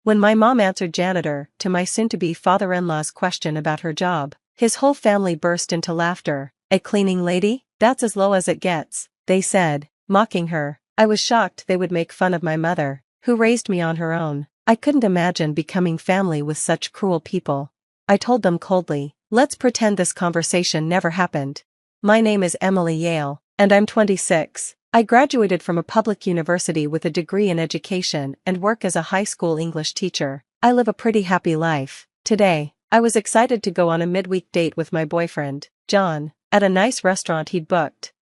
When my mom answered janitor to my soon-to-be father-in-law's question about her job, his whole family burst into laughter. "A cleaning lady? That's as low as it gets," they said, mocking her. I was shocked they would make fun of my mother, who raised me on her own. I couldn't imagine becoming family with such cruel people. I told them coldly, "Let's pretend this conversation never happened. My name is Emily Yale, and I'm 26. I graduated from a public university with a degree in education and work as a high school English teacher. I live a pretty happy life. Today, I was excited to go on a midweek date with my boyfriend, John, at a nice restaurant he'd booked."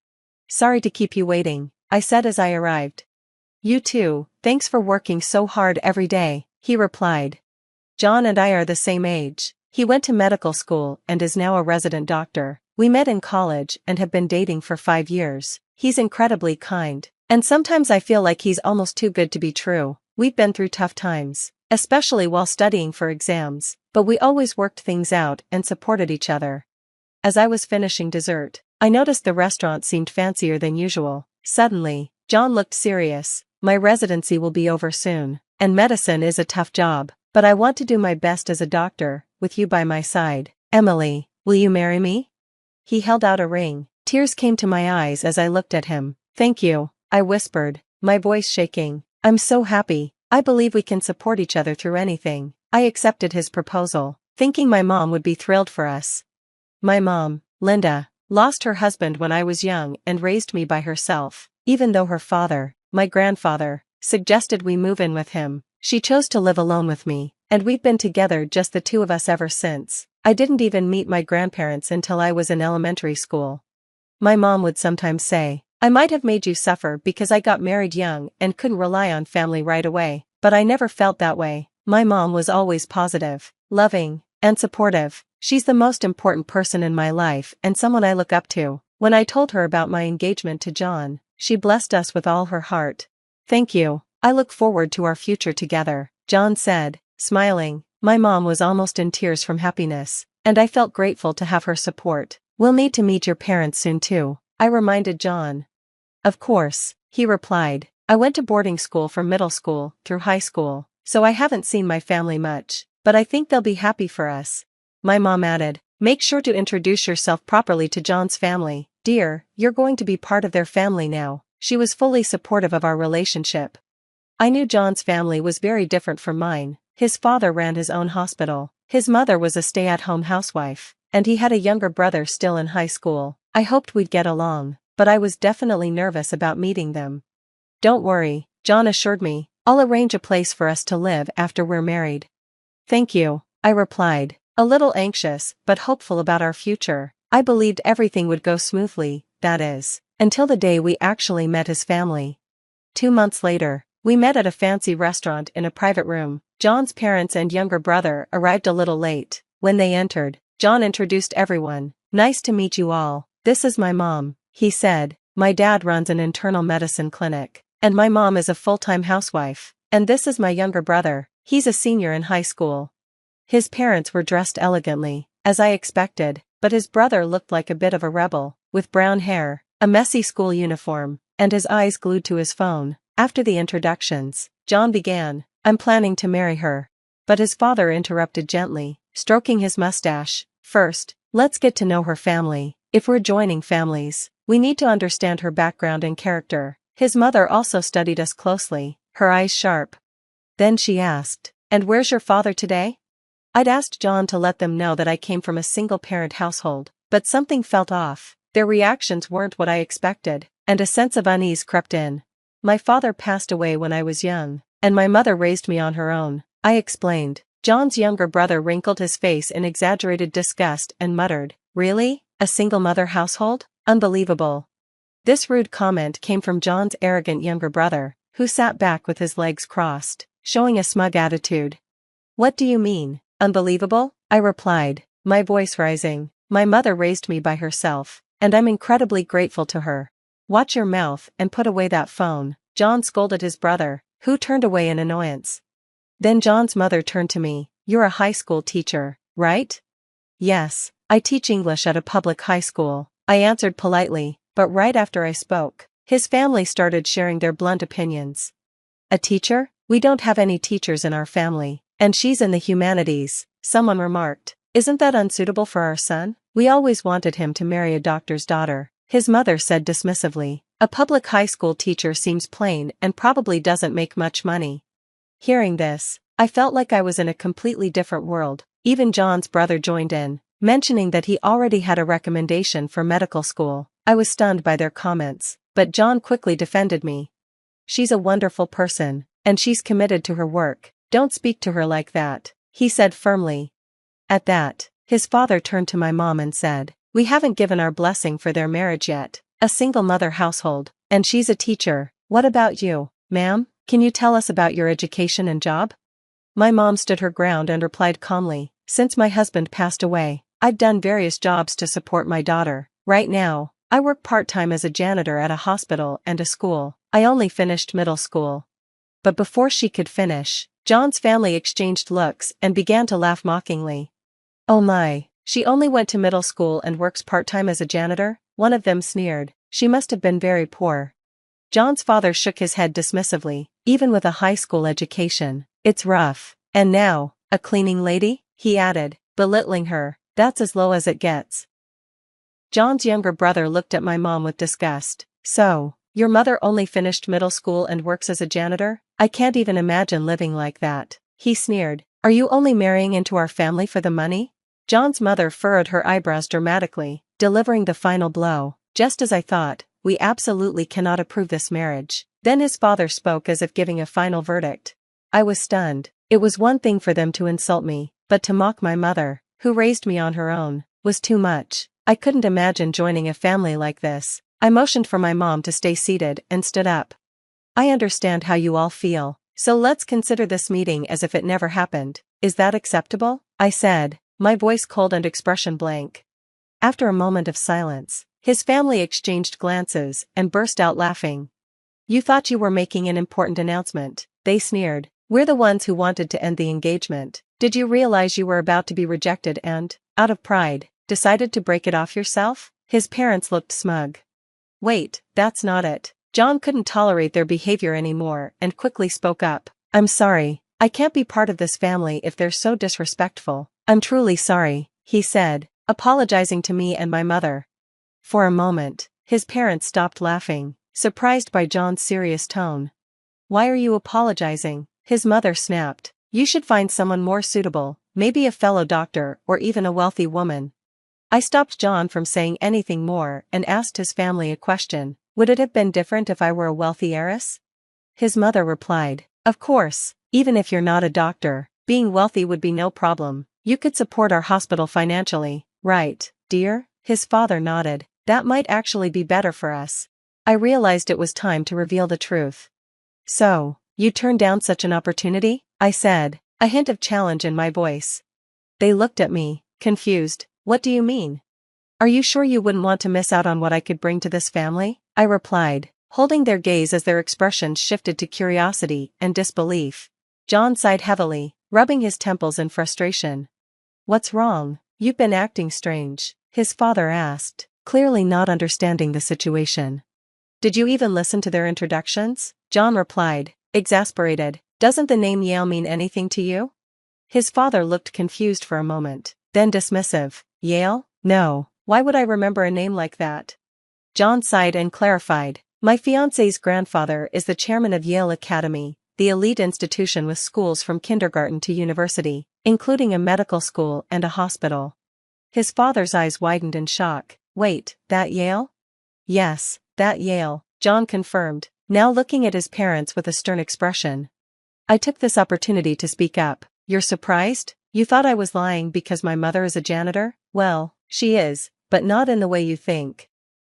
"Sorry to keep you waiting," I said as I arrived. "You too, thanks for working so hard every day," he replied. John and I are the same age. He went to medical school and is now a resident doctor. We met in college and have been dating for 5 years. He's incredibly kind, and sometimes I feel like he's almost too good to be true. We've been through tough times, especially while studying for exams, but we always worked things out and supported each other. As I was finishing dessert, I noticed the restaurant seemed fancier than usual. Suddenly, John looked serious. "My residency will be over soon, and medicine is a tough job, but I want to do my best as a doctor, with you by my side. Emily, will you marry me?" He held out a ring. Tears came to my eyes as I looked at him. "Thank you," I whispered, my voice shaking. "I'm so happy. I believe we can support each other through anything." I accepted his proposal, thinking my mom would be thrilled for us. My mom, Linda, lost her husband when I was young and raised me by herself. Even though her father, my grandfather, suggested we move in with him, she chose to live alone with me, and we've been together just the two of us ever since. I didn't even meet my grandparents until I was in elementary school. My mom would sometimes say, "I might have made you suffer because I got married young and couldn't rely on family right away," but I never felt that way. My mom was always positive, loving, and supportive. She's the most important person in my life and someone I look up to. When I told her about my engagement to John, she blessed us with all her heart. "Thank you. I look forward to our future together," John said, smiling. My mom was almost in tears from happiness, and I felt grateful to have her support. "We'll need to meet your parents soon too," I reminded John. "Of course," he replied. "I went to boarding school from middle school through high school, so I haven't seen my family much, but I think they'll be happy for us." My mom added, "Make sure to introduce yourself properly to John's family. Dear, you're going to be part of their family now." She was fully supportive of our relationship. I knew John's family was very different from mine. His father ran his own hospital, his mother was a stay-at-home housewife, and he had a younger brother still in high school. I hoped we'd get along, but I was definitely nervous about meeting them. "Don't worry," John assured me, "I'll arrange a place for us to live after we're married." "Thank you," I replied, a little anxious but hopeful about our future. I believed everything would go smoothly, that is, until the day we actually met his family. 2 months later, we met at a fancy restaurant in a private room. John's parents and younger brother arrived a little late. When they entered, John introduced everyone. "Nice to meet you all. This is my mom," he said. "My dad runs an internal medicine clinic, and my mom is a full-time housewife. And this is my younger brother. He's a senior in high school." His parents were dressed elegantly, as I expected, but his brother looked like a bit of a rebel, with brown hair, a messy school uniform, and his eyes glued to his phone. After the introductions, John began, "I'm planning to marry her." But his father interrupted gently, stroking his mustache. "First, let's get to know her family. If we're joining families, we need to understand her background and character." His mother also studied us closely, her eyes sharp. Then she asked, "And where's your father today?" I'd asked John to let them know that I came from a single-parent household, but something felt off. Their reactions weren't what I expected, and a sense of unease crept in. "My father passed away when I was young, and my mother raised me on her own," I explained. John's younger brother wrinkled his face in exaggerated disgust and muttered, "Really? A single-mother household? Unbelievable." This rude comment came from John's arrogant younger brother, who sat back with his legs crossed, showing a smug attitude. "What do you mean, unbelievable?" I replied, my voice rising. "My mother raised me by herself, and I'm incredibly grateful to her." "Watch your mouth and put away that phone," John scolded his brother, who turned away in annoyance. Then John's mother turned to me. "You're a high school teacher, right?" "Yes, I teach English at a public high school," I answered politely, but right after I spoke, his family started sharing their blunt opinions. "A teacher? We don't have any teachers in our family, and she's in the humanities, someone remarked. Isn't that unsuitable for our son? We always wanted him to marry a doctor's daughter, his mother said dismissively. A public high school teacher seems plain and probably doesn't make much money. Hearing this, I felt like I was in a completely different world. Even John's brother joined in, mentioning that he already had a recommendation for medical school. I was stunned by their comments, but John quickly defended me. She's a wonderful person, and she's committed to her work. Don't speak to her like that, he said firmly. At that, his father turned to my mom and said, we haven't given our blessing for their marriage yet. A single mother household, and she's a teacher. What about you, ma'am? Can you tell us about your education and job? My mom stood her ground and replied calmly, since my husband passed away, I've done various jobs to support my daughter. Right now, I work part-time as a janitor at a hospital and a school. I only finished middle school. But before she could finish, John's family exchanged looks and began to laugh mockingly. Oh my, she only went to middle school and works part-time as a janitor? One of them sneered. She must have been very poor. John's father shook his head dismissively. Even with a high school education, it's rough. And now, a cleaning lady? He added, belittling her. That's as low as it gets. John's younger brother looked at my mom with disgust. So, your mother only finished middle school and works as a janitor? I can't even imagine living like that. He sneered. Are you only marrying into our family for the money? John's mother furrowed her eyebrows dramatically, delivering the final blow. Just as I thought, we absolutely cannot approve this marriage. Then his father spoke as if giving a final verdict. I was stunned. It was one thing for them to insult me, but to mock my mother, who raised me on her own, was too much. I couldn't imagine joining a family like this. I motioned for my mom to stay seated and stood up. I understand how you all feel, so let's consider this meeting as if it never happened. Is that acceptable? I said, my voice cold and expression blank. After a moment of silence, his family exchanged glances and burst out laughing. You thought you were making an important announcement, they sneered. We're the ones who wanted to end the engagement. Did you realize you were about to be rejected and, out of pride, decided to break it off yourself? His parents looked smug. Wait, that's not it. John couldn't tolerate their behavior anymore and quickly spoke up. I'm sorry, I can't be part of this family if they're so disrespectful. I'm truly sorry, he said, apologizing to me and my mother. For a moment, his parents stopped laughing, surprised by John's serious tone. Why are you apologizing? His mother snapped. You should find someone more suitable, maybe a fellow doctor or even a wealthy woman. I stopped John from saying anything more and asked his family a question. Would it have been different if I were a wealthy heiress? His mother replied, of course, even if you're not a doctor, being wealthy would be no problem. You could support our hospital financially, right, dear? His father nodded. That might actually be better for us. I realized it was time to reveal the truth. So, you turned down such an opportunity? I said, a hint of challenge in my voice. They looked at me, confused. What do you mean? Are you sure you wouldn't want to miss out on what I could bring to this family? I replied, holding their gaze as their expressions shifted to curiosity and disbelief. John sighed heavily, rubbing his temples in frustration. What's wrong? You've been acting strange, his father asked, clearly not understanding the situation. Did you even listen to their introductions? John replied, exasperated. Doesn't the name Yale mean anything to you? His father looked confused for a moment, then dismissive. Yale? No, why would I remember a name like that? John sighed and clarified. My fiancé's grandfather is the chairman of Yale Academy, the elite institution with schools from kindergarten to university, including a medical school and a hospital. His father's eyes widened in shock. Wait, that Yale? Yes, that Yale, John confirmed, now looking at his parents with a stern expression. I took this opportunity to speak up. You're surprised? You thought I was lying because my mother is a janitor? Well, she is, but not in the way you think.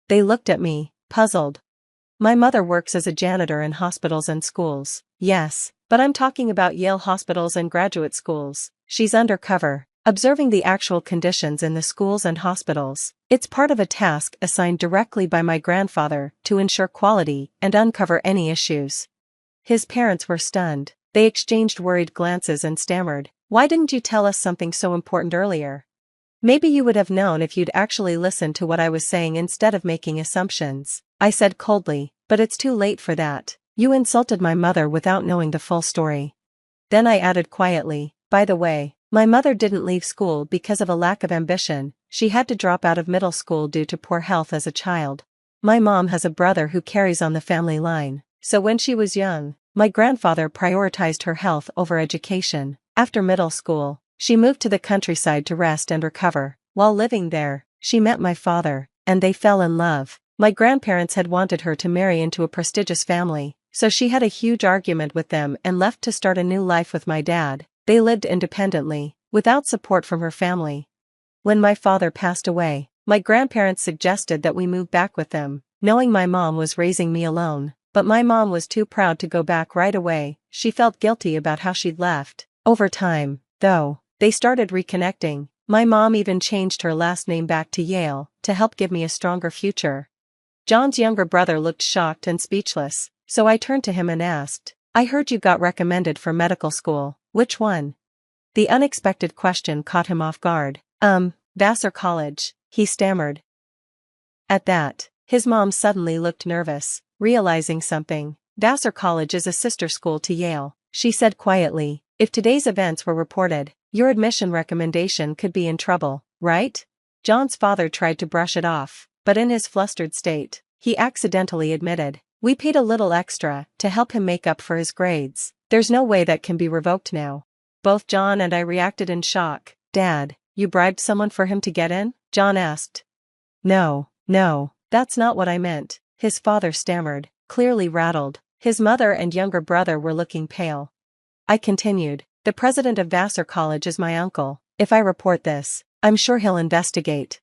They looked at me, puzzled. My mother works as a janitor in hospitals and schools. Yes, but I'm talking about Yale hospitals and graduate schools. She's undercover, observing the actual conditions in the schools and hospitals. It's part of a task assigned directly by my grandfather to ensure quality and uncover any issues. His parents were stunned. They exchanged worried glances and stammered. Why didn't you tell us something so important earlier? Maybe you would have known if you'd actually listened to what I was saying instead of making assumptions. I said coldly, but it's too late for that. You insulted my mother without knowing the full story. Then I added quietly, by the way, my mother didn't leave school because of a lack of ambition, she had to drop out of middle school due to poor health as a child. My mom has a brother who carries on the family line, so when she was young, my grandfather prioritized her health over education. After middle school, she moved to the countryside to rest and recover. While living there, she met my father, and they fell in love. My grandparents had wanted her to marry into a prestigious family, so she had a huge argument with them and left to start a new life with my dad. They lived independently, without support from her family. When my father passed away, my grandparents suggested that we move back with them, knowing my mom was raising me alone, but my mom was too proud to go back right away. She felt guilty about how she'd left. Over time, though, they started reconnecting. My mom even changed her last name back to Yale, to help give me a stronger future. John's younger brother looked shocked and speechless, so I turned to him and asked, I heard you got recommended for medical school, which one? The unexpected question caught him off guard. Vassar College, he stammered. At that, his mom suddenly looked nervous, realizing something. Vassar College is a sister school to Yale, she said quietly. If today's events were reported, your admission recommendation could be in trouble, right? John's father tried to brush it off, but in his flustered state, he accidentally admitted, we paid a little extra to help him make up for his grades. There's no way that can be revoked now. Both John and I reacted in shock. Dad, you bribed someone for him to get in? John asked. No, that's not what I meant, his father stammered, clearly rattled. His mother and younger brother were looking pale. I continued, the president of Vassar College is my uncle. If I report this, I'm sure he'll investigate.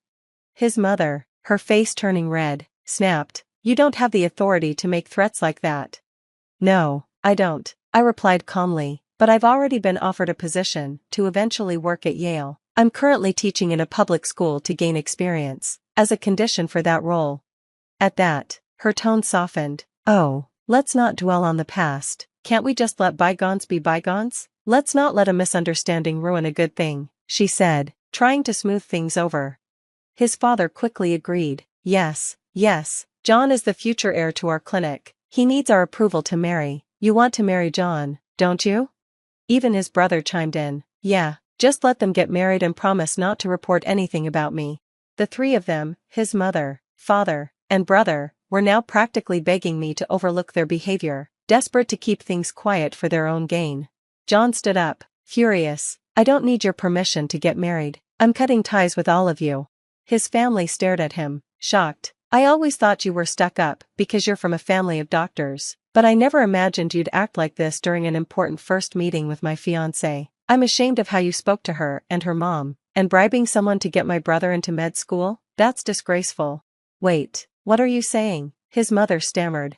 His mother, her face turning red, snapped, you don't have the authority to make threats like that. No, I don't, I replied calmly, but I've already been offered a position to eventually work at Yale. I'm currently teaching in a public school to gain experience, as a condition for that role. At that, her tone softened. Oh, let's not dwell on the past. Can't we just let bygones be bygones? Let's not let a misunderstanding ruin a good thing, she said, trying to smooth things over. His father quickly agreed. Yes, John is the future heir to our clinic. He needs our approval to marry. You want to marry John, don't you? Even his brother chimed in. Yeah, just let them get married and promise not to report anything about me. The three of them, his mother, father, and brother, were now practically begging me to overlook their behavior, desperate to keep things quiet for their own gain. John stood up, furious. I don't need your permission to get married. I'm cutting ties with all of you. His family stared at him, shocked. I always thought you were stuck up because you're from a family of doctors, but I never imagined you'd act like this during an important first meeting with my fiancé. I'm ashamed of how you spoke to her and her mom, and bribing someone to get my brother into med school? That's disgraceful. Wait, what are you saying? His mother stammered.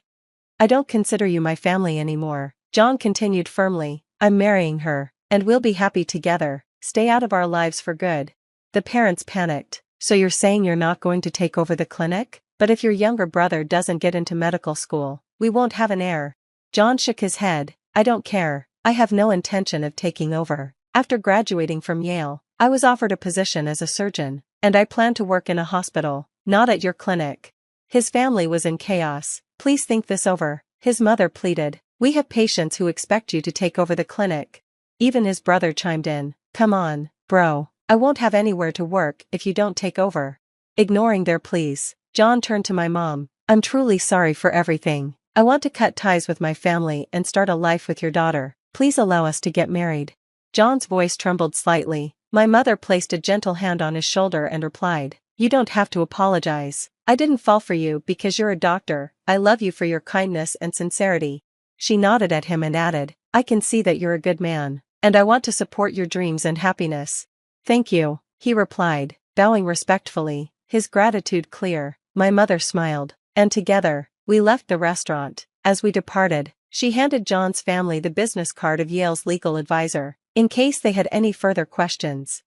I don't consider you my family anymore, John continued firmly. I'm marrying her, and we'll be happy together. Stay out of our lives for good. The parents panicked. So you're saying you're not going to take over the clinic? But if your younger brother doesn't get into medical school, we won't have an heir. John shook his head. I don't care. I have no intention of taking over. After graduating from Yale, I was offered a position as a surgeon, and I plan to work in a hospital, not at your clinic. His family was in chaos. Please think this over, his mother pleaded. We have patients who expect you to take over the clinic. Even his brother chimed in. Come on, bro. I won't have anywhere to work if you don't take over. Ignoring their pleas, John turned to my mom. I'm truly sorry for everything. I want to cut ties with my family and start a life with your daughter. Please allow us to get married. John's voice trembled slightly. My mother placed a gentle hand on his shoulder and replied, you don't have to apologize. I didn't fall for you because you're a doctor. I love you for your kindness and sincerity. She nodded at him and added, I can see that you're a good man, and I want to support your dreams and happiness. Thank you, he replied, bowing respectfully, his gratitude clear. My mother smiled, and together, we left the restaurant. As we departed, she handed John's family the business card of Yale's legal advisor, in case they had any further questions.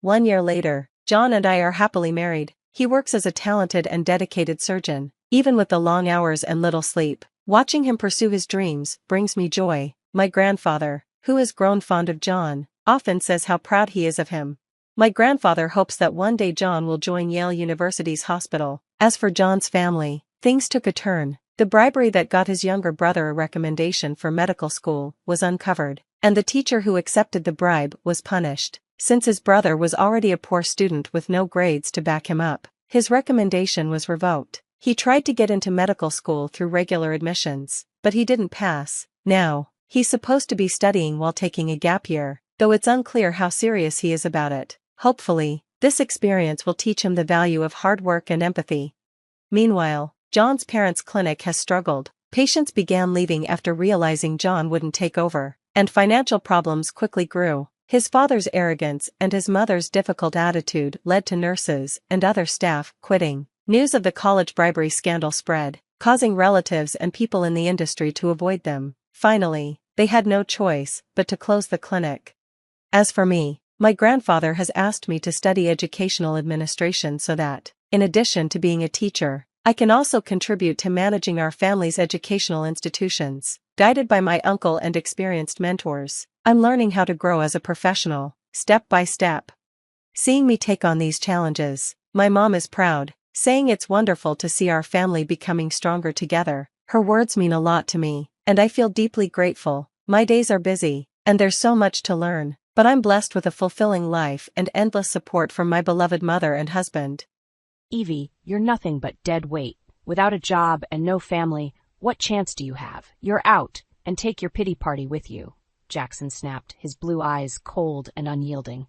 1 year later, John and I are happily married. He works as a talented and dedicated surgeon, even with the long hours and little sleep. Watching him pursue his dreams brings me joy. My grandfather, who has grown fond of John, often says how proud he is of him. My grandfather hopes that one day John will join Yale University's hospital. As for John's family, things took a turn. The bribery that got his younger brother a recommendation for medical school was uncovered, and the teacher who accepted the bribe was punished. Since his brother was already a poor student with no grades to back him up, his recommendation was revoked. He tried to get into medical school through regular admissions, but he didn't pass. Now, he's supposed to be studying while taking a gap year, though it's unclear how serious he is about it. Hopefully, this experience will teach him the value of hard work and empathy. Meanwhile, John's parents' clinic has struggled. Patients began leaving after realizing John wouldn't take over, and financial problems quickly grew. His father's arrogance and his mother's difficult attitude led to nurses and other staff quitting. News of the college bribery scandal spread, causing relatives and people in the industry to avoid them. Finally, they had no choice but to close the clinic. As for me, my grandfather has asked me to study educational administration so that, in addition to being a teacher, I can also contribute to managing our family's educational institutions. Guided by my uncle and experienced mentors, I'm learning how to grow as a professional, step by step. Seeing me take on these challenges, my mom is proud, saying it's wonderful to see our family becoming stronger together. Her words mean a lot to me, and I feel deeply grateful. My days are busy, and there's so much to learn, but I'm blessed with a fulfilling life and endless support from my beloved mother and husband. Evie, you're nothing but dead weight. Without a job and no family, what chance do you have? You're out, and take your pity party with you, Jackson snapped, his blue eyes cold and unyielding.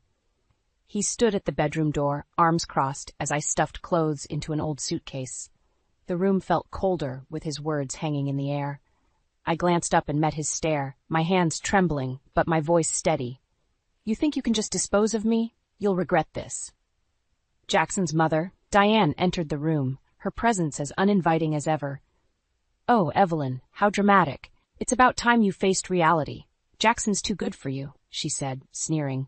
He stood at the bedroom door, arms crossed, as I stuffed clothes into an old suitcase. The room felt colder with his words hanging in the air. I glanced up and met his stare, my hands trembling, but my voice steady. You think you can just dispose of me? You'll regret this. Jackson's mother, Diane, entered the room, her presence as uninviting as ever. Oh, Evelyn, how dramatic. It's about time you faced reality. Jackson's too good for you, she said, sneering.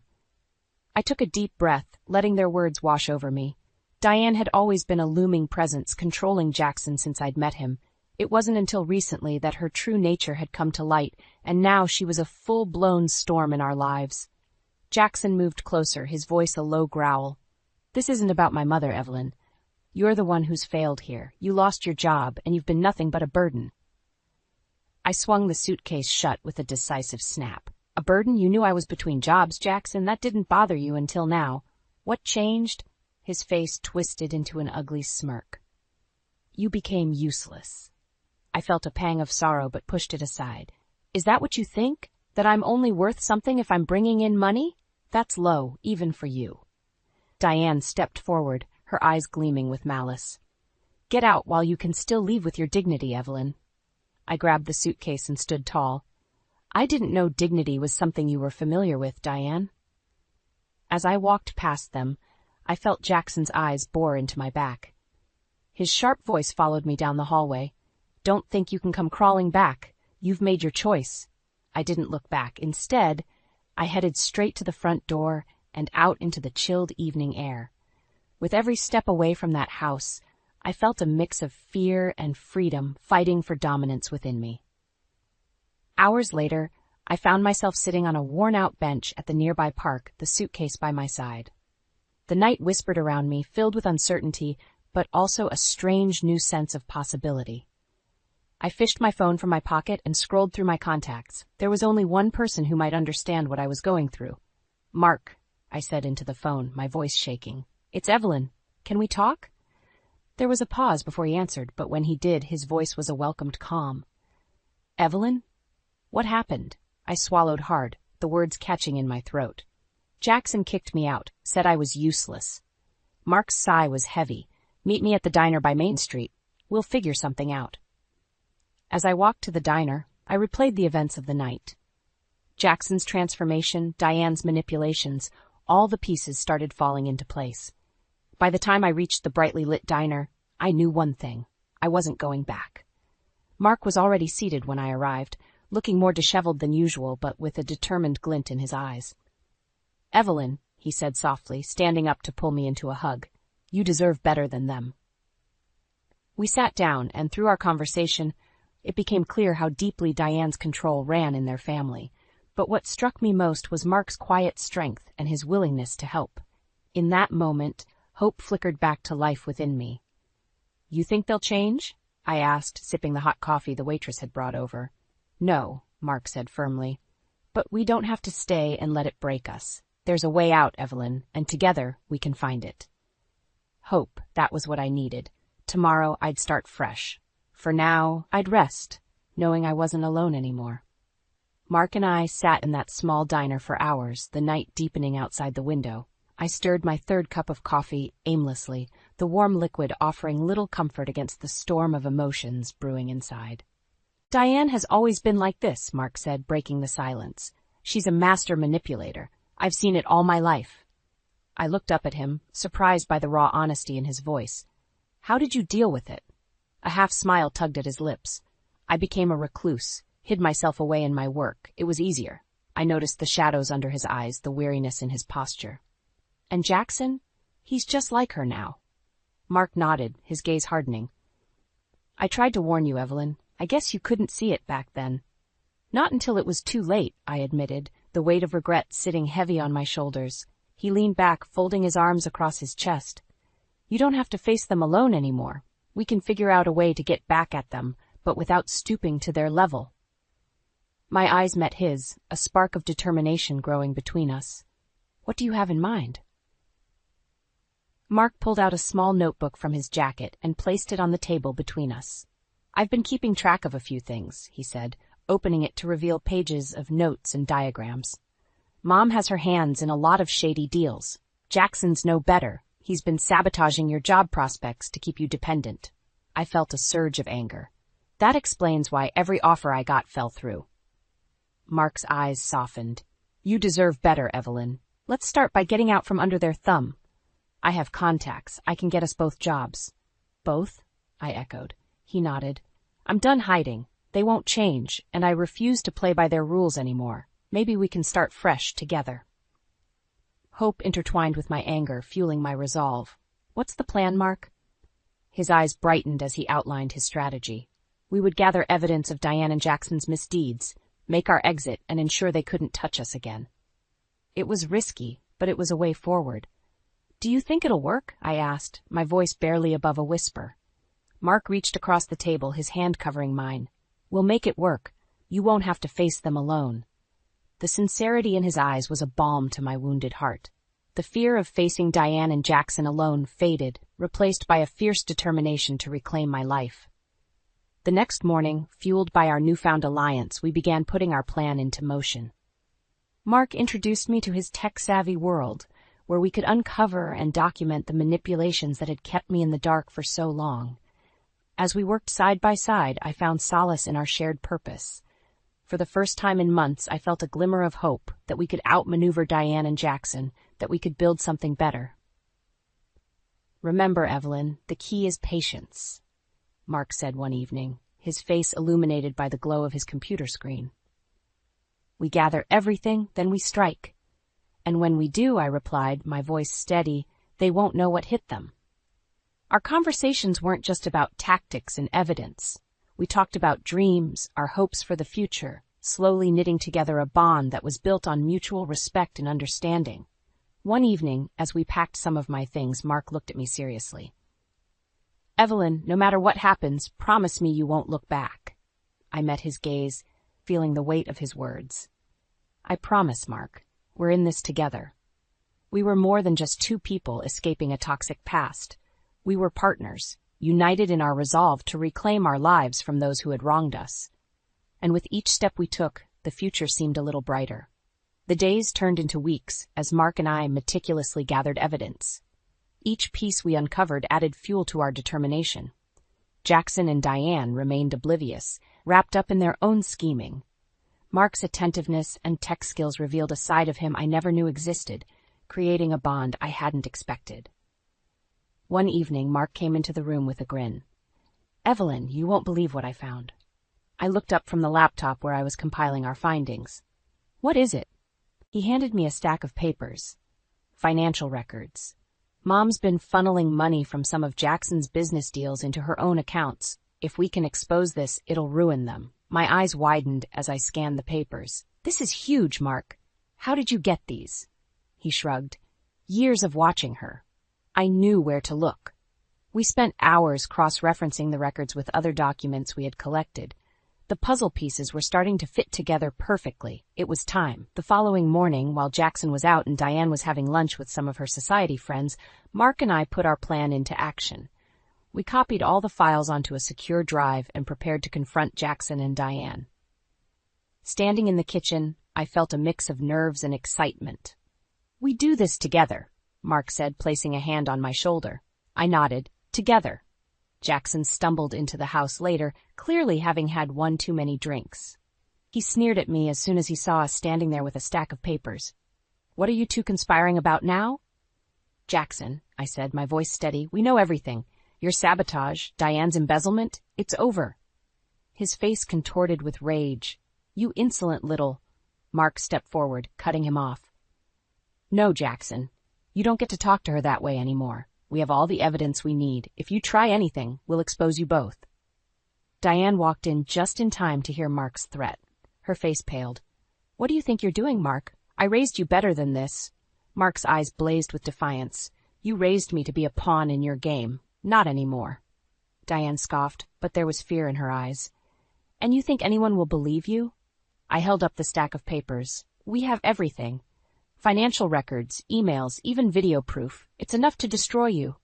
I took a deep breath, letting their words wash over me. Diane had always been a looming presence controlling Jackson since I'd met him. It wasn't until recently that her true nature had come to light, and now she was a full-blown storm in our lives. Jackson moved closer, his voice a low growl. This isn't about my mother, Evelyn. You're the one who's failed here. You lost your job, and you've been nothing but a burden. I swung the suitcase shut with a decisive snap. A burden? You knew I was between jobs, Jackson. That didn't bother you until now. What changed? His face twisted into an ugly smirk. You became useless. I felt a pang of sorrow but pushed it aside. Is that what you think? That I'm only worth something if I'm bringing in money? That's low, even for you. Diane stepped forward, her eyes gleaming with malice. Get out while you can still leave with your dignity, Evelyn. I grabbed the suitcase and stood tall. I didn't know dignity was something you were familiar with, Diane. As I walked past them, I felt Jackson's eyes bore into my back. His sharp voice followed me down the hallway. Don't think you can come crawling back. You've made your choice. I didn't look back. Instead, I headed straight to the front door and out into the chilled evening air. With every step away from that house, I felt a mix of fear and freedom fighting for dominance within me. Hours later, I found myself sitting on a worn-out bench at the nearby park, the suitcase by my side. The night whispered around me, filled with uncertainty, but also a strange new sense of possibility. I fished my phone from my pocket and scrolled through my contacts. There was only one person who might understand what I was going through. Mark, I said into the phone, my voice shaking. It's Evelyn. Can we talk? There was a pause before he answered, but when he did, his voice was a welcomed calm. Evelyn? What happened? I swallowed hard, the words catching in my throat. Jackson kicked me out, said I was useless. Mark's sigh was heavy. Meet me at the diner by Main Street. We'll figure something out. As I walked to the diner, I replayed the events of the night. Jackson's transformation, Diane's manipulations, all the pieces started falling into place. By the time I reached the brightly lit diner, I knew one thing. I wasn't going back. Mark was already seated when I arrived, looking more disheveled than usual, but with a determined glint in his eyes. Evelyn, he said softly, standing up to pull me into a hug. You deserve better than them. We sat down, and through our conversation, it became clear how deeply Diane's control ran in their family. But what struck me most was Mark's quiet strength and his willingness to help. In that moment, hope flickered back to life within me. You think they'll change? I asked, sipping the hot coffee the waitress had brought over. No, Mark said firmly. But we don't have to stay and let it break us. There's a way out, Evelyn, and together we can find it. Hope, that was what I needed. Tomorrow I'd start fresh. For now, I'd rest, knowing I wasn't alone anymore. Mark and I sat in that small diner for hours, the night deepening outside the window. I stirred my third cup of coffee aimlessly, the warm liquid offering little comfort against the storm of emotions brewing inside. Diane has always been like this, Mark said, breaking the silence. She's a master manipulator. I've seen it all my life. I looked up at him, surprised by the raw honesty in his voice. How did you deal with it? A half smile tugged at his lips. I became a recluse, hid myself away in my work. It was easier. I noticed the shadows under his eyes, the weariness in his posture. And Jackson? He's just like her now. Mark nodded, his gaze hardening. I tried to warn you, Evelyn. I guess you couldn't see it back then. Not until it was too late, I admitted, the weight of regret sitting heavy on my shoulders. He leaned back, folding his arms across his chest. You don't have to face them alone anymore. We can figure out a way to get back at them, but without stooping to their level. My eyes met his, a spark of determination growing between us. What do you have in mind? Mark pulled out a small notebook from his jacket and placed it on the table between us. I've been keeping track of a few things, he said, opening it to reveal pages of notes and diagrams. Mom has her hands in a lot of shady deals. Jackson's no better. He's been sabotaging your job prospects to keep you dependent. I felt a surge of anger. That explains why every offer I got fell through. Mark's eyes softened. You deserve better, Evelyn. Let's start by getting out from under their thumb. I have contacts. I can get us both jobs. Both? I echoed. He nodded. I'm done hiding. They won't change, and I refuse to play by their rules anymore. Maybe we can start fresh together. Hope intertwined with my anger, fueling my resolve. What's the plan, Mark? His eyes brightened as he outlined his strategy. We would gather evidence of Diane and Jackson's misdeeds, make our exit, and ensure they couldn't touch us again. It was risky, but it was a way forward. Do you think it'll work? I asked, my voice barely above a whisper. Mark reached across the table, his hand covering mine. We'll make it work. You won't have to face them alone. The sincerity in his eyes was a balm to my wounded heart. The fear of facing Diane and Jackson alone faded, replaced by a fierce determination to reclaim my life. The next morning, fueled by our newfound alliance, we began putting our plan into motion. Mark introduced me to his tech-savvy world, where we could uncover and document the manipulations that had kept me in the dark for so long. As we worked side by side, I found solace in our shared purpose. For the first time in months, I felt a glimmer of hope that we could outmaneuver Diane and Jackson, that we could build something better. Remember, Evelyn, the key is patience, Mark said one evening, his face illuminated by the glow of his computer screen. We gather everything, then we strike. And when we do, I replied, my voice steady, they won't know what hit them. Our conversations weren't just about tactics and evidence. We talked about dreams, our hopes for the future, slowly knitting together a bond that was built on mutual respect and understanding. One evening, as we packed some of my things, Mark looked at me seriously. Evelyn, no matter what happens, promise me you won't look back. I met his gaze, feeling the weight of his words. I promise, Mark. We're in this together. We were more than just two people escaping a toxic past. We were partners, united in our resolve to reclaim our lives from those who had wronged us. And with each step we took, the future seemed a little brighter. The days turned into weeks as Mark and I meticulously gathered evidence. Each piece we uncovered added fuel to our determination. Jackson and Diane remained oblivious, wrapped up in their own scheming. Mark's attentiveness and tech skills revealed a side of him I never knew existed, creating a bond I hadn't expected. One evening, Mark came into the room with a grin. Evelyn, you won't believe what I found. I looked up from the laptop where I was compiling our findings. What is it? He handed me a stack of papers. Financial records. Mom's been funneling money from some of Jackson's business deals into her own accounts. If we can expose this, it'll ruin them. My eyes widened as I scanned the papers. This is huge, Mark. How did you get these? He shrugged. Years of watching her. I knew where to look. We spent hours cross-referencing the records with other documents we had collected. The puzzle pieces were starting to fit together perfectly. It was time. The following morning, while Jackson was out and Diane was having lunch with some of her society friends, Mark and I put our plan into action. We copied all the files onto a secure drive and prepared to confront Jackson and Diane. Standing in the kitchen, I felt a mix of nerves and excitement. "We do this together," Mark said, placing a hand on my shoulder. I nodded. "Together." Jackson stumbled into the house later, clearly having had one too many drinks. He sneered at me as soon as he saw us standing there with a stack of papers. "What are you two conspiring about now?" "Jackson," I said, my voice steady, "we know everything. Your sabotage, Diane's embezzlement, it's over." His face contorted with rage. "You insolent little—" Mark stepped forward, cutting him off. "No, Jackson. You don't get to talk to her that way anymore. We have all the evidence we need. If you try anything, we'll expose you both." Diane walked in just in time to hear Mark's threat. Her face paled. "What do you think you're doing, Mark? I raised you better than this." Mark's eyes blazed with defiance. "You raised me to be a pawn in your game. Not anymore." Diane scoffed, but there was fear in her eyes. "And you think anyone will believe you?" I held up the stack of papers. "We have everything. Financial records, emails, even video proof. It's enough to destroy you."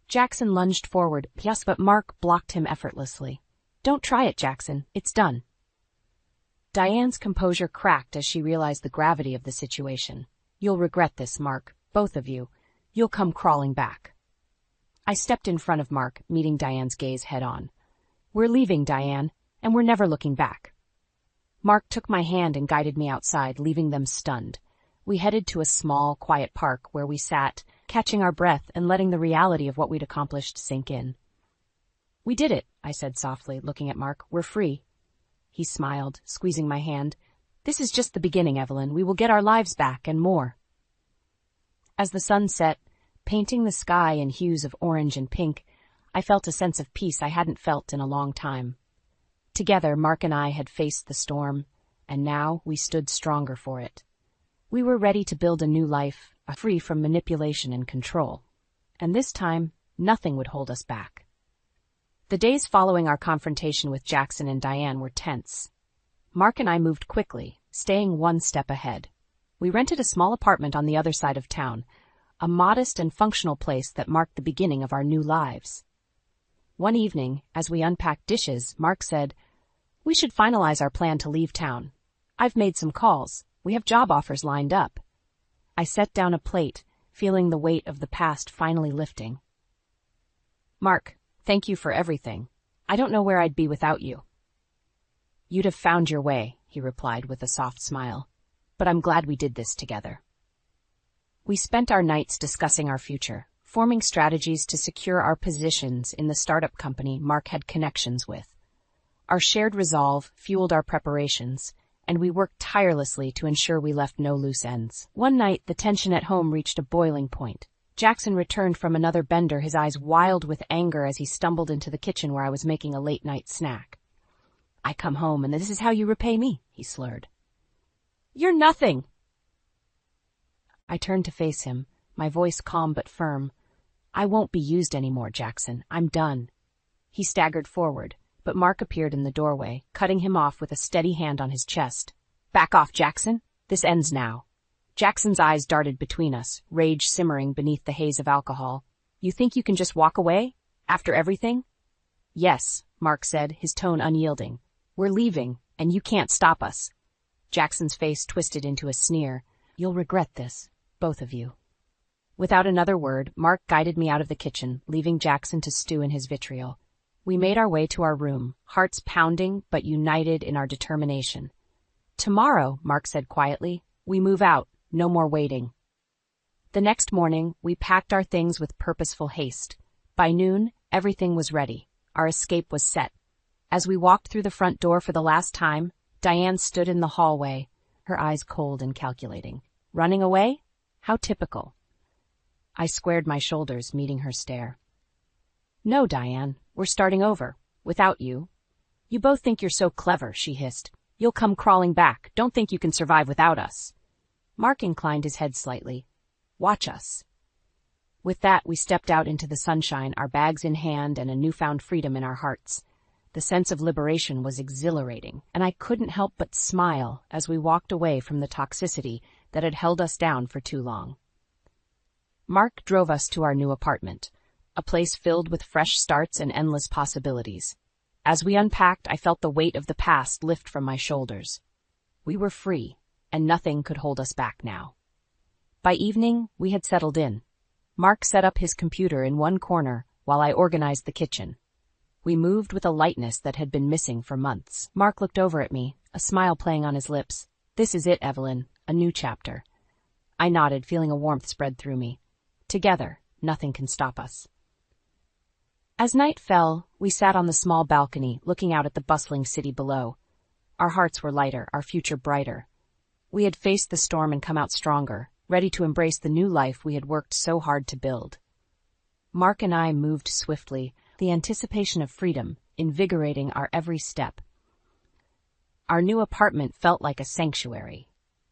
Jackson lunged forward, yes, but Mark blocked him effortlessly. "Don't try it, Jackson. It's done." Diane's composure cracked as she realized the gravity of the situation. "You'll regret this, Mark. Both of you. You'll come crawling back." I stepped in front of Mark, meeting Diane's gaze head-on. "We're leaving, Diane, and we're never looking back." Mark took my hand and guided me outside, leaving them stunned. We headed to a small, quiet park where we sat, catching our breath and letting the reality of what we'd accomplished sink in. "We did it," I said softly, looking at Mark. "We're free." He smiled, squeezing my hand. "This is just the beginning, Evelyn. We will get our lives back and more." As the sun set, painting the sky in hues of orange and pink, I felt a sense of peace I hadn't felt in a long time. Together, Mark and I had faced the storm, and now we stood stronger for it. We were ready to build a new life, free from manipulation and control. And this time, nothing would hold us back. The days following our confrontation with Jackson and Diane were tense. Mark and I moved quickly, staying one step ahead. We rented a small apartment on the other side of town, a modest and functional place that marked the beginning of our new lives. One evening, as we unpacked dishes, Mark said, "We should finalize our plan to leave town. I've made some calls. We have job offers lined up." I set down a plate, feeling the weight of the past finally lifting. "Mark, thank you for everything. I don't know where I'd be without you." "You'd have found your way," he replied with a soft smile. "But I'm glad we did this together." We spent our nights discussing our future, forming strategies to secure our positions in the startup company Mark had connections with. Our shared resolve fueled our preparations, and we worked tirelessly to ensure we left no loose ends. One night, the tension at home reached a boiling point. Jackson returned from another bender, his eyes wild with anger as he stumbled into the kitchen where I was making a late-night snack. "I come home, and this is how you repay me," he slurred. "You're nothing!" I turned to face him, my voice calm but firm. "I won't be used anymore, Jackson. I'm done." He staggered forward, but Mark appeared in the doorway, cutting him off with a steady hand on his chest. "Back off, Jackson. This ends now." Jackson's eyes darted between us, rage simmering beneath the haze of alcohol. "You think you can just walk away? After everything?" "Yes," Mark said, his tone unyielding. "We're leaving, and you can't stop us." Jackson's face twisted into a sneer. "You'll regret this, both of you." Without another word, Mark guided me out of the kitchen, leaving Jackson to stew in his vitriol. We made our way to our room, hearts pounding but united in our determination. "Tomorrow," Mark said quietly, "we move out. No more waiting." The next morning, we packed our things with purposeful haste. By noon, everything was ready. Our escape was set. As we walked through the front door for the last time, Diane stood in the hallway, her eyes cold and calculating. Running away? How typical. I squared my shoulders, meeting her stare. "No, Diane, we're starting over. Without you." "You both think you're so clever," she hissed. "You'll come crawling back. Don't think you can survive without us." Mark inclined his head slightly. "Watch us." With that, we stepped out into the sunshine, our bags in hand and a newfound freedom in our hearts. The sense of liberation was exhilarating, and I couldn't help but smile as we walked away from the toxicity that had held us down for too long. Mark drove us to our new apartment, a place filled with fresh starts and endless possibilities. As we unpacked, I felt the weight of the past lift from my shoulders. We were free, and nothing could hold us back now. By evening, we had settled in. Mark set up his computer in one corner while I organized the kitchen. We moved with a lightness that had been missing for months. Mark looked over at me, a smile playing on his lips. "This is it, Evelyn, a new chapter." I nodded, feeling a warmth spread through me. Together, nothing can stop us. As night fell, we sat on the small balcony, looking out at the bustling city below. Our hearts were lighter, our future brighter. We had faced the storm and come out stronger, ready to embrace the new life we had worked so hard to build. Mark and I moved swiftly, the anticipation of freedom invigorating our every step. Our new apartment felt like a sanctuary.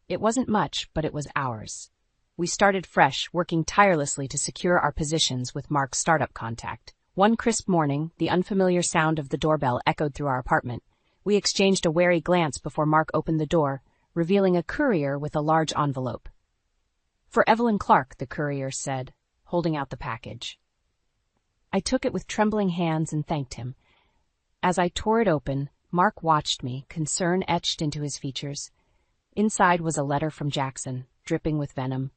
It wasn't much, but it was ours. We started fresh, working tirelessly to secure our positions with Mark's startup contact. One crisp morning, the unfamiliar sound of the doorbell echoed through our apartment. We exchanged a wary glance before Mark opened the door, revealing a courier with a large envelope. "For Evelyn Clark," the courier said, holding out the package. I took it with trembling hands and thanked him. As I tore it open, Mark watched me, concern etched into his features. Inside was a letter from Jackson, dripping with venom.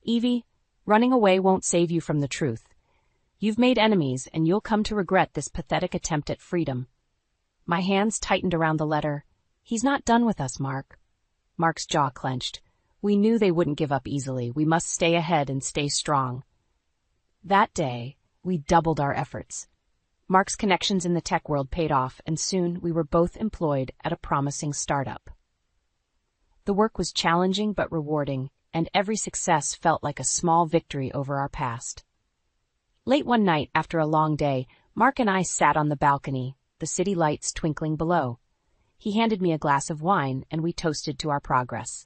"Evie, running away won't save you from the truth. You've made enemies, and you'll come to regret this pathetic attempt at freedom." My hands tightened around the letter. "He's not done with us, Mark." Mark's jaw clenched. We knew they wouldn't give up easily. We must stay ahead and stay strong. That day, we doubled our efforts. Mark's connections in the tech world paid off, and soon we were both employed at a promising startup. The work was challenging but rewarding, and every success felt like a small victory over our past. Late one night, after a long day, Mark and I sat on the balcony, the city lights twinkling below. He handed me a glass of wine, and we toasted to our progress.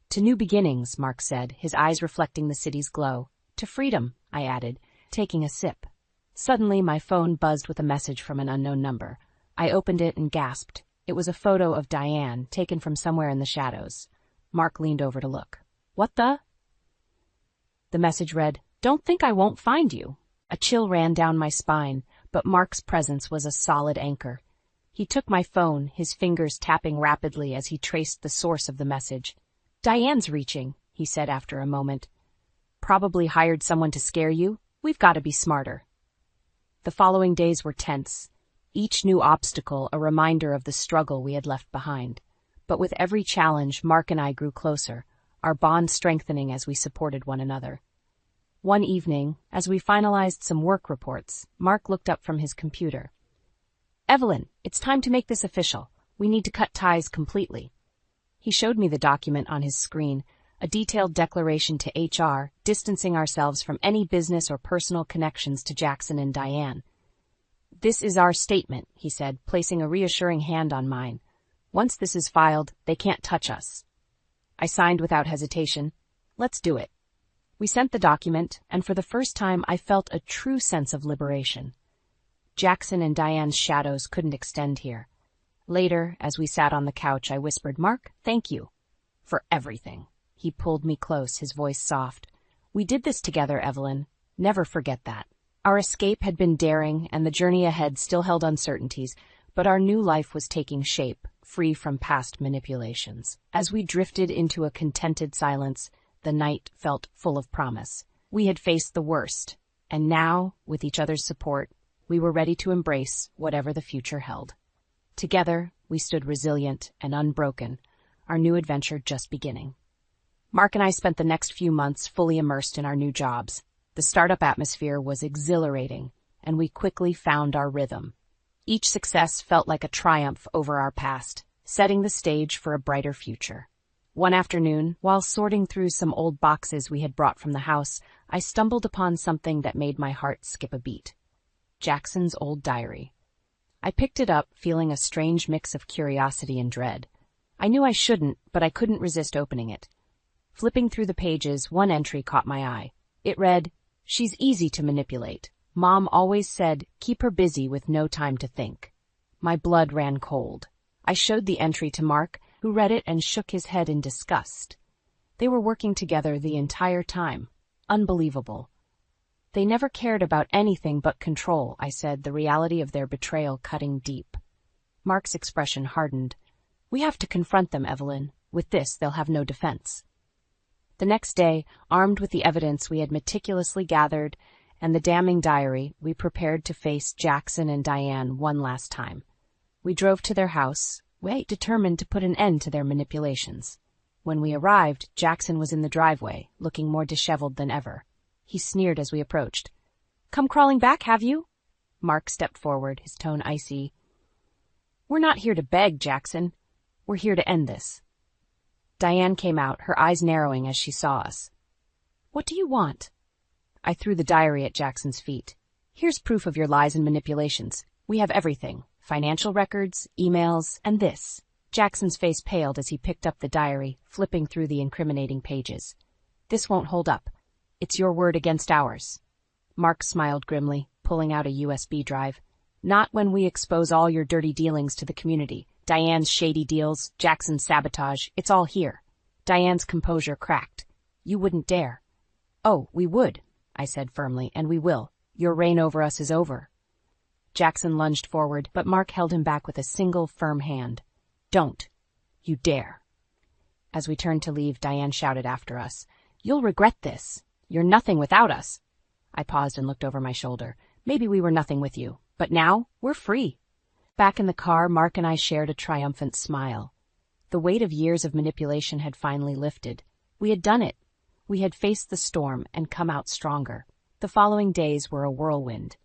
"To new beginnings," Mark said, his eyes reflecting the city's glow. "To freedom," I added, taking a sip. Suddenly, my phone buzzed with a message from an unknown number. I opened it and gasped. It was a photo of Diane, taken from somewhere in the shadows. Mark leaned over to look. "What the?" The message read, "Don't think I won't find you." A chill ran down my spine, but Mark's presence was a solid anchor. He took my phone, his fingers tapping rapidly as he traced the source of the message. "Diane's reaching," he said after a moment. "Probably hired someone to scare you. We've got to be smarter." The following days were tense, each new obstacle a reminder of the struggle we had left behind. But with every challenge, Mark and I grew closer, our bond strengthening as we supported one another. One evening, as we finalized some work reports, Mark looked up from his computer. "Evelyn, it's time to make this official. We need to cut ties completely." He showed me the document on his screen, a detailed declaration to HR, distancing ourselves from any business or personal connections to Jackson and Diane. "This is our statement," he said, placing a reassuring hand on mine. "Once this is filed, they can't touch us." I signed without hesitation. "Let's do it." We sent the document, and for the first time I felt a true sense of liberation. Jackson and Diane's shadows couldn't extend here. Later, as we sat on the couch, I whispered, "Mark, thank you for everything." He pulled me close, his voice soft. "We did this together, Evelyn. Never forget that." Our escape had been daring, and the journey ahead still held uncertainties, but our new life was taking shape, free from past manipulations. As we drifted into a contented silence, the night felt full of promise. We had faced the worst, and now, with each other's support, we were ready to embrace whatever the future held. Together, we stood resilient and unbroken, our new adventure just beginning. Mark and I spent the next few months fully immersed in our new jobs. The startup atmosphere was exhilarating, and we quickly found our rhythm. Each success felt like a triumph over our past, setting the stage for a brighter future. One afternoon, while sorting through some old boxes we had brought from the house, I stumbled upon something that made my heart skip a beat. Jackson's old diary. I picked it up, feeling a strange mix of curiosity and dread. I knew I shouldn't, but I couldn't resist opening it. Flipping through the pages, one entry caught my eye. It read, She's easy to manipulate. Mom always said, keep her busy with no time to think. My blood ran cold. I showed the entry to Mark, who read it and shook his head in disgust. They were working together the entire time. Unbelievable. They never cared about anything but control, I said, the reality of their betrayal cutting deep. Mark's expression hardened. We have to confront them, Evelyn. With this, they'll have no defense. The next day, armed with the evidence we had meticulously gathered and the damning diary, we prepared to face Jackson and Diane one last time. We drove to their house, determined to put an end to their manipulations. When we arrived, Jackson was in the driveway, looking more disheveled than ever. He sneered as we approached. Come crawling back, have you? Mark stepped forward, his tone icy. We're not here to beg, Jackson. We're here to end this. Diane came out, her eyes narrowing as she saw us. What do you want? I threw the diary at Jackson's feet. Here's proof of your lies and manipulations. We have everything. Financial records, emails, and this. Jackson's face paled as he picked up the diary, flipping through the incriminating pages. This won't hold up. It's your word against ours. Mark smiled grimly, pulling out a USB drive. Not when we expose all your dirty dealings to the community. Diane's shady deals, Jackson's sabotage, it's all here. Diane's composure cracked. You wouldn't dare. Oh, we would, I said firmly, and we will. Your reign over us is over. Jackson lunged forward, but Mark held him back with a single firm hand. Don't. You dare. As we turned to leave, Diane shouted after us. You'll regret this. You're nothing without us. I paused and looked over my shoulder. Maybe we were nothing with you, but now we're free. Back in the car, Mark and I shared a triumphant smile. The weight of years of manipulation had finally lifted. We had done it. We had faced the storm and come out stronger. The following days were a whirlwind.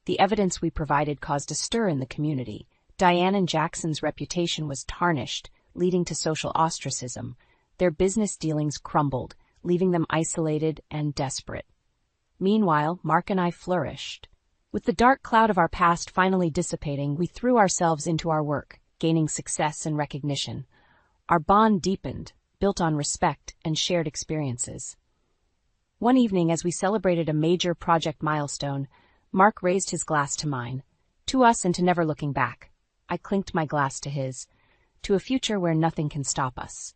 The evidence we provided caused a stir in the community. Diane and Jackson's reputation was tarnished, leading to social ostracism. Their business dealings crumbled, leaving them isolated and desperate. Meanwhile, Mark and I flourished. With the dark cloud of our past finally dissipating, we threw ourselves into our work, gaining success and recognition. Our bond deepened, built on respect and shared experiences. One evening, as we celebrated a major project milestone, Mark raised his glass to mine. To us and to never looking back. I clinked my glass to his. To a future where nothing can stop us.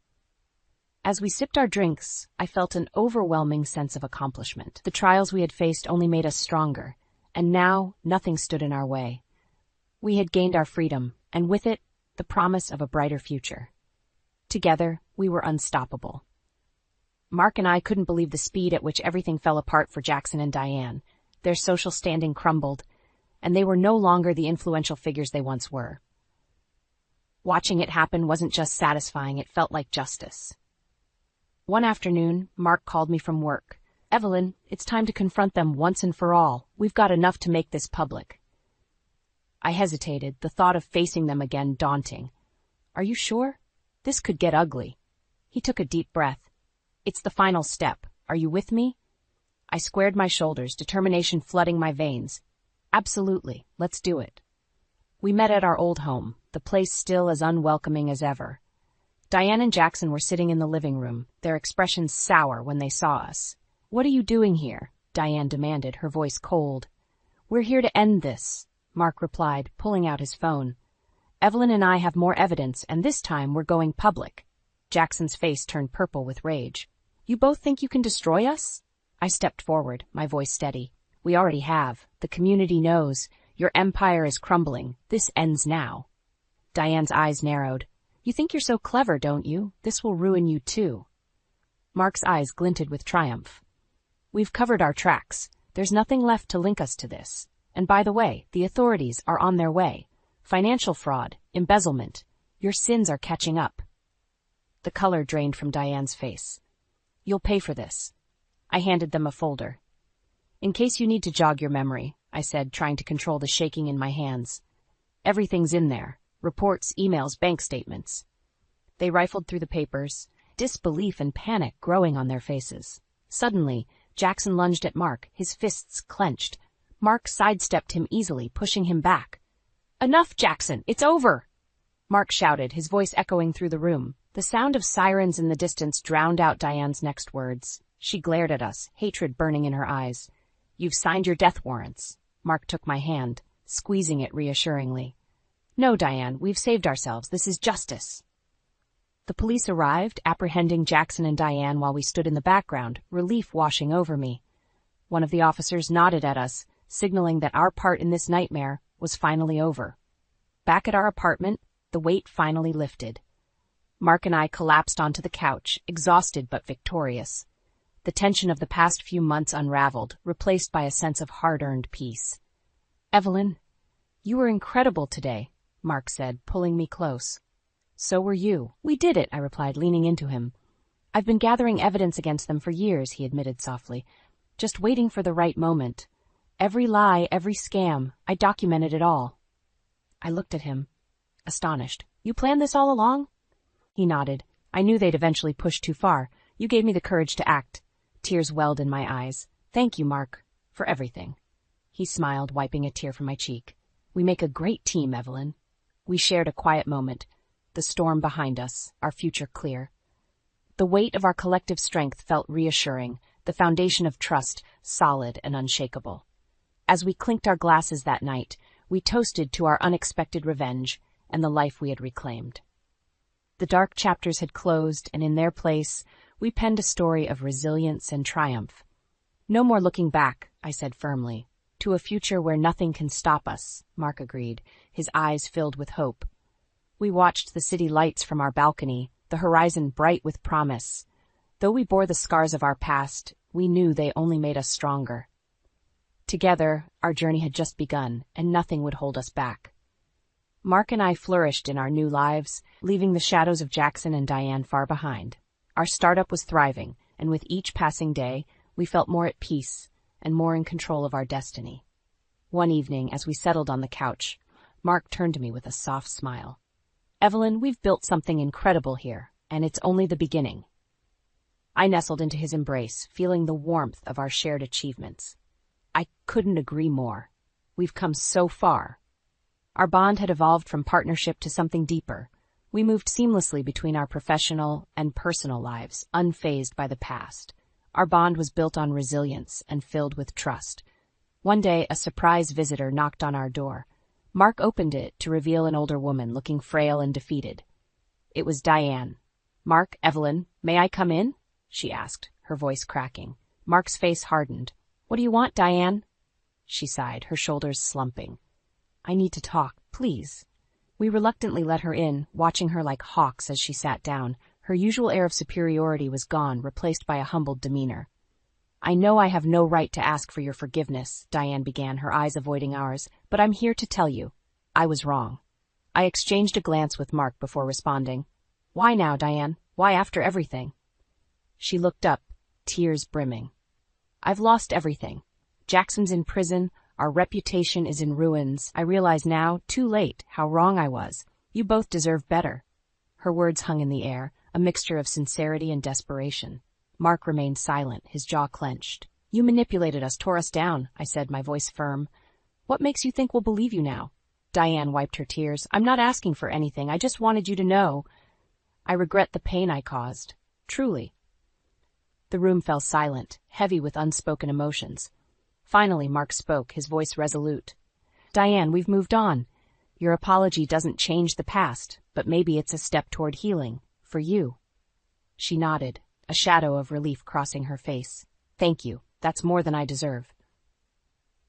As we sipped our drinks, I felt an overwhelming sense of accomplishment. The trials we had faced only made us stronger, and now nothing stood in our way. We had gained our freedom, and with it, the promise of a brighter future. Together, we were unstoppable. Mark and I couldn't believe the speed at which everything fell apart for Jackson and Diane. Their social standing crumbled, and they were no longer the influential figures they once were. Watching it happen wasn't just satisfying, it felt like justice. One afternoon, Mark called me from work. Evelyn, it's time to confront them once and for all. We've got enough to make this public. I hesitated, the thought of facing them again daunting. Are you sure? This could get ugly. He took a deep breath. It's the final step. Are you with me? I squared my shoulders, determination flooding my veins. Absolutely, let's do it. We met at our old home, the place still as unwelcoming as ever. Diane and Jackson were sitting in the living room, their expressions sour when they saw us. What are you doing here? Diane demanded, her voice cold. We're here to end this, Mark replied, pulling out his phone. Evelyn and I have more evidence, and this time we're going public. Jackson's face turned purple with rage. You both think you can destroy us? I stepped forward, my voice steady. We already have. The community knows. Your empire is crumbling. This ends now. Diane's eyes narrowed. You think you're so clever, don't you? This will ruin you too. Mark's eyes glinted with triumph. We've covered our tracks. There's nothing left to link us to this. And by the way, the authorities are on their way. Financial fraud, embezzlement. Your sins are catching up. The color drained from Diane's face. You'll pay for this. I handed them a folder. In case you need to jog your memory, I said, trying to control the shaking in my hands. Everything's in there. Reports, emails, bank statements. They rifled through the papers, disbelief and panic growing on their faces. Suddenly, Jackson lunged at Mark, his fists clenched. Mark sidestepped him easily, pushing him back. Enough, Jackson! It's over! Mark shouted, his voice echoing through the room. The sound of sirens in the distance drowned out Diane's next words. She glared at us, hatred burning in her eyes. You've signed your death warrants. Mark took my hand, squeezing it reassuringly. No, Diane, we've saved ourselves. This is justice. The police arrived, apprehending Jackson and Diane while we stood in the background, relief washing over me. One of the officers nodded at us, signaling that our part in this nightmare was finally over. Back at our apartment, the weight finally lifted. Mark and I collapsed onto the couch, exhausted but victorious. The tension of the past few months unraveled, replaced by a sense of hard-earned peace. Evelyn, you were incredible today, Mark said, pulling me close. So were you. We did it, I replied, leaning into him. I've been gathering evidence against them for years, he admitted softly, just waiting for the right moment. Every lie, every scam, I documented it all. I looked at him, astonished. You planned this all along? He nodded. I knew they'd eventually push too far. You gave me the courage to act. Tears welled in my eyes. Thank you, Mark, for everything. He smiled, wiping a tear from my cheek. We make a great team, Evelyn. We shared a quiet moment, the storm behind us, our future clear. The weight of our collective strength felt reassuring, the foundation of trust solid and unshakable. As we clinked our glasses that night, we toasted to our unexpected revenge and the life we had reclaimed. The dark chapters had closed, and in their place, we penned a story of resilience and triumph. No more looking back, I said firmly. To a future where nothing can stop us, Mark agreed, his eyes filled with hope. We watched the city lights from our balcony, the horizon bright with promise. Though we bore the scars of our past, we knew they only made us stronger. Together, our journey had just begun, and nothing would hold us back. Mark and I flourished in our new lives, leaving the shadows of Jackson and Diane far behind. Our startup was thriving, and with each passing day, we felt more at peace and more in control of our destiny. One evening, as we settled on the couch, Mark turned to me with a soft smile. Evelyn, we've built something incredible here, and it's only the beginning. I nestled into his embrace, feeling the warmth of our shared achievements. I couldn't agree more. We've come so far. Our bond had evolved from partnership to something deeper. We moved seamlessly between our professional and personal lives, unfazed by the past. Our bond was built on resilience and filled with trust. One day, a surprise visitor knocked on our door. Mark opened it to reveal an older woman looking frail and defeated. It was Diane. Mark, Evelyn, may I come in? She asked, her voice cracking. Mark's face hardened. What do you want, Diane? She sighed, her shoulders slumping. I need to talk, please. We reluctantly let her in, watching her like hawks as she sat down. Her usual air of superiority was gone, replaced by a humbled demeanor. I know I have no right to ask for your forgiveness, Diane began, her eyes avoiding ours, but I'm here to tell you. I was wrong. I exchanged a glance with Mark before responding. Why now, Diane? Why after everything? She looked up, tears brimming. I've lost everything. Jackson's in prison. Our reputation is in ruins. I realize now, too late, how wrong I was. You both deserve better. Her words hung in the air, a mixture of sincerity and desperation. Mark remained silent, his jaw clenched. You manipulated us, tore us down, I said, my voice firm. What makes you think we'll believe you now? Diane wiped her tears. I'm not asking for anything. I just wanted you to know. I regret the pain I caused. Truly. The room fell silent, heavy with unspoken emotions. Finally, Mark spoke, his voice resolute. Diane, we've moved on. Your apology doesn't change the past, but maybe it's a step toward healing, for you. She nodded, a shadow of relief crossing her face. Thank you. That's more than I deserve.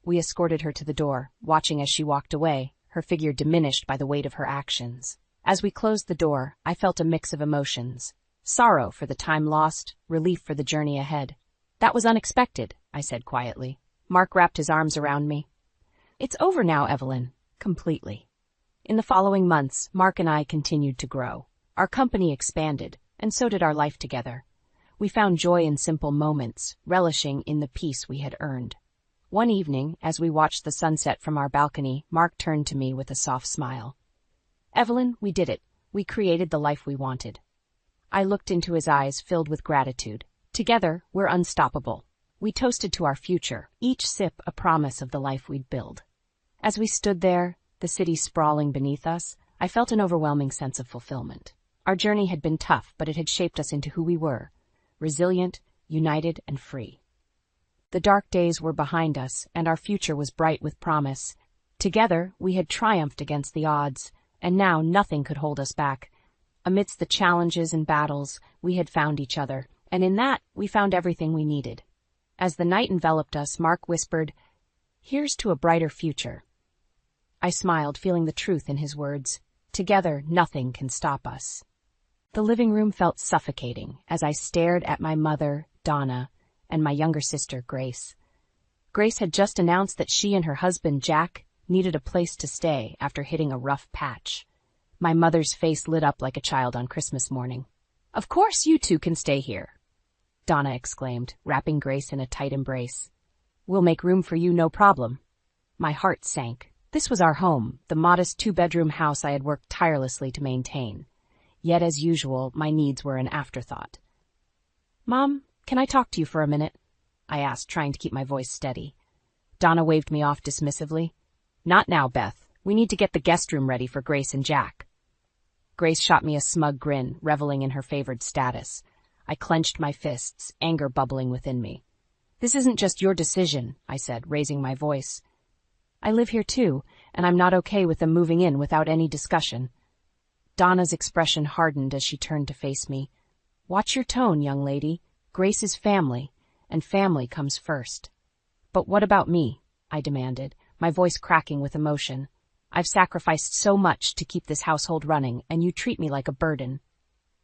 We escorted her to the door, watching as she walked away, her figure diminished by the weight of her actions. As we closed the door, I felt a mix of emotions. Sorrow for the time lost, relief for the journey ahead. That was unexpected, I said quietly. Mark wrapped his arms around me. It's over now, Evelyn. Completely. In the following months, Mark and I continued to grow. Our company expanded, and so did our life together. We found joy in simple moments, relishing in the peace we had earned. One evening, as we watched the sunset from our balcony, Mark turned to me with a soft smile. Evelyn, we did it. We created the life we wanted. I looked into his eyes, filled with gratitude. Together, we're unstoppable. We toasted to our future, each sip a promise of the life we'd build. As we stood there, the city sprawling beneath us, I felt an overwhelming sense of fulfillment. Our journey had been tough, but it had shaped us into who we were, resilient, united, and free. The dark days were behind us, and our future was bright with promise. Together, we had triumphed against the odds, and now nothing could hold us back. Amidst the challenges and battles, we had found each other, and in that, we found everything we needed. As the night enveloped us, Mark whispered, "Here's to a brighter future." I smiled, feeling the truth in his words. Together, nothing can stop us. The living room felt suffocating as I stared at my mother, Donna, and my younger sister, Grace. Grace had just announced that she and her husband, Jack, needed a place to stay after hitting a rough patch. My mother's face lit up like a child on Christmas morning. "Of course you two can stay here," Donna exclaimed, wrapping Grace in a tight embrace. "We'll make room for you, no problem." My heart sank. This was our home, the modest 2-bedroom house I had worked tirelessly to maintain. Yet, as usual, my needs were an afterthought. "Mom, can I talk to you for a minute?" I asked, trying to keep my voice steady. Donna waved me off dismissively. "Not now, Beth. We need to get the guest room ready for Grace and Jack." Grace shot me a smug grin, reveling in her favored status. I clenched my fists, anger bubbling within me. "This isn't just your decision," I said, raising my voice. "I live here too, and I'm not okay with them moving in without any discussion." Donna's expression hardened as she turned to face me. "Watch your tone, young lady. Grace is family, and family comes first." "But what about me?" I demanded, my voice cracking with emotion. "I've sacrificed so much to keep this household running, and you treat me like a burden."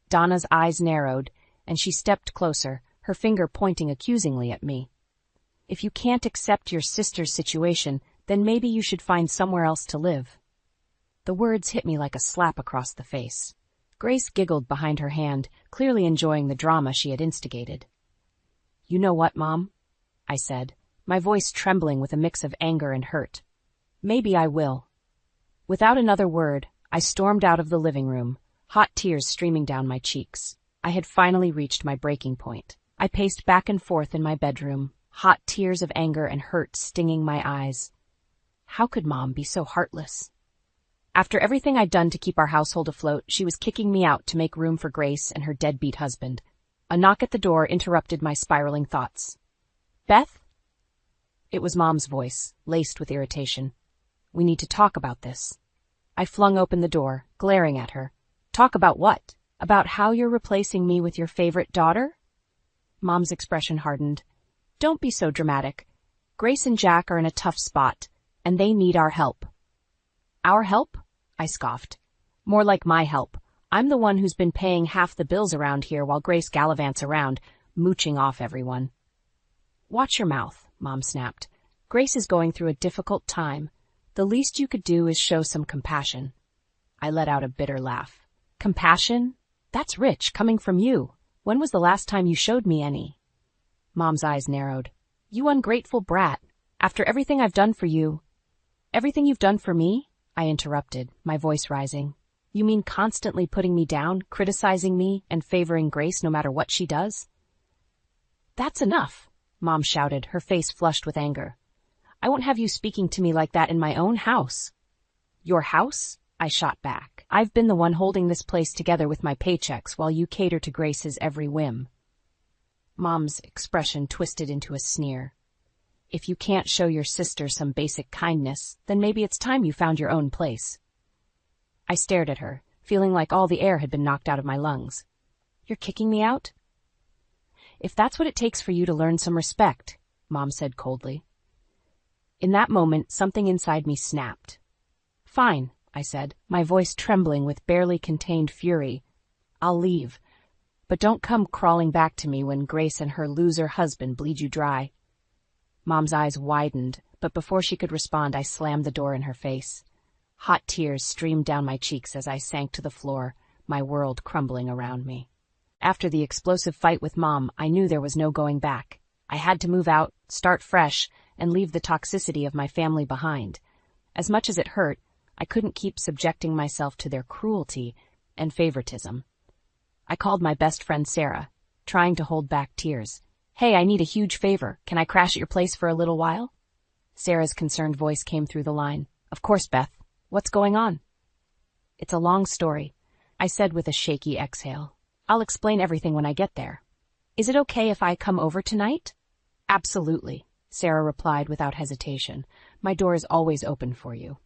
Donna's eyes narrowed, and she stepped closer, her finger pointing accusingly at me. "If you can't accept your sister's situation, then maybe you should find somewhere else to live." The words hit me like a slap across the face. Grace giggled behind her hand, clearly enjoying the drama she had instigated. "You know what, Mom?" I said, my voice trembling with a mix of anger and hurt. "Maybe I will." Without another word, I stormed out of the living room, hot tears streaming down my cheeks. I had finally reached my breaking point. I paced back and forth in my bedroom, hot tears of anger and hurt stinging my eyes. How could Mom be so heartless? After everything I'd done to keep our household afloat, she was kicking me out to make room for Grace and her deadbeat husband. A knock at the door interrupted my spiraling thoughts. "Beth?" It was Mom's voice, laced with irritation. "We need to talk about this." I flung open the door, glaring at her. "Talk about what? About how you're replacing me with your favorite daughter?" Mom's expression hardened. "Don't be so dramatic. Grace and Jack are in a tough spot, and they need our help." "Our help?" I scoffed. "More like my help. I'm the one who's been paying half the bills around here while Grace gallivants around, mooching off everyone." "Watch your mouth," Mom snapped. "Grace is going through a difficult time. The least you could do is show some compassion." I let out a bitter laugh. "Compassion? That's rich, coming from you. When was the last time you showed me any?" Mom's eyes narrowed. "You ungrateful brat. After everything I've done for you—" "Everything you've done for me?" I interrupted, my voice rising. "You mean constantly putting me down, criticizing me, and favoring Grace no matter what she does?" "That's enough," Mom shouted, her face flushed with anger. "I won't have you speaking to me like that in my own house." "Your house?" I shot back. "I've been the one holding this place together with my paychecks while you cater to Grace's every whim." Mom's expression twisted into a sneer. "If you can't show your sister some basic kindness, then maybe it's time you found your own place." I stared at her, feeling like all the air had been knocked out of my lungs. "You're kicking me out?" "If that's what it takes for you to learn some respect," Mom said coldly. In that moment, something inside me snapped. "Fine," I said, my voice trembling with barely contained fury. "I'll leave. But don't come crawling back to me when Grace and her loser husband bleed you dry." Mom's eyes widened, but before she could respond, I slammed the door in her face. Hot tears streamed down my cheeks as I sank to the floor, my world crumbling around me. After the explosive fight with Mom, I knew there was no going back. I had to move out, start fresh, and leave the toxicity of my family behind. As much as it hurt, I couldn't keep subjecting myself to their cruelty and favoritism. I called my best friend Sarah, trying to hold back tears. "Hey, I need a huge favor. Can I crash at your place for a little while?" Sarah's concerned voice came through the line. "Of course, Beth. What's going on?" "It's a long story," I said with a shaky exhale. "I'll explain everything when I get there. Is it okay if I come over tonight?" Absolutely, Sarah replied without hesitation. My door is always open for you.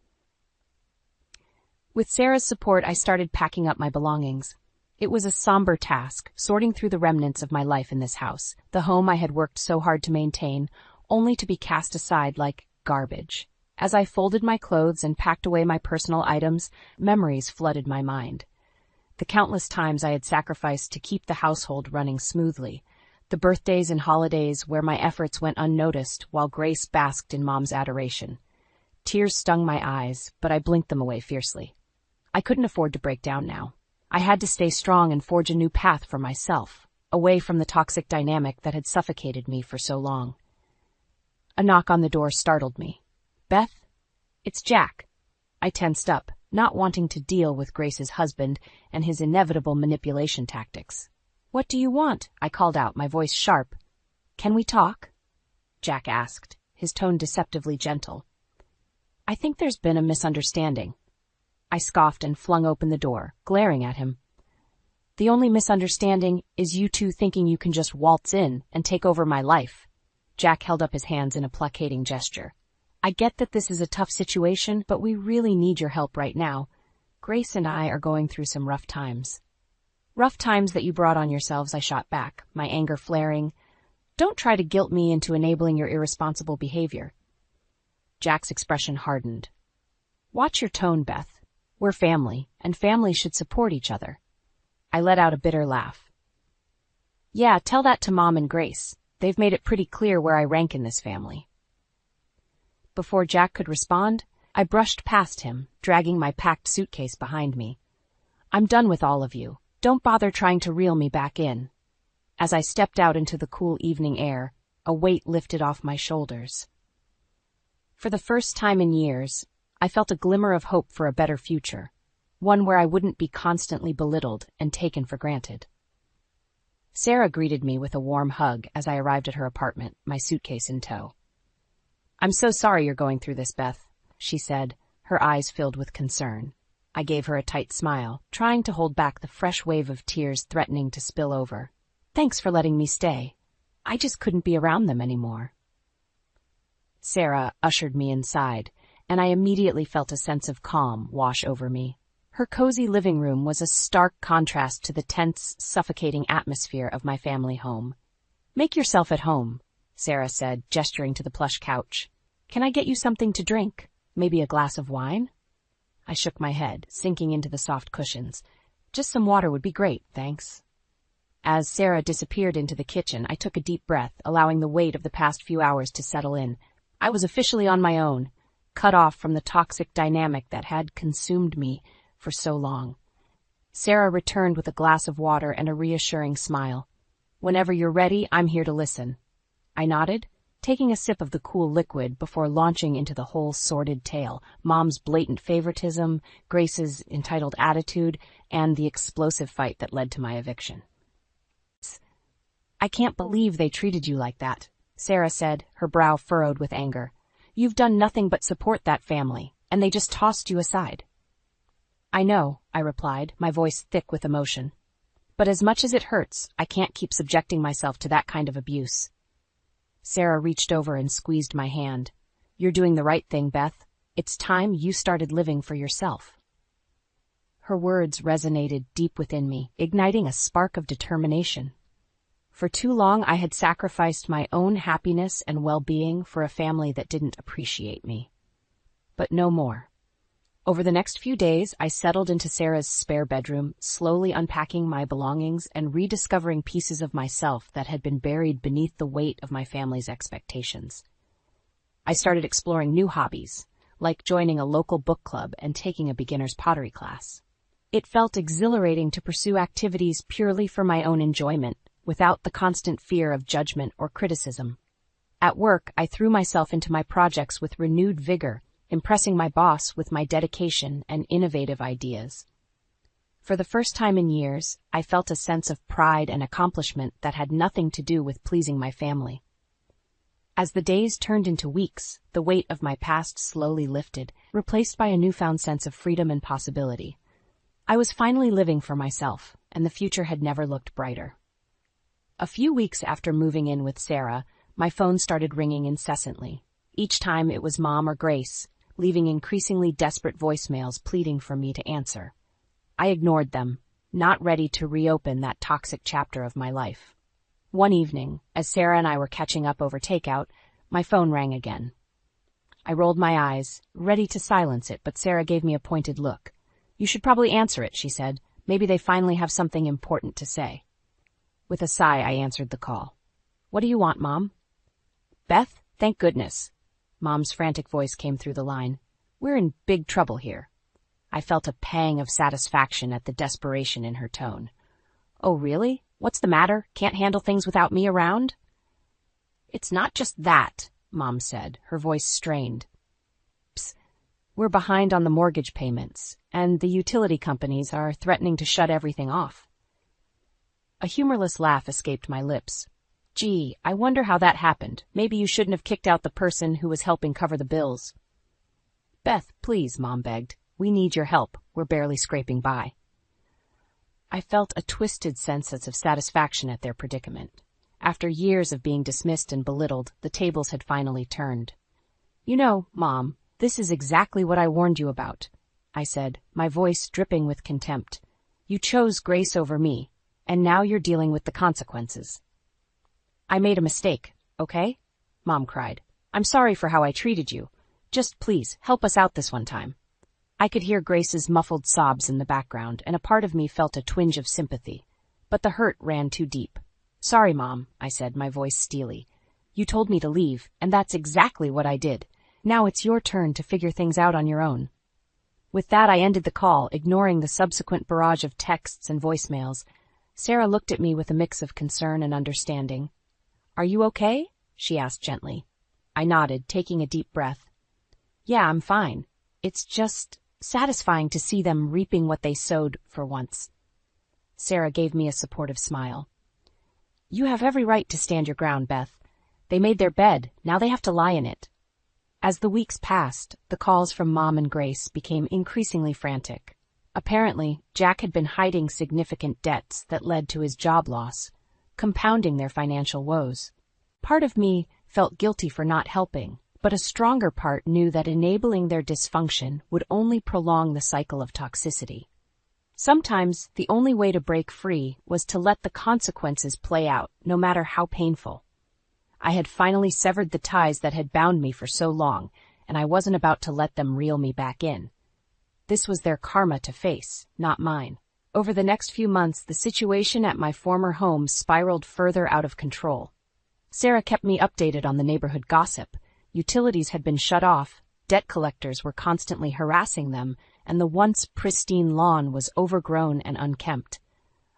With Sarah's support, I started packing up my belongings. It was a somber task, sorting through the remnants of my life in this house, the home I had worked so hard to maintain, only to be cast aside like garbage. As I folded my clothes and packed away my personal items, memories flooded my mind. The countless times I had sacrificed to keep the household running smoothly, the birthdays and holidays where my efforts went unnoticed while Grace basked in Mom's adoration. Tears stung my eyes, but I blinked them away fiercely. I couldn't afford to break down now. I had to stay strong and forge a new path for myself, away from the toxic dynamic that had suffocated me for so long. A knock on the door startled me. Beth? It's Jack. I tensed up, not wanting to deal with Grace's husband and his inevitable manipulation tactics. What do you want? I called out, my voice sharp. Can we talk? Jack asked, his tone deceptively gentle. I think there's been a misunderstanding. I scoffed and flung open the door, glaring at him. The only misunderstanding is you two thinking you can just waltz in and take over my life. Jack held up his hands in a placating gesture. I get that this is a tough situation, but we really need your help right now. Grace and I are going through some rough times. Rough times that you brought on yourselves, I shot back, my anger flaring. Don't try to guilt me into enabling your irresponsible behavior. Jack's expression hardened. Watch your tone, Beth. We're family, and families should support each other. I let out a bitter laugh. Yeah, tell that to Mom and Grace. They've made it pretty clear where I rank in this family. Before Jack could respond, I brushed past him, dragging my packed suitcase behind me. I'm done with all of you. Don't bother trying to reel me back in. As I stepped out into the cool evening air, a weight lifted off my shoulders. For the first time in years, I felt a glimmer of hope for a better future, one where I wouldn't be constantly belittled and taken for granted. Sarah greeted me with a warm hug as I arrived at her apartment, my suitcase in tow. I'm so sorry you're going through this, Beth, she said, her eyes filled with concern. I gave her a tight smile, trying to hold back the fresh wave of tears threatening to spill over. Thanks for letting me stay. I just couldn't be around them anymore. Sarah ushered me inside, and I immediately felt a sense of calm wash over me. Her cozy living room was a stark contrast to the tense, suffocating atmosphere of my family home. Make yourself at home, Sarah said, gesturing to the plush couch. Can I get you something to drink? Maybe a glass of wine? I shook my head, sinking into the soft cushions. Just some water would be great, thanks. As Sarah disappeared into the kitchen, I took a deep breath, allowing the weight of the past few hours to settle in. I was officially on my own, cut off from the toxic dynamic that had consumed me for so long. Sarah returned with a glass of water and a reassuring smile. Whenever you're ready, I'm here to listen. I nodded, taking a sip of the cool liquid before launching into the whole sordid tale, Mom's blatant favoritism, Grace's entitled attitude, and the explosive fight that led to my eviction. I can't believe they treated you like that, Sarah said, her brow furrowed with anger. You've done nothing but support that family, and they just tossed you aside. I know, I replied, my voice thick with emotion. But as much as it hurts, I can't keep subjecting myself to that kind of abuse. Sarah reached over and squeezed my hand. You're doing the right thing, Beth. It's time you started living for yourself. Her words resonated deep within me, igniting a spark of determination. For too long, I had sacrificed my own happiness and well-being for a family that didn't appreciate me. But no more. Over the next few days, I settled into Sarah's spare bedroom, slowly unpacking my belongings and rediscovering pieces of myself that had been buried beneath the weight of my family's expectations. I started exploring new hobbies, like joining a local book club and taking a beginner's pottery class. It felt exhilarating to pursue activities purely for my own enjoyment, without the constant fear of judgment or criticism. At work, I threw myself into my projects with renewed vigor, impressing my boss with my dedication and innovative ideas. For the first time in years, I felt a sense of pride and accomplishment that had nothing to do with pleasing my family. As the days turned into weeks, the weight of my past slowly lifted, replaced by a newfound sense of freedom and possibility. I was finally living for myself, and the future had never looked brighter. A few weeks after moving in with Sarah, my phone started ringing incessantly. Each time it was Mom or Grace, leaving increasingly desperate voicemails pleading for me to answer. I ignored them, not ready to reopen that toxic chapter of my life. One evening, as Sarah and I were catching up over takeout, my phone rang again. I rolled my eyes, ready to silence it, but Sarah gave me a pointed look. "You should probably answer it," she said. "Maybe they finally have something important to say." With a sigh, I answered the call. "What do you want, Mom?" "Beth, thank goodness." Mom's frantic voice came through the line. "We're in big trouble here." I felt a pang of satisfaction at the desperation in her tone. "Oh, really? What's the matter? Can't handle things without me around?" "It's not just that," Mom said, her voice strained. "Psst. We're behind on the mortgage payments, and the utility companies are threatening to shut everything off." A humorless laugh escaped my lips. "Gee, I wonder how that happened. Maybe you shouldn't have kicked out the person who was helping cover the bills." "Beth, please," Mom begged. "We need your help. We're barely scraping by." I felt a twisted sense of satisfaction at their predicament. After years of being dismissed and belittled, the tables had finally turned. "You know, Mom, this is exactly what I warned you about," I said, my voice dripping with contempt. "You chose Grace over me, and now you're dealing with the consequences." "I made a mistake, okay?" Mom cried. "I'm sorry for how I treated you. Just please, help us out this one time." I could hear Grace's muffled sobs in the background, and a part of me felt a twinge of sympathy. But the hurt ran too deep. "Sorry, Mom," I said, my voice steely. "You told me to leave, and that's exactly what I did. Now it's your turn to figure things out on your own." With that, I ended the call, ignoring the subsequent barrage of texts and voicemails. Sarah looked at me with a mix of concern and understanding. "Are you okay?" she asked gently. I nodded, taking a deep breath. "Yeah, I'm fine. It's just satisfying to see them reaping what they sowed for once." Sarah gave me a supportive smile. "You have every right to stand your ground, Beth. They made their bed, now they have to lie in it." As the weeks passed, the calls from Mom and Grace became increasingly frantic. Apparently, Jack had been hiding significant debts that led to his job loss, compounding their financial woes. Part of me felt guilty for not helping, but a stronger part knew that enabling their dysfunction would only prolong the cycle of toxicity. Sometimes, the only way to break free was to let the consequences play out, no matter how painful. I had finally severed the ties that had bound me for so long, and I wasn't about to let them reel me back in. This was their karma to face, not mine. Over the next few months, the situation at my former home spiraled further out of control. Sarah kept me updated on the neighborhood gossip. Utilities had been shut off, debt collectors were constantly harassing them, and the once pristine lawn was overgrown and unkempt.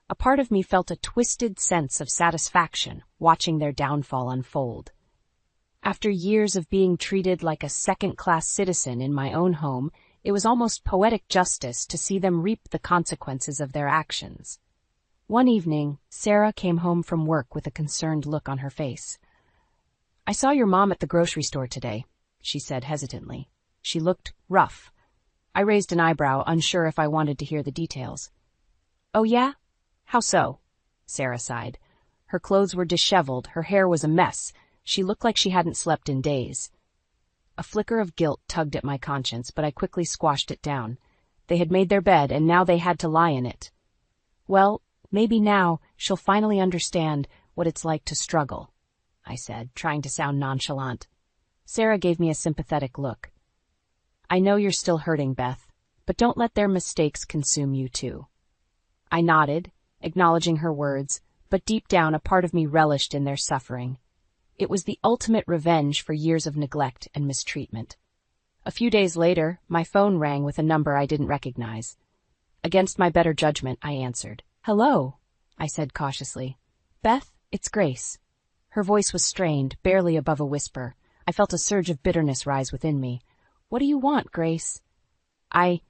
A part of me felt a twisted sense of satisfaction watching their downfall unfold. After years of being treated like a second-class citizen in my own home, it was almost poetic justice to see them reap the consequences of their actions. One evening, Sarah came home from work with a concerned look on her face. "I saw your mom at the grocery store today," she said hesitantly. She looked rough. I raised an eyebrow, unsure if I wanted to hear the details. "Oh yeah? How so?" Sarah sighed. Her clothes were disheveled, her hair was a mess. She looked like she hadn't slept in days. A flicker of guilt tugged at my conscience, but I quickly squashed it down. They had made their bed, and now they had to lie in it. "Well, maybe now she'll finally understand what it's like to struggle," I said, trying to sound nonchalant. Sarah gave me a sympathetic look. "I know you're still hurting, Beth, but don't let their mistakes consume you too." I nodded, acknowledging her words, but deep down a part of me relished in their suffering. It was the ultimate revenge for years of neglect and mistreatment. A few days later, my phone rang with a number I didn't recognize. Against my better judgment, I answered. "Hello," I said cautiously. "Beth, it's Grace." Her voice was strained, barely above a whisper. I felt a surge of bitterness rise within me. "What do you want, Grace?" I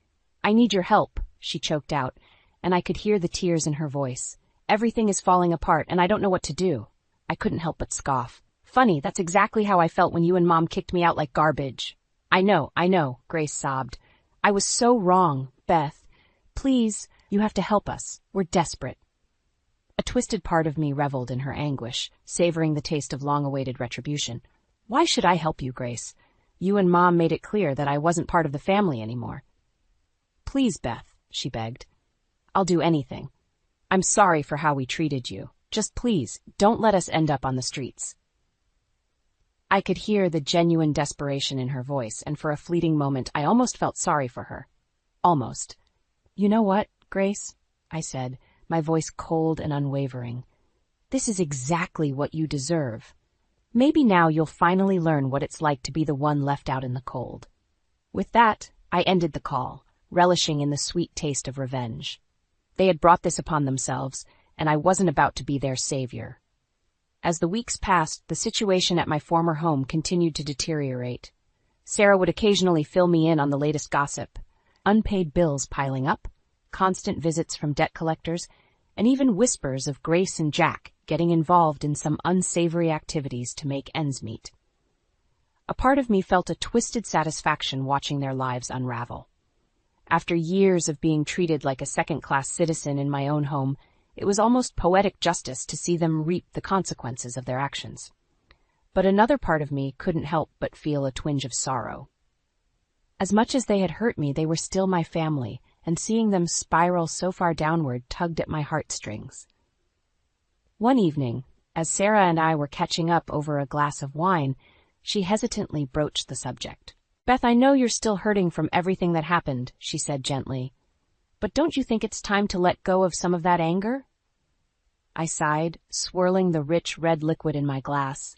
need your help," she choked out, and I could hear the tears in her voice. "Everything is falling apart, and I don't know what to do." I couldn't help but scoff. "Funny, that's exactly how I felt when you and Mom kicked me out like garbage." I know, Grace sobbed. "I was so wrong, Beth. Please, you have to help us. We're desperate." A twisted part of me reveled in her anguish, savoring the taste of long-awaited retribution. Why should I help you, Grace? You and Mom made it clear that I wasn't part of the family anymore. Please, Beth, she begged. I'll do anything. I'm sorry for how we treated you. Just please, don't let us end up on the streets. I could hear the genuine desperation in her voice, and for a fleeting moment I almost felt sorry for her. Almost. You know what, Grace? I said, my voice cold and unwavering. This is exactly what you deserve. Maybe now you'll finally learn what it's like to be the one left out in the cold. With that, I ended the call, relishing in the sweet taste of revenge. They had brought this upon themselves, and I wasn't about to be their savior. As the weeks passed, the situation at my former home continued to deteriorate. Sarah would occasionally fill me in on the latest gossip. Unpaid bills piling up, constant visits from debt collectors, and even whispers of Grace and Jack getting involved in some unsavory activities to make ends meet. A part of me felt a twisted satisfaction watching their lives unravel. After years of being treated like a second-class citizen in my own home, it was almost poetic justice to see them reap the consequences of their actions. But another part of me couldn't help but feel a twinge of sorrow. As much as they had hurt me, they were still my family, and seeing them spiral so far downward tugged at my heartstrings. One evening, as Sarah and I were catching up over a glass of wine, she hesitantly broached the subject. Beth, I know you're still hurting from everything that happened, she said gently. But don't you think it's time to let go of some of that anger? I sighed, swirling the rich red liquid in my glass.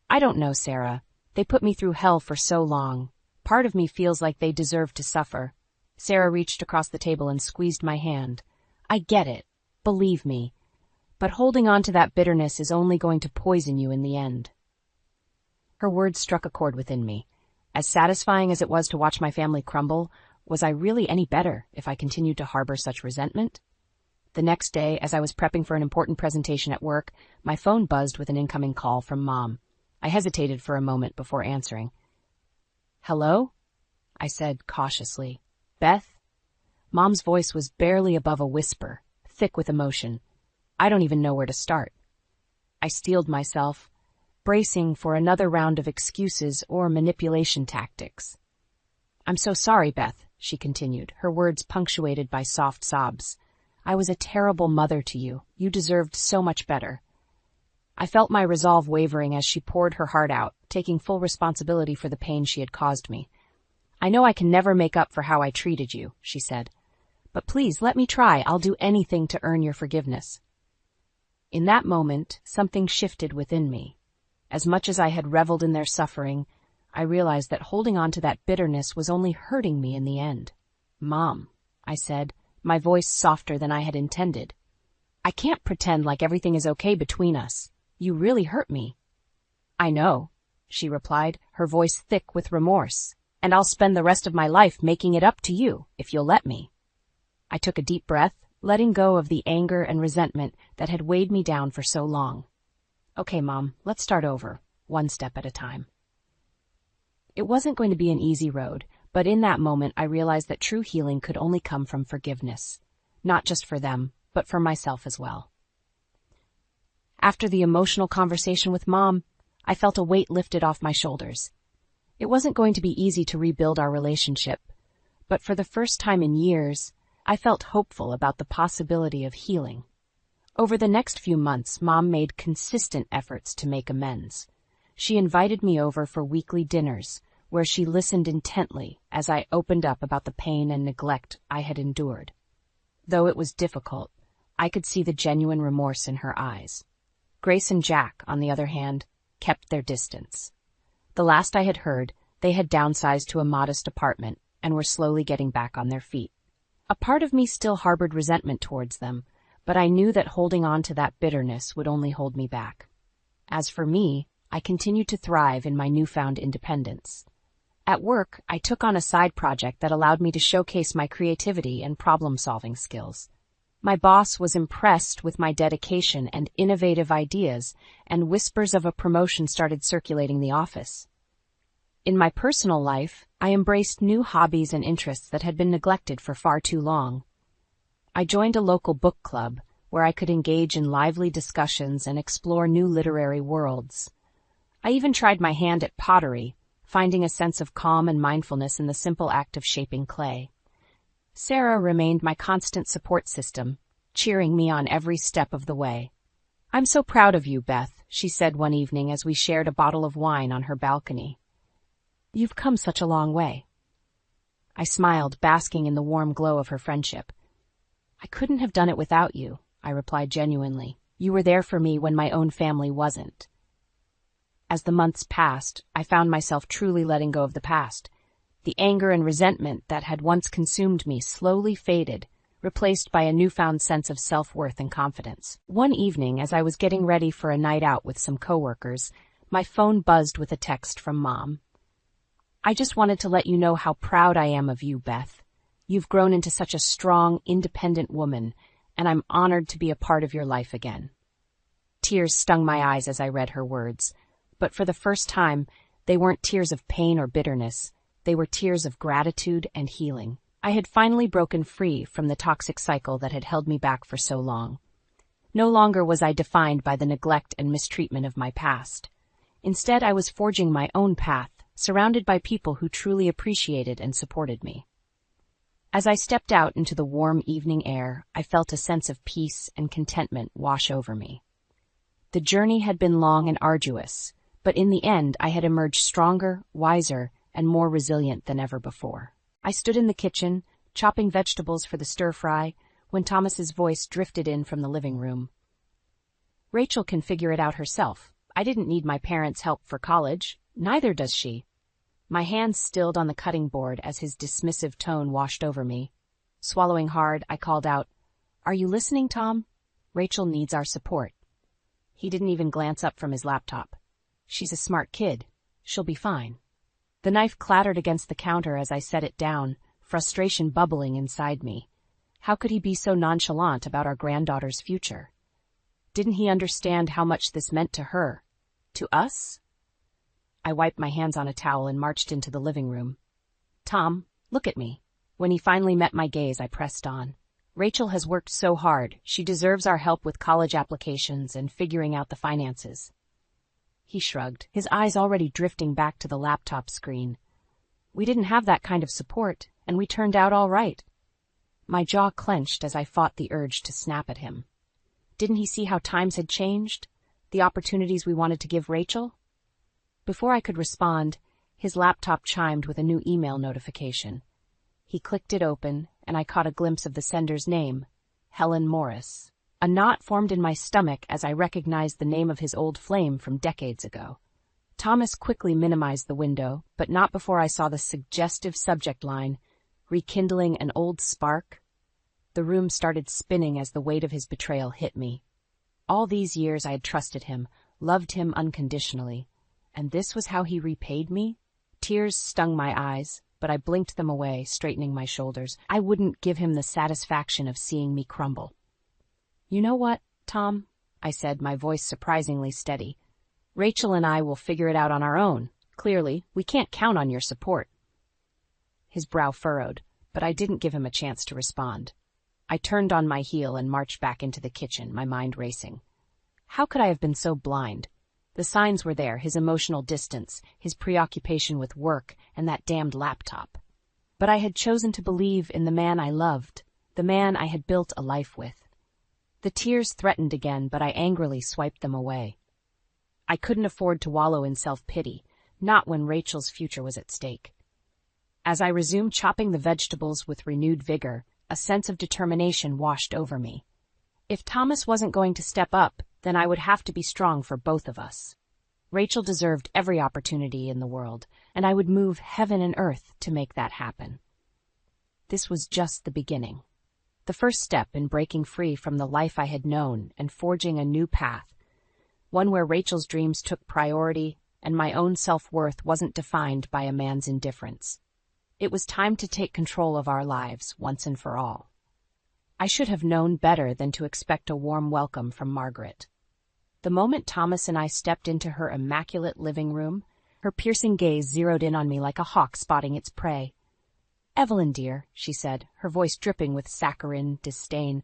I don't know, Sarah. They put me through hell for so long. Part of me feels like they deserve to suffer. Sarah reached across the table and squeezed my hand. I get it. Believe me. But holding on to that bitterness is only going to poison you in the end. Her words struck a chord within me. As satisfying as it was to watch my family crumble, was I really any better if I continued to harbor such resentment? The next day, as I was prepping for an important presentation at work, my phone buzzed with an incoming call from Mom. I hesitated for a moment before answering. Hello? I said cautiously. Beth? Mom's voice was barely above a whisper, thick with emotion. I don't even know where to start. I steeled myself, bracing for another round of excuses or manipulation tactics. I'm so sorry, Beth, she continued, her words punctuated by soft sobs. I was a terrible mother to you. You deserved so much better. I felt my resolve wavering as she poured her heart out, taking full responsibility for the pain she had caused me. I know I can never make up for how I treated you, she said. But please, let me try. I'll do anything to earn your forgiveness. In that moment, something shifted within me. As much as I had reveled in their suffering, I realized that holding on to that bitterness was only hurting me in the end. Mom, I said, my voice softer than I had intended. I can't pretend like everything is okay between us. You really hurt me. I know, she replied, her voice thick with remorse, and I'll spend the rest of my life making it up to you, if you'll let me. I took a deep breath, letting go of the anger and resentment that had weighed me down for so long. Okay, Mom, let's start over, one step at a time. It wasn't going to be an easy road, but in that moment I realized that true healing could only come from forgiveness, not just for them, but for myself as well. After the emotional conversation with Mom, I felt a weight lifted off my shoulders. It wasn't going to be easy to rebuild our relationship, but for the first time in years, I felt hopeful about the possibility of healing. Over the next few months, Mom made consistent efforts to make amends. She invited me over for weekly dinners, where she listened intently as I opened up about the pain and neglect I had endured. Though it was difficult, I could see the genuine remorse in her eyes. Grace and Jack, on the other hand, kept their distance. The last I had heard, they had downsized to a modest apartment and were slowly getting back on their feet. A part of me still harbored resentment towards them, but I knew that holding on to that bitterness would only hold me back. As for me, I continued to thrive in my newfound independence. At work, I took on a side project that allowed me to showcase my creativity and problem-solving skills. My boss was impressed with my dedication and innovative ideas, and whispers of a promotion started circulating the office. In my personal life, I embraced new hobbies and interests that had been neglected for far too long. I joined a local book club, where I could engage in lively discussions and explore new literary worlds. I even tried my hand at pottery, finding a sense of calm and mindfulness in the simple act of shaping clay. Sarah remained my constant support system, cheering me on every step of the way. "I'm so proud of you, Beth," she said one evening as we shared a bottle of wine on her balcony. "You've come such a long way." I smiled, basking in the warm glow of her friendship. "I couldn't have done it without you," I replied genuinely. "You were there for me when my own family wasn't." As the months passed, I found myself truly letting go of the past. The anger and resentment that had once consumed me slowly faded, replaced by a newfound sense of self-worth and confidence. One evening, as I was getting ready for a night out with some coworkers, my phone buzzed with a text from Mom. "I just wanted to let you know how proud I am of you, Beth. You've grown into such a strong, independent woman, and I'm honored to be a part of your life again." Tears stung my eyes as I read her words, but for the first time, they weren't tears of pain or bitterness. They were tears of gratitude and healing. I had finally broken free from the toxic cycle that had held me back for so long. No longer was I defined by the neglect and mistreatment of my past. Instead, I was forging my own path, surrounded by people who truly appreciated and supported me. As I stepped out into the warm evening air, I felt a sense of peace and contentment wash over me. The journey had been long and arduous, but in the end I had emerged stronger, wiser, and more resilient than ever before. I stood in the kitchen, chopping vegetables for the stir-fry, when Thomas's voice drifted in from the living room. "Rachel can figure it out herself. I didn't need my parents' help for college. Neither does she." My hands stilled on the cutting board as his dismissive tone washed over me. Swallowing hard, I called out, "Are you listening, Tom? Rachel needs our support." He didn't even glance up from his laptop. "She's a smart kid. She'll be fine." The knife clattered against the counter as I set it down, frustration bubbling inside me. How could he be so nonchalant about our granddaughter's future? Didn't he understand how much this meant to her? To us? I wiped my hands on a towel and marched into the living room. "Tom, look at me." When he finally met my gaze, I pressed on. "Rachel has worked so hard. She deserves our help with college applications and figuring out the finances." He shrugged, his eyes already drifting back to the laptop screen. "We didn't have that kind of support, and we turned out all right." My jaw clenched as I fought the urge to snap at him. Didn't he see how times had changed? The opportunities we wanted to give Rachel? Before I could respond, his laptop chimed with a new email notification. He clicked it open, and I caught a glimpse of the sender's name, Helen Morris. A knot formed in my stomach as I recognized the name of his old flame from decades ago. Thomas quickly minimized the window, but not before I saw the suggestive subject line, "Rekindling an old spark." The room started spinning as the weight of his betrayal hit me. All these years I had trusted him, loved him unconditionally. And this was how he repaid me? Tears stung my eyes, but I blinked them away, straightening my shoulders. I wouldn't give him the satisfaction of seeing me crumble. "You know what, Tom?" I said, my voice surprisingly steady. "Rachel and I will figure it out on our own. Clearly, we can't count on your support." His brow furrowed, but I didn't give him a chance to respond. I turned on my heel and marched back into the kitchen, my mind racing. How could I have been so blind? The signs were there, his emotional distance, his preoccupation with work, and that damned laptop. But I had chosen to believe in the man I loved, the man I had built a life with. The tears threatened again, but I angrily swiped them away. I couldn't afford to wallow in self-pity, not when Rachel's future was at stake. As I resumed chopping the vegetables with renewed vigor, a sense of determination washed over me. If Thomas wasn't going to step up, then I would have to be strong for both of us. Rachel deserved every opportunity in the world, and I would move heaven and earth to make that happen. This was just the beginning. The first step in breaking free from the life I had known and forging a new path, one where Rachel's dreams took priority and my own self-worth wasn't defined by a man's indifference. It was time to take control of our lives once and for all. I should have known better than to expect a warm welcome from Margaret. The moment Thomas and I stepped into her immaculate living room, her piercing gaze zeroed in on me like a hawk spotting its prey. "Evelyn, dear," she said, her voice dripping with saccharine disdain,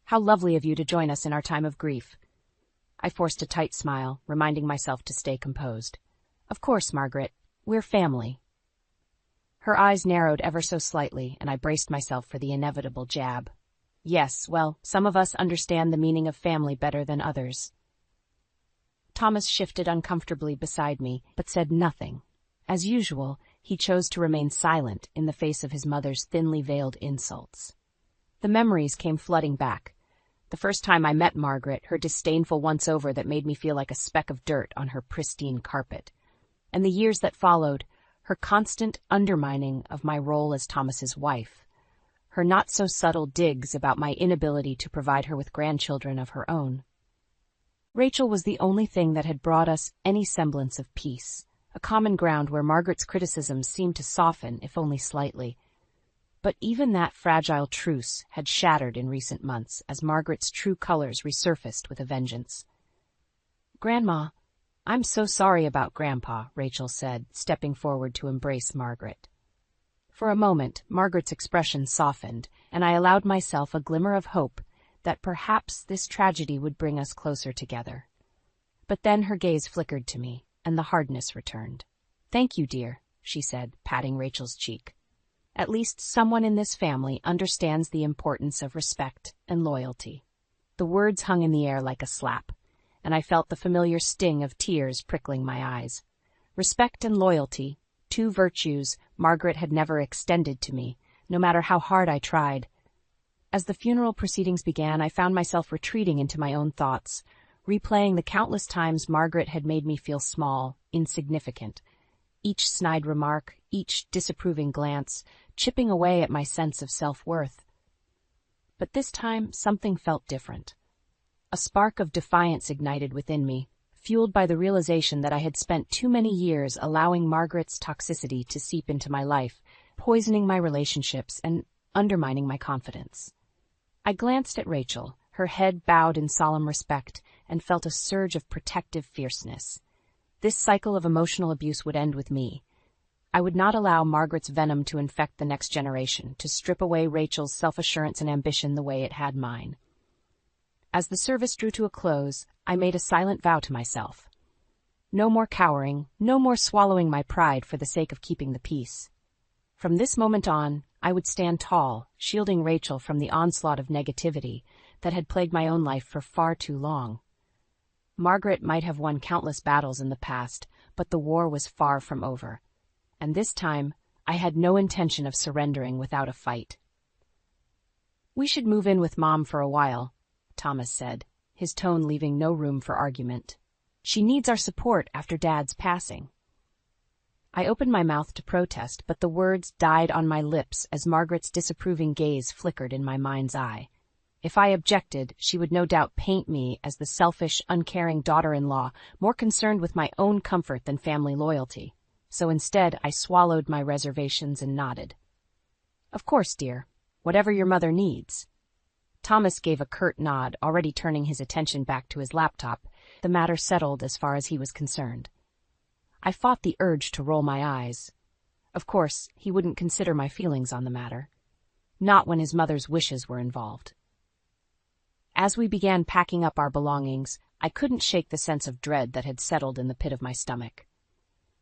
How lovely of you to join us in our time of grief. I forced a tight smile, reminding myself to stay composed. Of course, Margaret. We're family. Her eyes narrowed ever so slightly, and I braced myself for the inevitable jab. Yes, well, some of us understand the meaning of family better than others. Thomas shifted uncomfortably beside me, but said nothing. As usual, he chose to remain silent in the face of his mother's thinly veiled insults. The memories came flooding back. The first time I met Margaret, her disdainful once-over that made me feel like a speck of dirt on her pristine carpet. And the years that followed, her constant undermining of my role as Thomas's wife. Her not-so-subtle digs about my inability to provide her with grandchildren of her own. Rachel was the only thing that had brought us any semblance of peace, a common ground where Margaret's criticisms seemed to soften, if only slightly. But even that fragile truce had shattered in recent months as Margaret's true colors resurfaced with a vengeance. "Grandma, I'm so sorry about Grandpa," Rachel said, stepping forward to embrace Margaret. For a moment, Margaret's expression softened, and I allowed myself a glimmer of hope that perhaps this tragedy would bring us closer together. But then her gaze flickered to me, and the hardness returned. "Thank you, dear," she said, patting Rachel's cheek. "At least someone in this family understands the importance of respect and loyalty." The words hung in the air like a slap, and I felt the familiar sting of tears prickling my eyes. Respect and loyalty, two virtues Margaret had never extended to me, no matter how hard I tried. As the funeral proceedings began, I found myself retreating into my own thoughts, replaying the countless times Margaret had made me feel small, insignificant. Each snide remark, each disapproving glance, chipping away at my sense of self-worth. But this time, something felt different. A spark of defiance ignited within me, fueled by the realization that I had spent too many years allowing Margaret's toxicity to seep into my life, poisoning my relationships and undermining my confidence. I glanced at Rachel, her head bowed in solemn respect, and felt a surge of protective fierceness. This cycle of emotional abuse would end with me. I would not allow Margaret's venom to infect the next generation, to strip away Rachel's self-assurance and ambition the way it had mine. As the service drew to a close, I made a silent vow to myself. No more cowering, no more swallowing my pride for the sake of keeping the peace. From this moment on, I would stand tall, shielding Rachel from the onslaught of negativity that had plagued my own life for far too long. Margaret might have won countless battles in the past, but the war was far from over. And this time, I had no intention of surrendering without a fight. "We should move in with Mom for a while," Thomas said, his tone leaving no room for argument. "She needs our support after Dad's passing." I opened my mouth to protest, but the words died on my lips as Margaret's disapproving gaze flickered in my mind's eye. If I objected, she would no doubt paint me as the selfish, uncaring daughter-in-law, more concerned with my own comfort than family loyalty. So instead, I swallowed my reservations and nodded. "Of course, dear. Whatever your mother needs." Thomas gave a curt nod, already turning his attention back to his laptop, the matter settled as far as he was concerned. I fought the urge to roll my eyes. Of course, he wouldn't consider my feelings on the matter. Not when his mother's wishes were involved. As we began packing up our belongings, I couldn't shake the sense of dread that had settled in the pit of my stomach.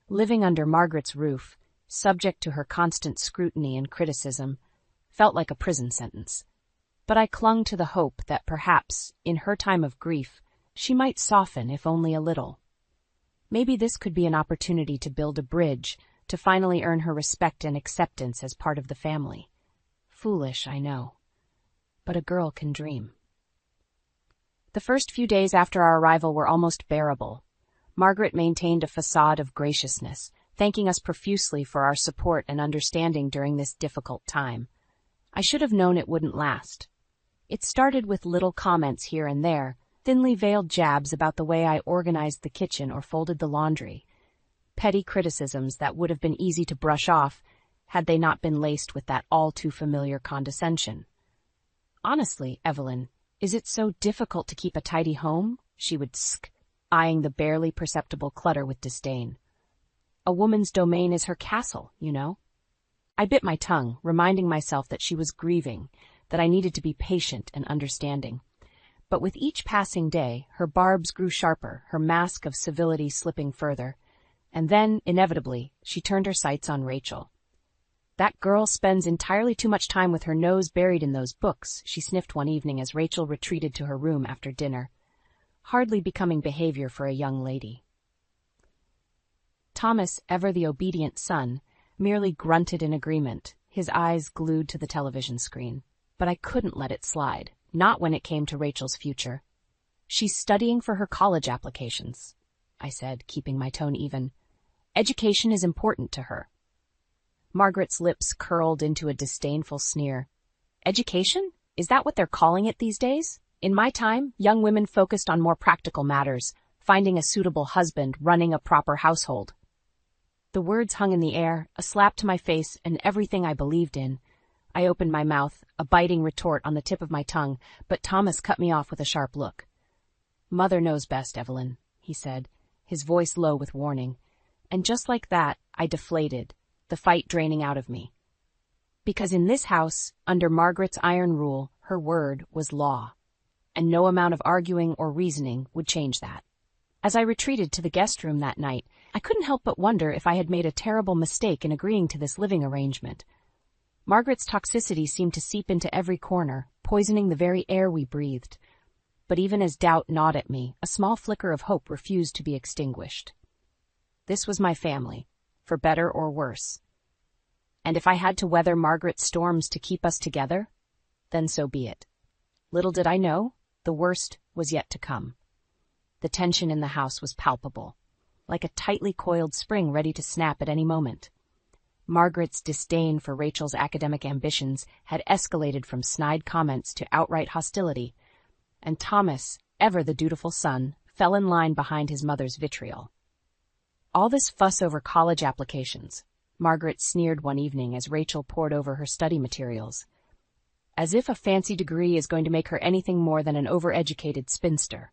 Living under Margaret's roof, subject to her constant scrutiny and criticism, felt like a prison sentence. But I clung to the hope that perhaps, in her time of grief, she might soften if only a little. Maybe this could be an opportunity to build a bridge, to finally earn her respect and acceptance as part of the family. Foolish, I know. But a girl can dream. The first few days after our arrival were almost bearable. Margaret maintained a facade of graciousness, thanking us profusely for our support and understanding during this difficult time. I should have known it wouldn't last. It started with little comments here and there, thinly veiled jabs about the way I organized the kitchen or folded the laundry. Petty criticisms that would have been easy to brush off had they not been laced with that all-too-familiar condescension. "Honestly, Evelyn, is it so difficult to keep a tidy home?" she would sk, eyeing the barely perceptible clutter with disdain. "A woman's domain is her castle, you know." I bit my tongue, reminding myself that she was grieving, that I needed to be patient and understanding. But with each passing day, her barbs grew sharper, her mask of civility slipping further. And then, inevitably, she turned her sights on Rachel. "That girl spends entirely too much time with her nose buried in those books," she sniffed one evening as Rachel retreated to her room after dinner. Hardly becoming behavior for a young lady. Thomas, ever the obedient son, merely grunted in agreement, his eyes glued to the television screen. But I couldn't let it slide, not when it came to Rachel's future. "She's studying for her college applications," I said, keeping my tone even. "Education is important to her." Margaret's lips curled into a disdainful sneer. "Education? Is that what they're calling it these days? In my time, young women focused on more practical matters, finding a suitable husband, running a proper household." The words hung in the air, a slap to my face and everything I believed in. I opened my mouth, a biting retort on the tip of my tongue, but Thomas cut me off with a sharp look. "Mother knows best, Evelyn," he said, his voice low with warning. And just like that, I deflated, the fight draining out of me. Because in this house, under Margaret's iron rule, her word was law. And no amount of arguing or reasoning would change that. As I retreated to the guest room that night, I couldn't help but wonder if I had made a terrible mistake in agreeing to this living arrangement. Margaret's toxicity seemed to seep into every corner, poisoning the very air we breathed. But even as doubt gnawed at me, a small flicker of hope refused to be extinguished. This was my family, for better or worse. And if I had to weather Margaret's storms to keep us together, then so be it. Little did I know, the worst was yet to come. The tension in the house was palpable, like a tightly coiled spring ready to snap at any moment. Margaret's disdain for Rachel's academic ambitions had escalated from snide comments to outright hostility, and Thomas, ever the dutiful son, fell in line behind his mother's vitriol. "All this fuss over college applications," Margaret sneered one evening as Rachel pored over her study materials. "As if a fancy degree is going to make her anything more than an overeducated spinster."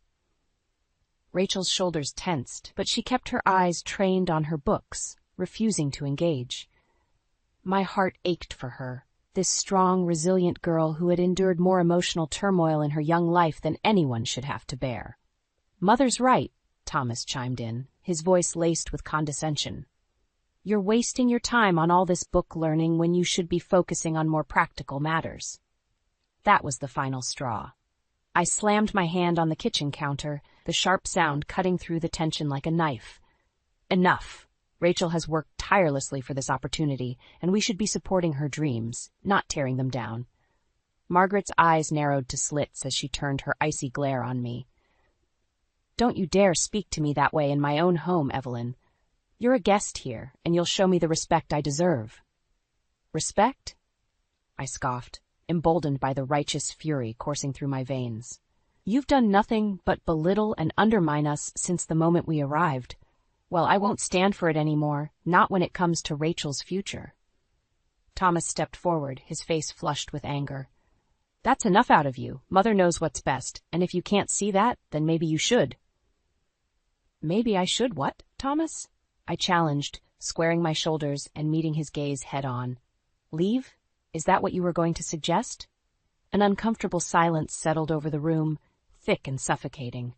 Rachel's shoulders tensed, but she kept her eyes trained on her books, refusing to engage. My heart ached for her, this strong, resilient girl who had endured more emotional turmoil in her young life than anyone should have to bear. "Mother's right," Thomas chimed in, his voice laced with condescension. "You're wasting your time on all this book learning when you should be focusing on more practical matters." That was the final straw. I slammed my hand on the kitchen counter, the sharp sound cutting through the tension like a knife. "Enough. Rachel has worked tirelessly for this opportunity, and we should be supporting her dreams, not tearing them down." Margaret's eyes narrowed to slits as she turned her icy glare on me. "Don't you dare speak to me that way in my own home, Evelyn. You're a guest here, and you'll show me the respect I deserve." "Respect?" I scoffed, emboldened by the righteous fury coursing through my veins. "You've done nothing but belittle and undermine us since the moment we arrived. Well, I won't stand for it anymore, not when it comes to Rachel's future." Thomas stepped forward, his face flushed with anger. "That's enough out of you. Mother knows what's best, and if you can't see that, then maybe you should." "Maybe I should what, Thomas?" I challenged, squaring my shoulders and meeting his gaze head-on. "Leave? Is that what you were going to suggest?" An uncomfortable silence settled over the room, thick and suffocating.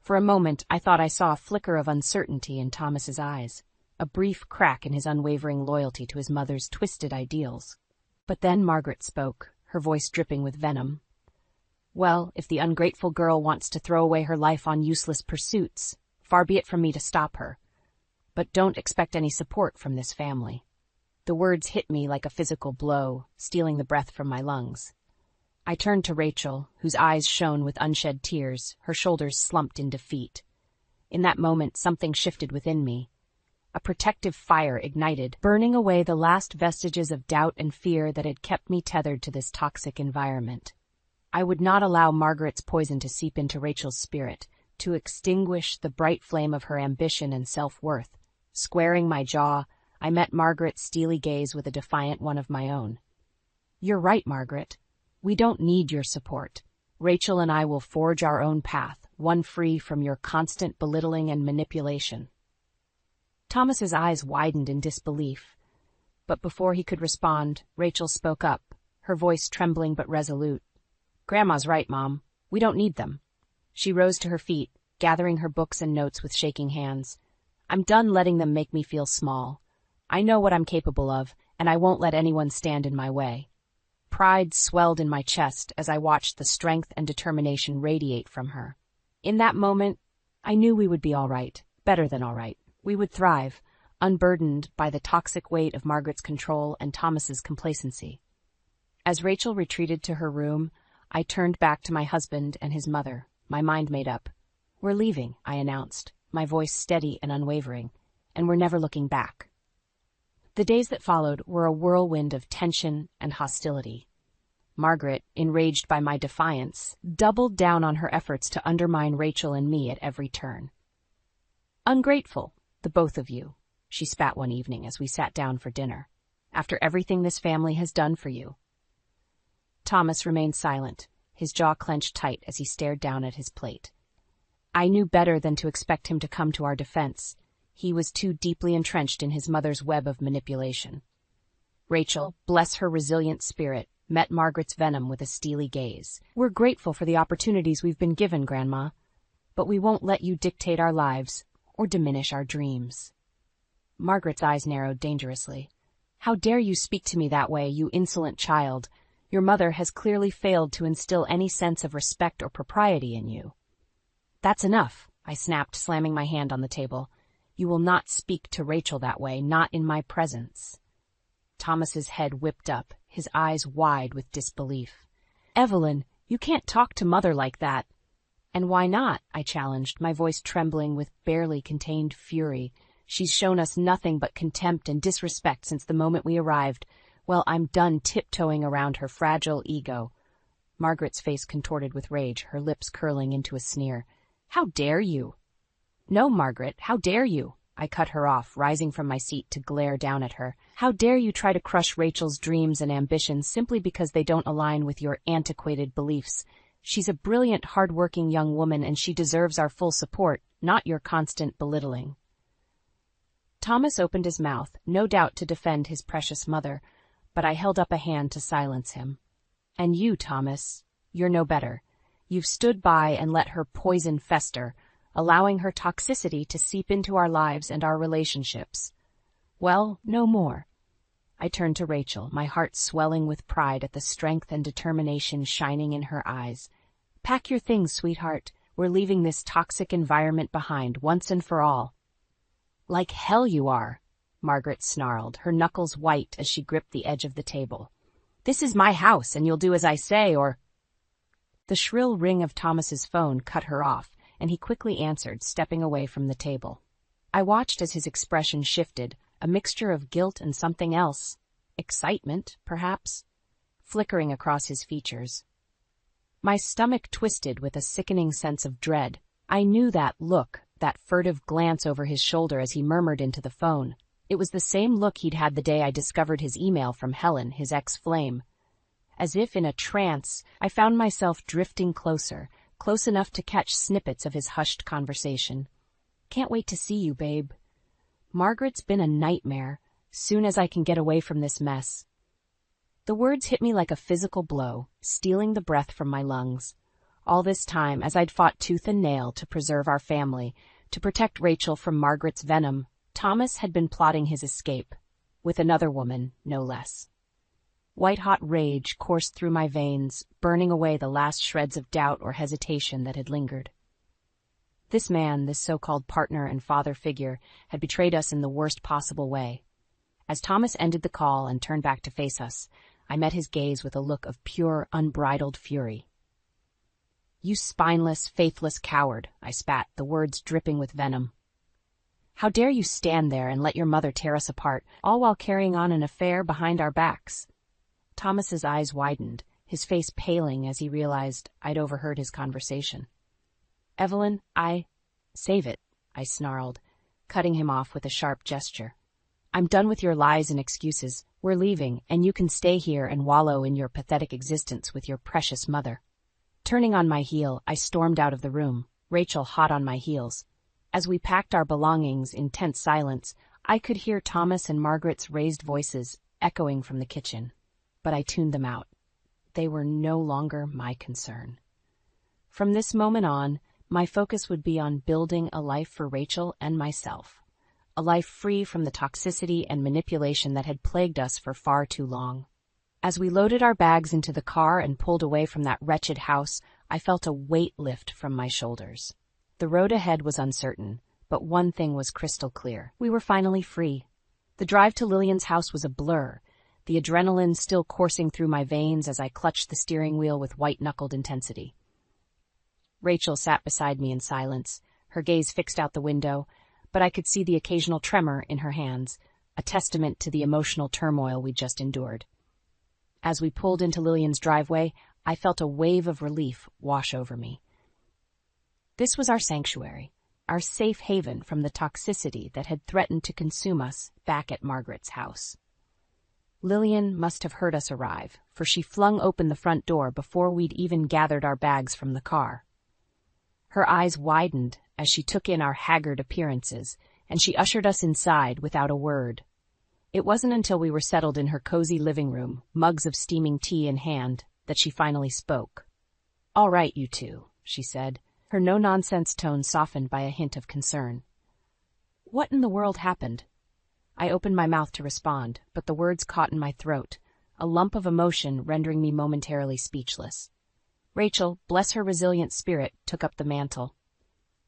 For a moment, I thought I saw a flicker of uncertainty in Thomas's eyes, a brief crack in his unwavering loyalty to his mother's twisted ideals. But then Margaret spoke, her voice dripping with venom. "Well, if the ungrateful girl wants to throw away her life on useless pursuits, far be it from me to stop her. But don't expect any support from this family." The words hit me like a physical blow, stealing the breath from my lungs. I turned to Rachel, whose eyes shone with unshed tears, her shoulders slumped in defeat. In that moment, something shifted within me. A protective fire ignited, burning away the last vestiges of doubt and fear that had kept me tethered to this toxic environment. I would not allow Margaret's poison to seep into Rachel's spirit, to extinguish the bright flame of her ambition and self-worth. Squaring my jaw, I met Margaret's steely gaze with a defiant one of my own. "You're right, Margaret. We don't need your support. Rachel and I will forge our own path, one free from your constant belittling and manipulation." Thomas's eyes widened in disbelief, but before he could respond, Rachel spoke up, her voice trembling but resolute. "Grandma's right, Mom. We don't need them." She rose to her feet, gathering her books and notes with shaking hands. "I'm done letting them make me feel small. I know what I'm capable of, and I won't let anyone stand in my way." Pride swelled in my chest as I watched the strength and determination radiate from her. In that moment, I knew we would be all right, better than all right. We would thrive, unburdened by the toxic weight of Margaret's control and Thomas's complacency. As Rachel retreated to her room, I turned back to my husband and his mother, my mind made up. "We're leaving," I announced, my voice steady and unwavering, "and we're never looking back." The days that followed were a whirlwind of tension and hostility. Margaret, enraged by my defiance, doubled down on her efforts to undermine Rachel and me at every turn. "Ungrateful, the both of you," she spat one evening as we sat down for dinner, "after everything this family has done for you." Thomas remained silent, his jaw clenched tight as he stared down at his plate. I knew better than to expect him to come to our defense. He was too deeply entrenched in his mother's web of manipulation. Rachel, bless her resilient spirit, met Margaret's venom with a steely gaze. "We're grateful for the opportunities we've been given, Grandma, but we won't let you dictate our lives or diminish our dreams." Margaret's eyes narrowed dangerously. "How dare you speak to me that way, you insolent child? Your mother has clearly failed to instill any sense of respect or propriety in you." "That's enough," I snapped, slamming my hand on the table. "You will not speak to Rachel that way, not in my presence." Thomas's head whipped up, his eyes wide with disbelief. "Evelyn, you can't talk to Mother like that." "And why not?" I challenged, my voice trembling with barely contained fury. "She's shown us nothing but contempt and disrespect since the moment we arrived. Well, I'm done tiptoeing around her fragile ego." Margaret's face contorted with rage, her lips curling into a sneer. "How dare you?" "No, Margaret, how dare you?" I cut her off, rising from my seat to glare down at her. "How dare you try to crush Rachel's dreams and ambitions simply because they don't align with your antiquated beliefs? She's a brilliant, hard-working young woman, and she deserves our full support, not your constant belittling." Thomas opened his mouth, no doubt to defend his precious mother, but I held up a hand to silence him. "And you, Thomas, you're no better. You've stood by and let her poison fester, allowing her toxicity to seep into our lives and our relationships. Well, no more." I turned to Rachel, my heart swelling with pride at the strength and determination shining in her eyes. "Pack your things, sweetheart. We're leaving this toxic environment behind, once and for all." "Like hell you are," Margaret snarled, her knuckles white as she gripped the edge of the table. "This is my house, and you'll do as I say, or—" The shrill ring of Thomas's phone cut her off, and he quickly answered, stepping away from the table. I watched as his expression shifted, a mixture of guilt and something else, excitement, perhaps, flickering across his features. My stomach twisted with a sickening sense of dread. I knew that look, that furtive glance over his shoulder as he murmured into the phone. It was the same look he'd had the day I discovered his email from Helen, his ex-flame. As if in a trance, I found myself drifting closer, close enough to catch snippets of his hushed conversation. "Can't wait to see you, babe. Margaret's been a nightmare. Soon as I can get away from this mess." The words hit me like a physical blow, stealing the breath from my lungs. All this time, as I'd fought tooth and nail to preserve our family, to protect Rachel from Margaret's venom, Thomas had been plotting his escape, with another woman, no less. White-hot rage coursed through my veins, burning away the last shreds of doubt or hesitation that had lingered. This man, this so-called partner and father figure, had betrayed us in the worst possible way. As Thomas ended the call and turned back to face us, I met his gaze with a look of pure, unbridled fury. "You spineless, faithless coward," I spat, the words dripping with venom. "How dare you stand there and let your mother tear us apart, all while carrying on an affair behind our backs?" Thomas's eyes widened, his face paling as he realized I'd overheard his conversation. "Evelyn, save it," I snarled, cutting him off with a sharp gesture. "I'm done with your lies and excuses. We're leaving, and you can stay here and wallow in your pathetic existence with your precious mother." Turning on my heel, I stormed out of the room, Rachel hot on my heels. As we packed our belongings in tense silence, I could hear Thomas and Margaret's raised voices echoing from the kitchen. But I tuned them out. they were no longer my concern. From this moment on, my focus would be on building a life for Rachel and myself, a life free from the toxicity and manipulation that had plagued us for far too long. As we loaded our bags into the car and pulled away from that wretched house, I felt a weight lift from my shoulders. The road ahead was uncertain, but one thing was crystal clear. We were finally free. The drive to Lillian's house was a blur, the adrenaline still coursing through my veins as I clutched the steering wheel with white-knuckled intensity. Rachel sat beside me in silence, her gaze fixed out the window, but I could see the occasional tremor in her hands, a testament to the emotional turmoil we'd just endured. As we pulled into Lillian's driveway, I felt a wave of relief wash over me. This was our sanctuary, our safe haven from the toxicity that had threatened to consume us back at Margaret's house. Lillian must have heard us arrive, for she flung open the front door before we'd even gathered our bags from the car. Her eyes widened as she took in our haggard appearances, and she ushered us inside without a word. It wasn't until we were settled in her cozy living room, mugs of steaming tea in hand, that she finally spoke. "All right, you two," she said, her no-nonsense tone softened by a hint of concern. "What in the world happened?" I opened my mouth to respond, but the words caught in my throat, a lump of emotion rendering me momentarily speechless. Rachel, bless her resilient spirit, took up the mantle.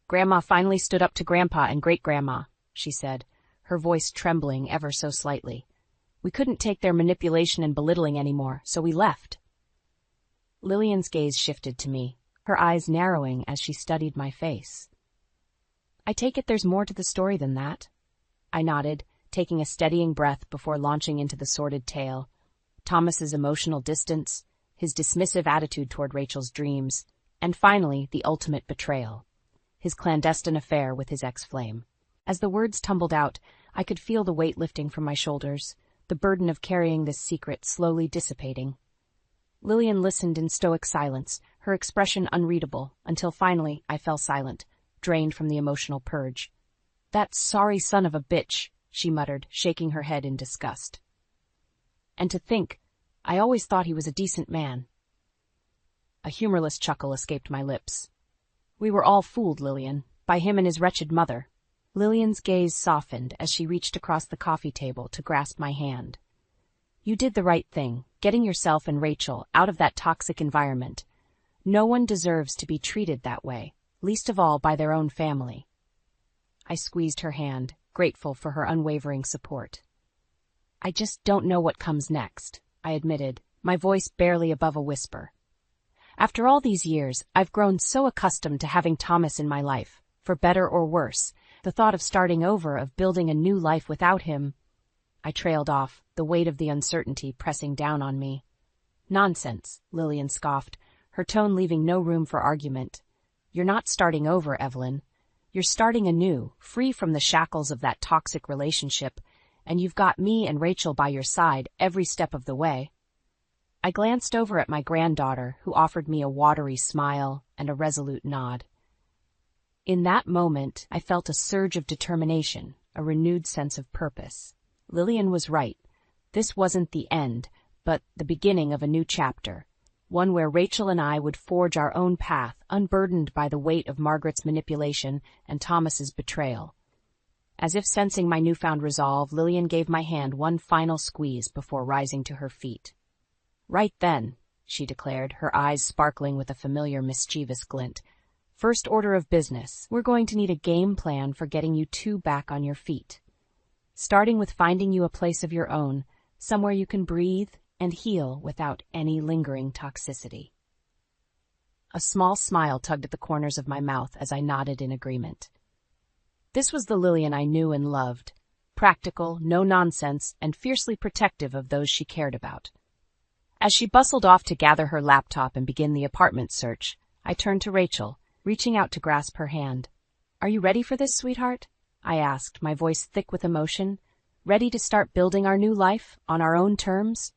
"Grandma finally stood up to Grandpa and Great-Grandma," she said, her voice trembling ever so slightly. "We couldn't take their manipulation and belittling anymore, so we left." Lillian's gaze shifted to me, her eyes narrowing as she studied my face. "I take it there's more to the story than that?" I nodded, taking a steadying breath before launching into the sordid tale. Thomas's emotional distance, his dismissive attitude toward Rachel's dreams, and finally the ultimate betrayal, his clandestine affair with his ex-flame. As the words tumbled out, I could feel the weight lifting from my shoulders, the burden of carrying this secret slowly dissipating. Lillian listened in stoic silence, her expression unreadable, until finally I fell silent, drained from the emotional purge. "That sorry son of a bitch," she muttered, shaking her head in disgust. "And to think, I always thought he was a decent man." A humorless chuckle escaped my lips. "We were all fooled, Lillian, by him and his wretched mother." Lillian's gaze softened as she reached across the coffee table to grasp my hand. "You did the right thing, getting yourself and Rachel out of that toxic environment. No one deserves to be treated that way, least of all by their own family." I squeezed her hand, grateful for her unwavering support. "I just don't know what comes next," I admitted, my voice barely above a whisper. "After all these years, I've grown so accustomed to having Thomas in my life, for better or worse. The thought of starting over, of building a new life without him—" I trailed off, the weight of the uncertainty pressing down on me. "Nonsense," Lillian scoffed, her tone leaving no room for argument. "You're not starting over, Evelyn. You're starting anew, free from the shackles of that toxic relationship, and you've got me and Rachel by your side every step of the way." I glanced over at my granddaughter, who offered me a watery smile and a resolute nod. In that moment, I felt a surge of determination, a renewed sense of purpose. Lillian was right. This wasn't the end, but the beginning of a new chapter, one where Rachel and I would forge our own path, unburdened by the weight of Margaret's manipulation and Thomas's betrayal. As if sensing my newfound resolve, Lillian gave my hand one final squeeze before rising to her feet. "Right then," she declared, her eyes sparkling with a familiar mischievous glint. "First order of business, we're going to need a game plan for getting you two back on your feet. Starting with finding you a place of your own, somewhere you can breathe and heal without any lingering toxicity." A small smile tugged at the corners of my mouth as I nodded in agreement. This was the Lillian I knew and loved, practical, no-nonsense, and fiercely protective of those she cared about. As she bustled off to gather her laptop and begin the apartment search, I turned to Rachel, reaching out to grasp her hand. "Are you ready for this, sweetheart?" I asked, my voice thick with emotion. "Ready to start building our new life on our own terms?"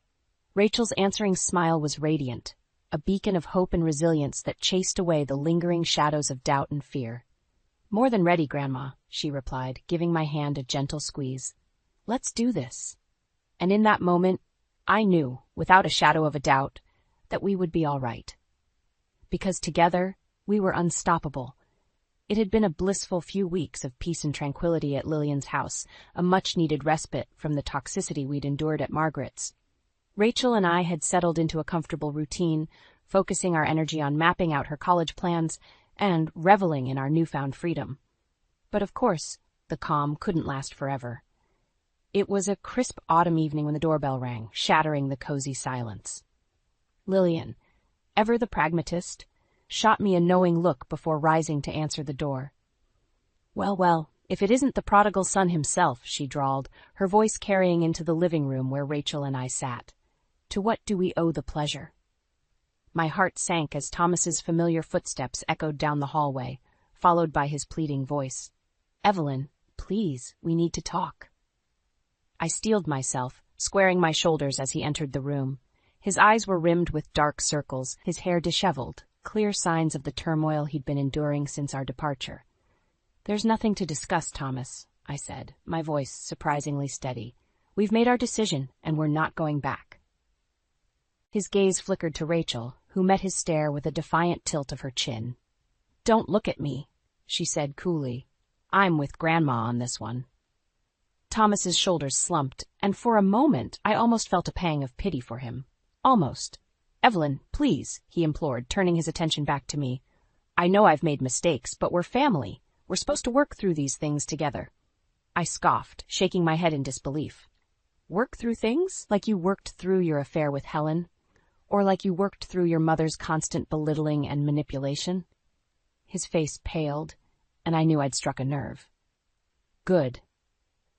Rachel's answering smile was radiant, a beacon of hope and resilience that chased away the lingering shadows of doubt and fear. "More than ready, Grandma," she replied, giving my hand a gentle squeeze. "Let's do this." And in that moment, I knew, without a shadow of a doubt, that we would be all right. Because together, we were unstoppable. It had been a blissful few weeks of peace and tranquility at Lillian's house, a much-needed respite from the toxicity we'd endured at Margaret's. Rachel and I had settled into a comfortable routine, focusing our energy on mapping out her college plans and reveling in our newfound freedom. But of course, the calm couldn't last forever. It was a crisp autumn evening when the doorbell rang, shattering the cozy silence. Lillian, ever the pragmatist, shot me a knowing look before rising to answer the door. Well, if it isn't the prodigal son himself, she drawled, her voice carrying into the living room where Rachel and I sat. To what do we owe the pleasure? My heart sank as Thomas's familiar footsteps echoed down the hallway, followed by his pleading voice. Evelyn, please, we need to talk. I steeled myself, squaring my shoulders as he entered the room. His eyes were rimmed with dark circles, his hair disheveled, clear signs of the turmoil he'd been enduring since our departure. There's nothing to discuss, Thomas, I said, my voice surprisingly steady. We've made our decision, and we're not going back. His gaze flickered to Rachel, who met his stare with a defiant tilt of her chin. Don't look at me, she said coolly. I'm with Grandma on this one. Thomas's shoulders slumped, and for a moment I almost felt a pang of pity for him. Almost. Evelyn, please, he implored, turning his attention back to me. I know I've made mistakes, but we're family. We're supposed to work through these things together. I scoffed, shaking my head in disbelief. Work through things? Like you worked through your affair with Helen? Or like you worked through your mother's constant belittling and manipulation? His face paled, and I knew I'd struck a nerve. Good.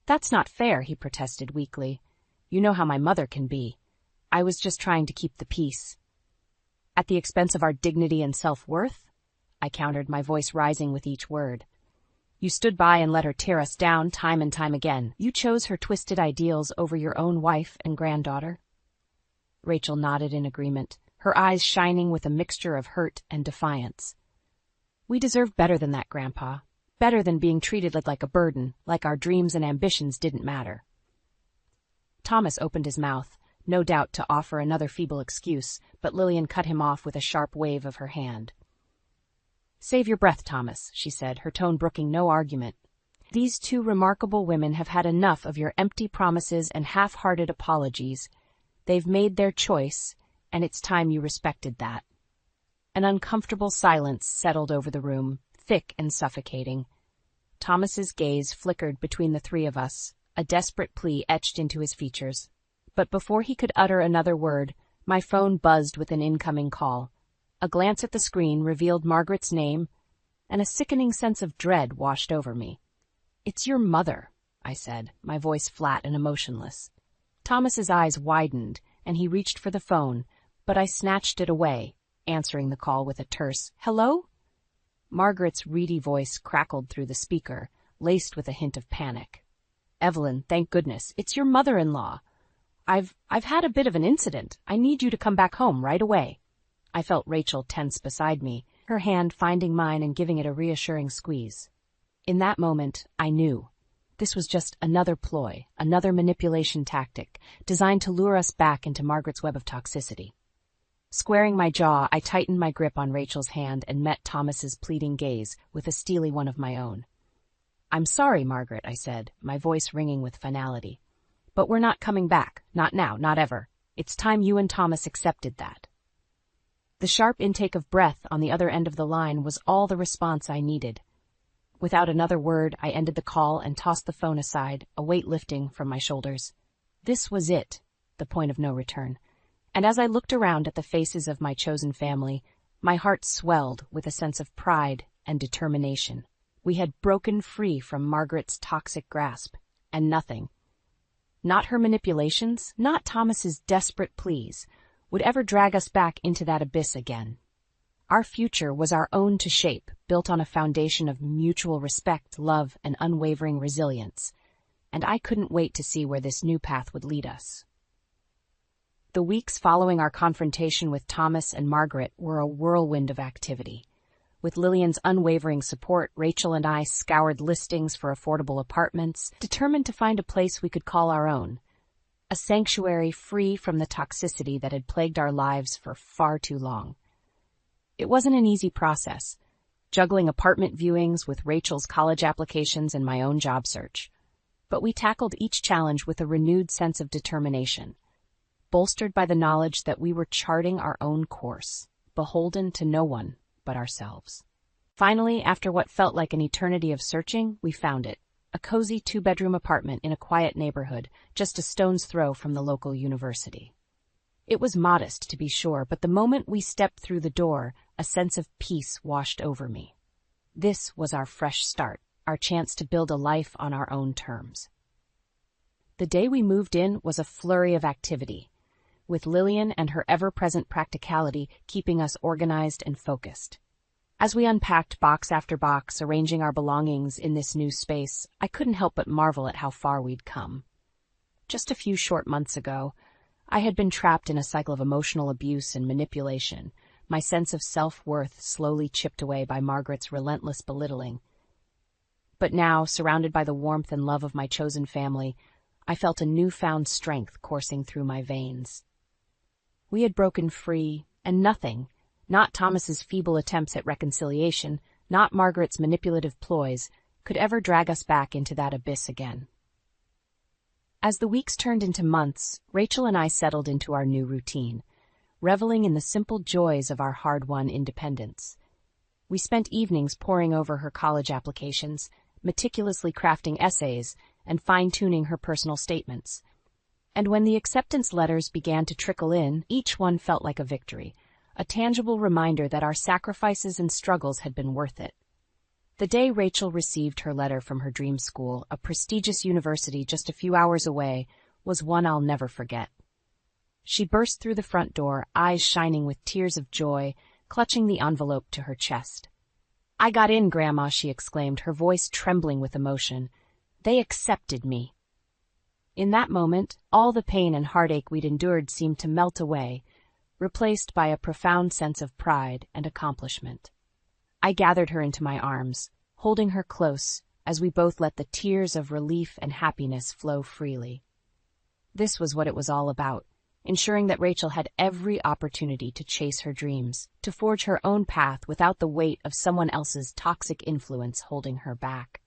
That's not fair, he protested weakly. You know how my mother can be. I was just trying to keep the peace. At the expense of our dignity and self-worth? I countered, my voice rising with each word. You stood by and let her tear us down time and time again. You chose her twisted ideals over your own wife and granddaughter. Rachel nodded in agreement, her eyes shining with a mixture of hurt and defiance. We deserve better than that, Grandpa. Better than being treated like a burden, like our dreams and ambitions didn't matter. Thomas opened his mouth, no doubt to offer another feeble excuse, but Lillian cut him off with a sharp wave of her hand. Save your breath, Thomas, she said, her tone brooking no argument. These two remarkable women have had enough of your empty promises and half-hearted apologies. They've made their choice, and it's time you respected that. An uncomfortable silence settled over the room, thick and suffocating. Thomas's gaze flickered between the three of us, a desperate plea etched into his features. But before he could utter another word, my phone buzzed with an incoming call. A glance at the screen revealed Margaret's name, and a sickening sense of dread washed over me. It's your mother, I said, my voice flat and emotionless. Thomas's eyes widened, and he reached for the phone, but I snatched it away, answering the call with a terse, "Hello?" Margaret's reedy voice crackled through the speaker, laced with a hint of panic. "Evelyn, thank goodness, it's your mother-in-law. I've had a bit of an incident. I need you to come back home right away." I felt Rachel tense beside me, her hand finding mine and giving it a reassuring squeeze. In that moment, I knew. This was just another ploy, another manipulation tactic, designed to lure us back into Margaret's web of toxicity. Squaring my jaw, I tightened my grip on Rachel's hand and met Thomas's pleading gaze with a steely one of my own. "I'm sorry, Margaret," I said, my voice ringing with finality. "But we're not coming back. Not now, not ever. It's time you and Thomas accepted that." The sharp intake of breath on the other end of the line was all the response I needed. Without another word, I ended the call and tossed the phone aside, a weight lifting from my shoulders. This was it, the point of no return. And as I looked around at the faces of my chosen family, my heart swelled with a sense of pride and determination. We had broken free from Margaret's toxic grasp, and nothing, not her manipulations, not Thomas's desperate pleas, would ever drag us back into that abyss again. Our future was our own to shape, built on a foundation of mutual respect, love, and unwavering resilience, and I couldn't wait to see where this new path would lead us. The weeks following our confrontation with Thomas and Margaret were a whirlwind of activity. With Lillian's unwavering support, Rachel and I scoured listings for affordable apartments, determined to find a place we could call our own. a sanctuary free from the toxicity that had plagued our lives for far too long. It wasn't an easy process, juggling apartment viewings with Rachel's college applications and my own job search. But we tackled each challenge with a renewed sense of determination, bolstered by the knowledge that we were charting our own course, beholden to no one but ourselves. Finally, after what felt like an eternity of searching, we found it, a cozy 2-bedroom apartment in a quiet neighborhood, just a stone's throw from the local university. It was modest, to be sure, but the moment we stepped through the door, a sense of peace washed over me. This was our fresh start, our chance to build a life on our own terms. The day we moved in was a flurry of activity, with Lillian and her ever-present practicality keeping us organized and focused. As we unpacked box after box, arranging our belongings in this new space, I couldn't help but marvel at how far we'd come. Just a few short months ago, I had been trapped in a cycle of emotional abuse and manipulation, my sense of self-worth slowly chipped away by Margaret's relentless belittling. But now, surrounded by the warmth and love of my chosen family, I felt a newfound strength coursing through my veins. We had broken free, and nothing, not Thomas's feeble attempts at reconciliation, not Margaret's manipulative ploys, could ever drag us back into that abyss again. As the weeks turned into months, Rachel and I settled into our new routine, reveling in the simple joys of our hard-won independence. We spent evenings poring over her college applications, meticulously crafting essays, and fine-tuning her personal statements. And when the acceptance letters began to trickle in, each one felt like a victory, a tangible reminder that our sacrifices and struggles had been worth it. The day Rachel received her letter from her dream school, a prestigious university just a few hours away, was one I'll never forget. She burst through the front door, eyes shining with tears of joy, clutching the envelope to her chest. "I got in, Grandma," she exclaimed, her voice trembling with emotion. "They accepted me." In that moment, all the pain and heartache we'd endured seemed to melt away, replaced by a profound sense of pride and accomplishment. I gathered her into my arms, holding her close as we both let the tears of relief and happiness flow freely. This was what it was all about, ensuring that Rachel had every opportunity to chase her dreams, to forge her own path without the weight of someone else's toxic influence holding her back.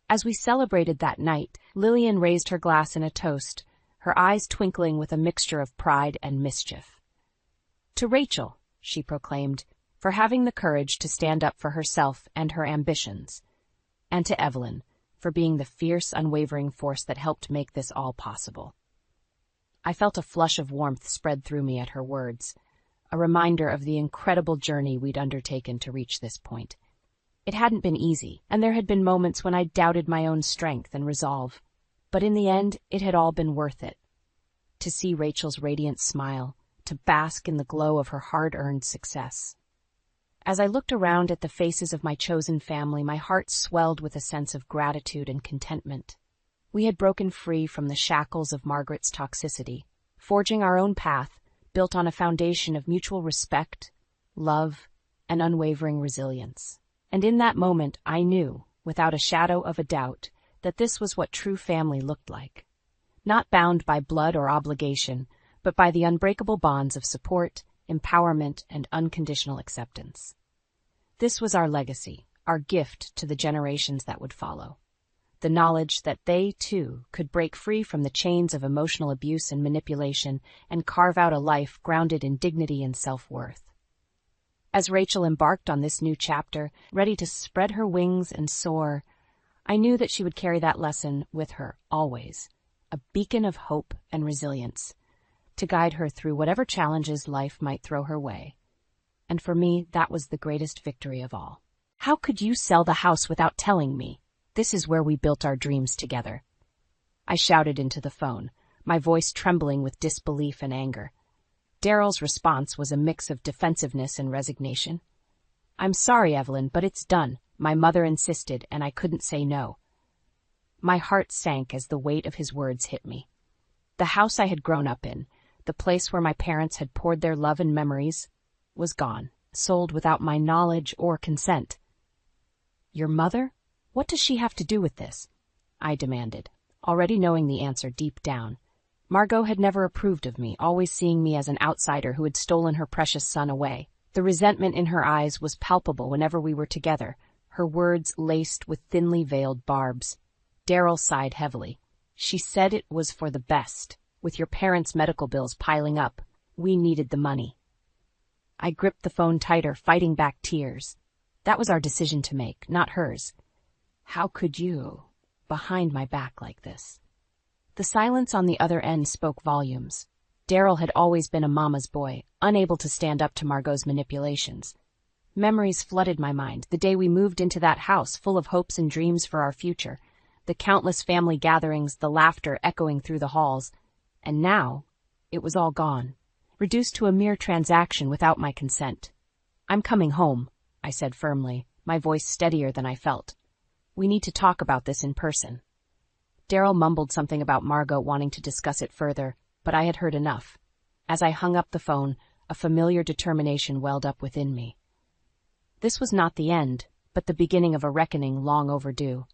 As we celebrated that night, Lillian raised her glass in a toast, her eyes twinkling with a mixture of pride and mischief. "To Rachel," she proclaimed, "for having the courage to stand up for herself and her ambitions, and to Evelyn, for being the fierce, unwavering force that helped make this all possible." I felt a flush of warmth spread through me at her words, a reminder of the incredible journey we'd undertaken to reach this point. It hadn't been easy, and there had been moments when I doubted my own strength and resolve, but in the end, it had all been worth it. To see Rachel's radiant smile, to bask in the glow of her hard-earned success. As I looked around at the faces of my chosen family, my heart swelled with a sense of gratitude and contentment. We had broken free from the shackles of Margaret's toxicity, forging our own path, built on a foundation of mutual respect, love, and unwavering resilience. And in that moment, I knew, without a shadow of a doubt, that this was what true family looked like. Not bound by blood or obligation, but by the unbreakable bonds of support, empowerment, and unconditional acceptance. This was our legacy, our gift to the generations that would follow. The knowledge that they, too, could break free from the chains of emotional abuse and manipulation and carve out a life grounded in dignity and self-worth. As Rachel embarked on this new chapter, ready to spread her wings and soar, I knew that she would carry that lesson with her always, a beacon of hope and resilience, to guide her through whatever challenges life might throw her way. And for me, that was the greatest victory of all. "How could you sell the house without telling me? This is where we built our dreams together." I shouted into the phone, my voice trembling with disbelief and anger. Daryl's response was a mix of defensiveness and resignation. "I'm sorry, Evelyn, but it's done. My mother insisted, and I couldn't say no." My heart sank as the weight of his words hit me. The house I had grown up in, the place where my parents had poured their love and memories, was gone, sold without my knowledge or consent. "Your mother? What does she have to do with this?" I demanded, already knowing the answer deep down. Margot had never approved of me, always seeing me as an outsider who had stolen her precious son away. The resentment in her eyes was palpable whenever we were together, her words laced with thinly veiled barbs. Daryl sighed heavily. She said it was for the best. With your parents' medical bills piling up, we needed the money. I gripped the phone tighter, fighting back tears. That was our decision to make, not hers. How could you, behind my back like this? The silence on the other end spoke volumes. Daryl had always been a mama's boy, unable to stand up to Margot's manipulations. Memories flooded my mind, the day we moved into that house full of hopes and dreams for our future, the countless family gatherings, the laughter echoing through the halls. And now, it was all gone, reduced to a mere transaction without my consent. I'm coming home, I said firmly, my voice steadier than I felt. We need to talk about this in person. Daryl mumbled something about Margot wanting to discuss it further, but I had heard enough. As I hung up the phone, a familiar determination welled up within me. This was not the end, but the beginning of a reckoning long overdue.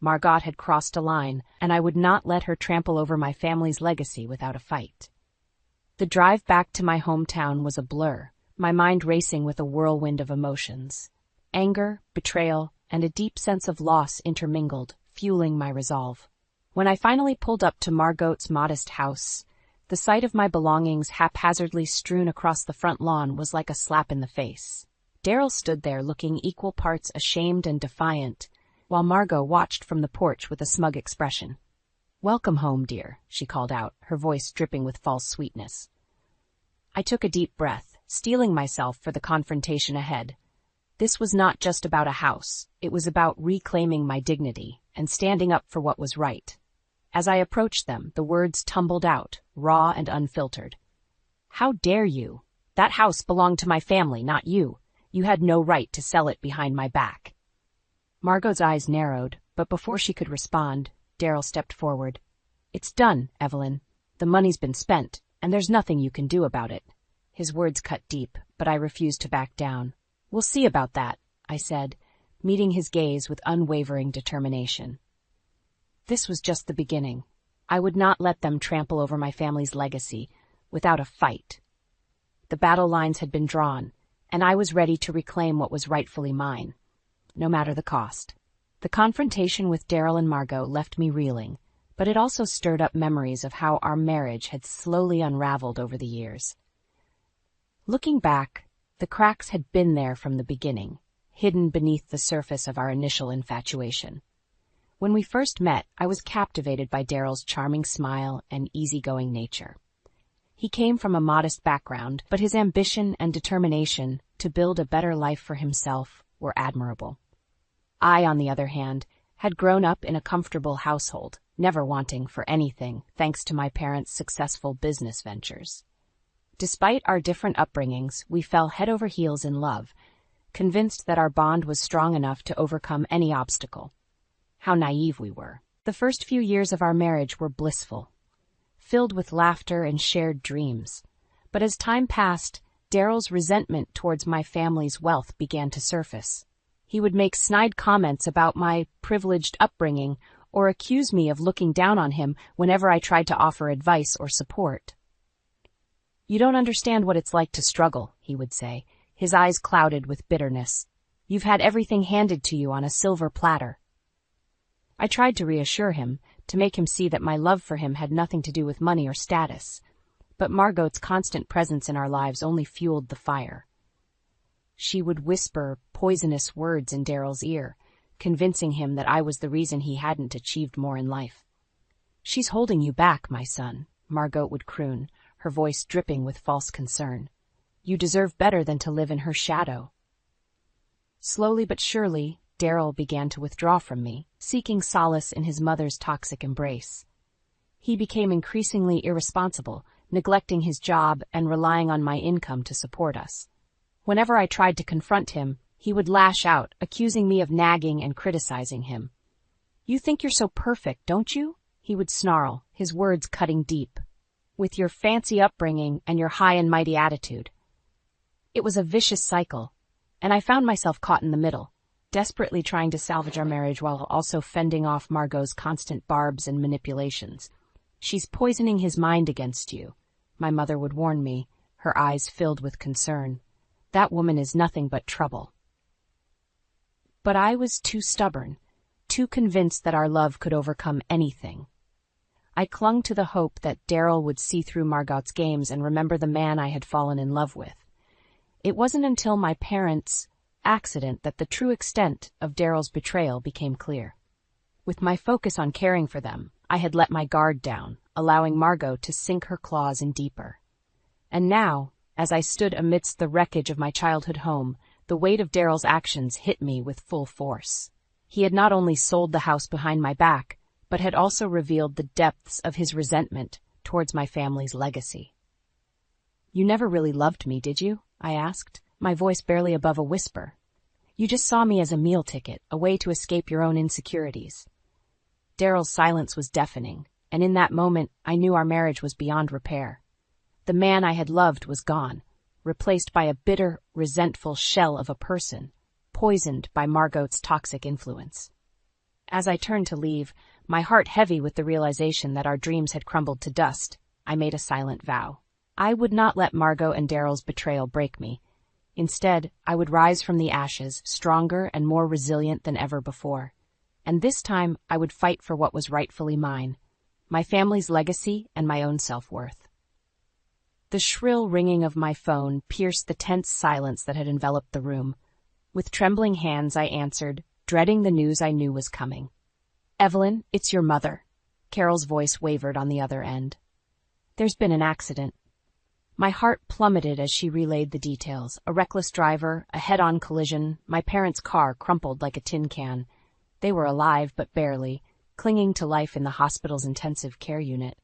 Margot had crossed a line, and I would not let her trample over my family's legacy without a fight. The drive back to my hometown was a blur, my mind racing with a whirlwind of emotions. Anger, betrayal, and a deep sense of loss intermingled, fueling my resolve. When I finally pulled up to Margot's modest house, the sight of my belongings haphazardly strewn across the front lawn was like a slap in the face. Daryl stood there looking equal parts ashamed and defiant, while Margot watched from the porch with a smug expression. "Welcome home, dear," she called out, her voice dripping with false sweetness. I took a deep breath, steeling myself for the confrontation ahead. This was not just about a house, it was about reclaiming my dignity and standing up for what was right. As I approached them, the words tumbled out, raw and unfiltered. "How dare you? That house belonged to my family, not you. You had no right to sell it behind my back." Margot's eyes narrowed, but before she could respond, Daryl stepped forward. "It's done, Evelyn. The money's been spent, and there's nothing you can do about it." His words cut deep, but I refused to back down. "We'll see about that," I said, meeting his gaze with unwavering determination. This was just the beginning. I would not let them trample over my family's legacy without a fight. The battle lines had been drawn, and I was ready to reclaim what was rightfully mine, no matter the cost. The confrontation with Daryl and Margot left me reeling, but it also stirred up memories of how our marriage had slowly unraveled over the years. Looking back, the cracks had been there from the beginning, hidden beneath the surface of our initial infatuation. When we first met, I was captivated by Daryl's charming smile and easygoing nature. He came from a modest background, but his ambition and determination to build a better life for himself were admirable. I, on the other hand, had grown up in a comfortable household, never wanting for anything, thanks to my parents' successful business ventures. Despite our different upbringings, we fell head over heels in love, convinced that our bond was strong enough to overcome any obstacle. How naive we were. The first few years of our marriage were blissful, filled with laughter and shared dreams. But as time passed, Daryl's resentment towards my family's wealth began to surface. He would make snide comments about my privileged upbringing or accuse me of looking down on him whenever I tried to offer advice or support. "You don't understand what it's like to struggle," he would say, his eyes clouded with bitterness. "You've had everything handed to you on a silver platter." I tried to reassure him, to make him see that my love for him had nothing to do with money or status, but Margot's constant presence in our lives only fueled the fire. She would whisper poisonous words in Daryl's ear, convincing him that I was the reason he hadn't achieved more in life. "She's holding you back, my son," Margot would croon, her voice dripping with false concern. "You deserve better than to live in her shadow." Slowly but surely, Daryl began to withdraw from me, seeking solace in his mother's toxic embrace. He became increasingly irresponsible, neglecting his job and relying on my income to support us. Whenever I tried to confront him, he would lash out, accusing me of nagging and criticizing him. "You think you're so perfect, don't you?" he would snarl, his words cutting deep. "With your fancy upbringing and your high and mighty attitude." It was a vicious cycle, and I found myself caught in the middle, desperately trying to salvage our marriage while also fending off Margot's constant barbs and manipulations. "She's poisoning his mind against you," my mother would warn me, her eyes filled with concern. "That woman is nothing but trouble." But I was too stubborn, too convinced that our love could overcome anything. I clung to the hope that Daryl would see through Margot's games and remember the man I had fallen in love with. It wasn't until my parents' accident that the true extent of Daryl's betrayal became clear. With my focus on caring for them, I had let my guard down, allowing Margot to sink her claws in deeper. And now, as I stood amidst the wreckage of my childhood home, the weight of Daryl's actions hit me with full force. He had not only sold the house behind my back, but had also revealed the depths of his resentment towards my family's legacy. "You never really loved me, did you?" I asked, my voice barely above a whisper. "You just saw me as a meal ticket, a way to escape your own insecurities." Daryl's silence was deafening, and in that moment I knew our marriage was beyond repair. The man I had loved was gone, replaced by a bitter, resentful shell of a person, poisoned by Margot's toxic influence. As I turned to leave, my heart heavy with the realization that our dreams had crumbled to dust, I made a silent vow. I would not let Margot and Daryl's betrayal break me. Instead, I would rise from the ashes, stronger and more resilient than ever before. And this time, I would fight for what was rightfully mine, my family's legacy and my own self-worth. The shrill ringing of my phone pierced the tense silence that had enveloped the room. With trembling hands, I answered, dreading the news I knew was coming. "Evelyn, it's your mother." Carol's voice wavered on the other end. "There's been an accident." My heart plummeted as she relayed the details. A reckless driver, a head-on collision, my parents' car crumpled like a tin can. They were alive, but barely, clinging to life in the hospital's intensive care unit.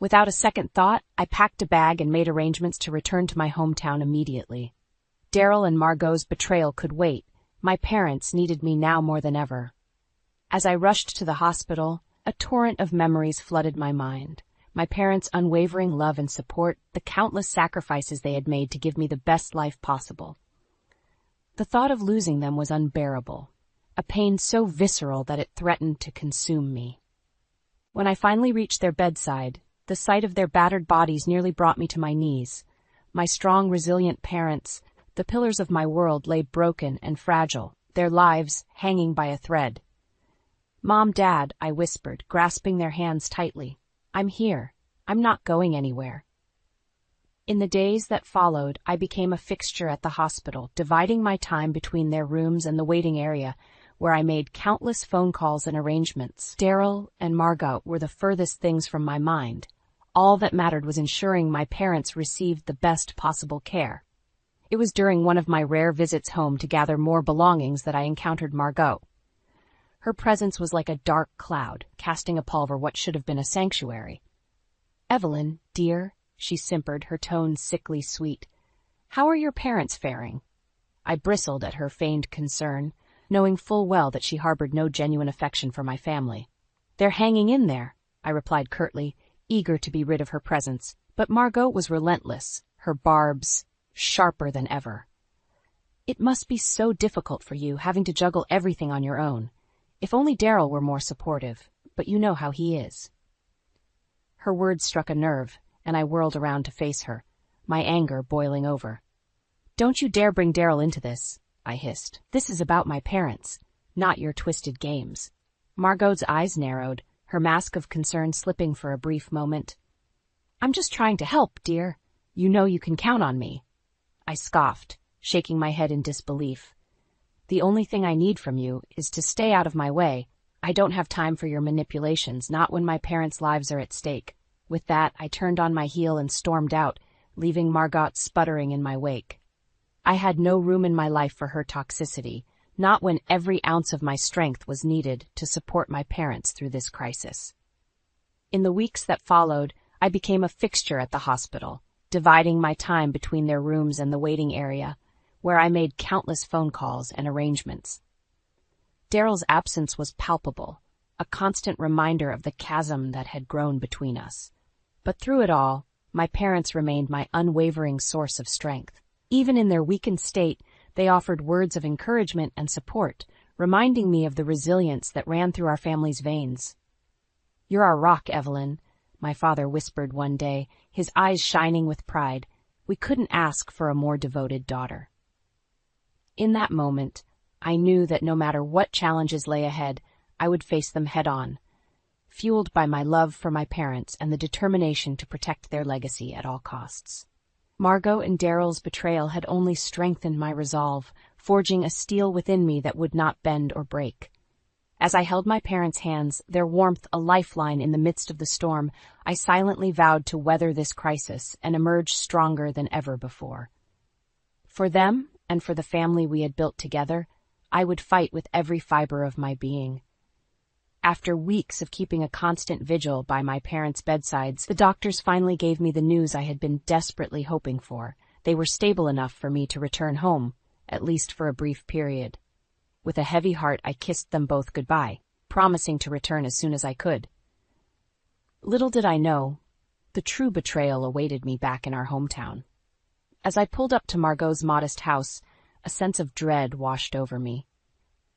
Without a second thought, I packed a bag and made arrangements to return to my hometown immediately. Daryl and Margot's betrayal could wait. My parents needed me now more than ever. As I rushed to the hospital, a torrent of memories flooded my mind. My parents' unwavering love and support, the countless sacrifices they had made to give me the best life possible. The thought of losing them was unbearable, a pain so visceral that it threatened to consume me. When I finally reached their bedside, the sight of their battered bodies nearly brought me to my knees. My strong, resilient parents, the pillars of my world, lay broken and fragile, their lives hanging by a thread. "Mom, Dad," I whispered, grasping their hands tightly. "I'm here. I'm not going anywhere." In the days that followed, I became a fixture at the hospital, dividing my time between their rooms and the waiting area, where I made countless phone calls and arrangements. Daryl and Margot were the furthest things from my mind. All that mattered was ensuring my parents received the best possible care. It was during one of my rare visits home to gather more belongings that I encountered Margot. Her presence was like a dark cloud, casting a pall over what should have been a sanctuary. "Evelyn, dear," she simpered, her tone sickly sweet. "How are your parents faring?" I bristled at her feigned concern, knowing full well that she harbored no genuine affection for my family. "They're hanging in there," I replied curtly, eager to be rid of her presence, but Margot was relentless, her barbs sharper than ever. "It must be so difficult for you, having to juggle everything on your own. If only Daryl were more supportive, but you know how he is." Her words struck a nerve, and I whirled around to face her, my anger boiling over. "Don't you dare bring Daryl into this," I hissed. "This is about my parents, not your twisted games." Margot's eyes narrowed, her mask of concern slipping for a brief moment. "I'm just trying to help, dear. You know you can count on me." I scoffed, shaking my head in disbelief. "The only thing I need from you is to stay out of my way. I don't have time for your manipulations, not when my parents' lives are at stake." With that, I turned on my heel and stormed out, leaving Margot sputtering in my wake. I had no room in my life for her toxicity, not when every ounce of my strength was needed to support my parents through this crisis. In the weeks that followed, I became a fixture at the hospital, dividing my time between their rooms and the waiting area, where I made countless phone calls and arrangements. Daryl's absence was palpable, a constant reminder of the chasm that had grown between us. But through it all, my parents remained my unwavering source of strength. Even in their weakened state, they offered words of encouragement and support, reminding me of the resilience that ran through our family's veins. "You're our rock, Evelyn," my father whispered one day, his eyes shining with pride. We couldn't ask for a more devoted daughter. In that moment, I knew that no matter what challenges lay ahead, I would face them head-on, fueled by my love for my parents and the determination to protect their legacy at all costs. Margot and Daryl's betrayal had only strengthened my resolve, forging a steel within me that would not bend or break. As I held my parents' hands, their warmth a lifeline in the midst of the storm, I silently vowed to weather this crisis and emerge stronger than ever before. For them, and for the family we had built together, I would fight with every fiber of my being. After weeks of keeping a constant vigil by my parents' bedsides, the doctors finally gave me the news I had been desperately hoping for. They were stable enough for me to return home, at least for a brief period. With a heavy heart, I kissed them both goodbye, promising to return as soon as I could. Little did I know, the true betrayal awaited me back in our hometown. As I pulled up to Margot's modest house, a sense of dread washed over me.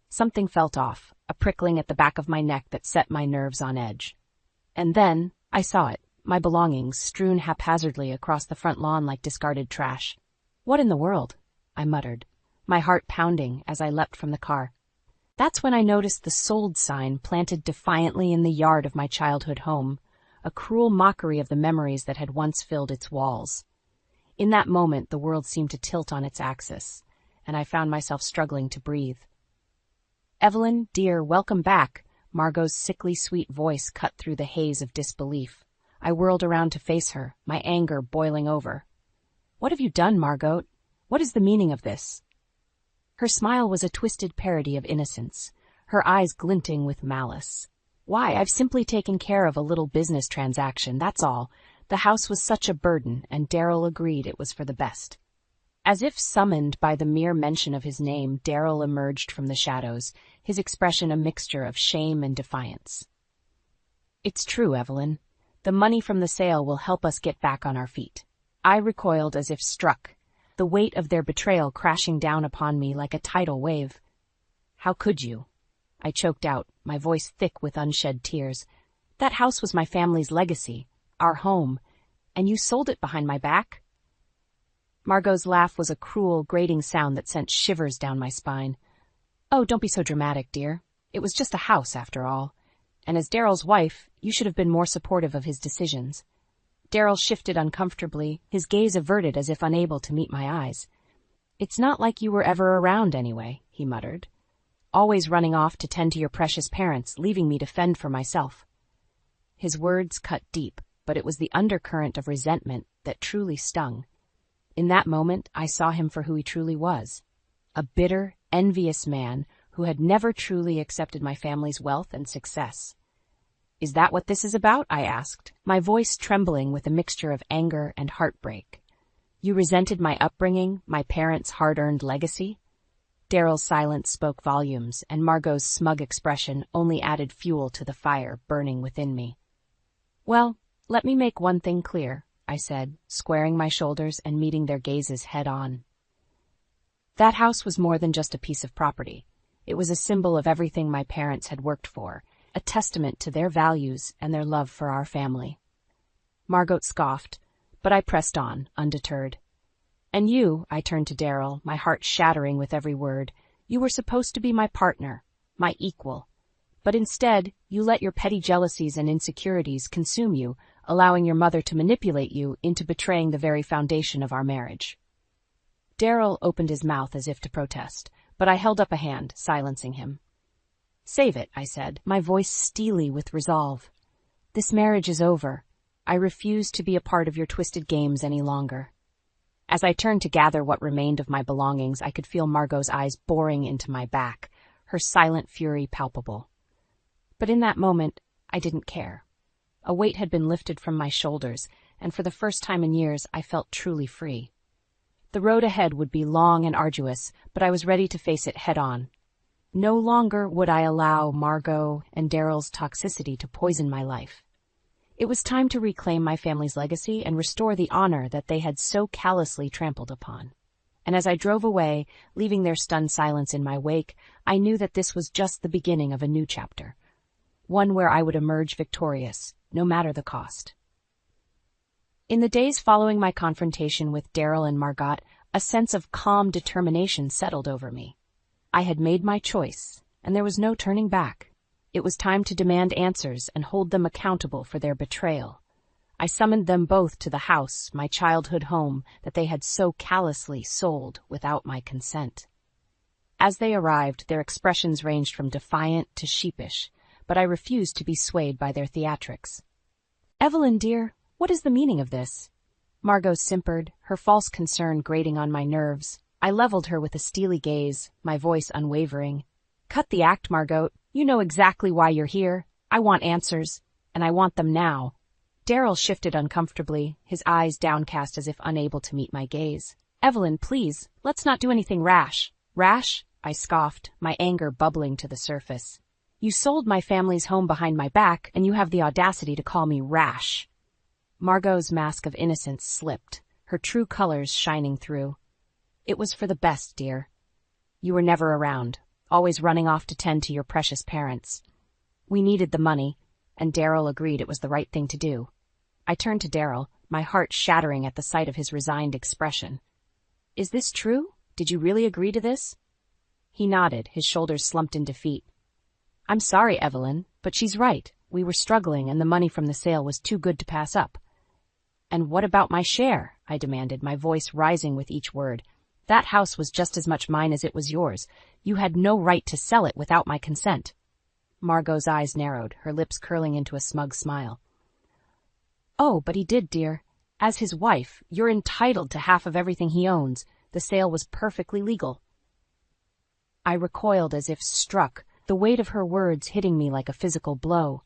Something felt off, a prickling at the back of my neck that set my nerves on edge. And then, I saw it, my belongings strewn haphazardly across the front lawn like discarded trash. "What in the world?" I muttered, my heart pounding as I leapt from the car. That's when I noticed the "sold" sign planted defiantly in the yard of my childhood home, a cruel mockery of the memories that had once filled its walls. In that moment, the world seemed to tilt on its axis, and I found myself struggling to breathe. "Evelyn, dear, welcome back," Margot's sickly sweet voice cut through the haze of disbelief. I whirled around to face her, my anger boiling over. "What have you done, Margot? What is the meaning of this?" Her smile was a twisted parody of innocence, her eyes glinting with malice. "Why, I've simply taken care of a little business transaction, that's all. The house was such a burden, and Daryl agreed it was for the best." As if summoned by the mere mention of his name, Daryl emerged from the shadows, his expression a mixture of shame and defiance. "It's true, Evelyn. The money from the sale will help us get back on our feet." I recoiled as if struck, the weight of their betrayal crashing down upon me like a tidal wave. "How could you?" I choked out, my voice thick with unshed tears. "That house was my family's legacy, our home, and you sold it behind my back?" Margot's laugh was a cruel, grating sound that sent shivers down my spine. "Oh, don't be so dramatic, dear. It was just a house, after all. And as Daryl's wife, you should have been more supportive of his decisions." Daryl shifted uncomfortably, his gaze averted as if unable to meet my eyes. "It's not like you were ever around anyway," he muttered. "Always running off to tend to your precious parents, leaving me to fend for myself." His words cut deep, but it was the undercurrent of resentment that truly stung. In that moment, I saw him for who he truly was. A bitter, envious man who had never truly accepted my family's wealth and success. "Is that what this is about?" I asked, my voice trembling with a mixture of anger and heartbreak. "You resented my upbringing, my parents' hard-earned legacy?" Daryl's silence spoke volumes, and Margot's smug expression only added fuel to the fire burning within me. "Well, let me make one thing clear," I said, squaring my shoulders and meeting their gazes head-on. "That house was more than just a piece of property. It was a symbol of everything my parents had worked for, a testament to their values and their love for our family." Margot scoffed, but I pressed on, undeterred. "And you," I turned to Daryl, my heart shattering with every word, "you were supposed to be my partner, my equal. But instead, you let your petty jealousies and insecurities consume you, allowing your mother to manipulate you into betraying the very foundation of our marriage." Daryl opened his mouth as if to protest, but I held up a hand, silencing him. "Save it," I said, my voice steely with resolve. "This marriage is over. I refuse to be a part of your twisted games any longer." As I turned to gather what remained of my belongings, I could feel Margot's eyes boring into my back, her silent fury palpable. But in that moment, I didn't care. A weight had been lifted from my shoulders, and for the first time in years, I felt truly free. The road ahead would be long and arduous, but I was ready to face it head-on. No longer would I allow Margot and Daryl's toxicity to poison my life. It was time to reclaim my family's legacy and restore the honor that they had so callously trampled upon. And as I drove away, leaving their stunned silence in my wake, I knew that this was just the beginning of a new chapter. one where I would emerge victorious, no matter the cost. In the days following my confrontation with Daryl and Margot, a sense of calm determination settled over me. I had made my choice, and there was no turning back. It was time to demand answers and hold them accountable for their betrayal. I summoned them both to the house, my childhood home, that they had so callously sold without my consent. As they arrived, their expressions ranged from defiant to sheepish, but I refused to be swayed by their theatrics. "Evelyn, dear, what is the meaning of this?" Margot simpered, her false concern grating on my nerves. I leveled her with a steely gaze, my voice unwavering. "Cut the act, Margot. You know exactly why you're here. I want answers, and I want them now." Daryl shifted uncomfortably, his eyes downcast as if unable to meet my gaze. "Evelyn, please, let's not do anything rash." "Rash?" I scoffed, my anger bubbling to the surface. "You sold my family's home behind my back, and you have the audacity to call me rash." Margot's mask of innocence slipped, her true colors shining through. "It was for the best, dear. You were never around, always running off to tend to your precious parents. We needed the money, and Daryl agreed it was the right thing to do." I turned to Daryl, my heart shattering at the sight of his resigned expression. "Is this true? Did you really agree to this?" He nodded, his shoulders slumped in defeat. "I'm sorry, Evelyn, but she's right. We were struggling, and the money from the sale was too good to pass up." "And what about my share?" I demanded, my voice rising with each word. "That house was just as much mine as it was yours. You had no right to sell it without my consent." Margot's eyes narrowed, her lips curling into a smug smile. "Oh, but he did, dear. As his wife, you're entitled to half of everything he owns. The sale was perfectly legal." I recoiled as if struck, the weight of her words hitting me like a physical blow.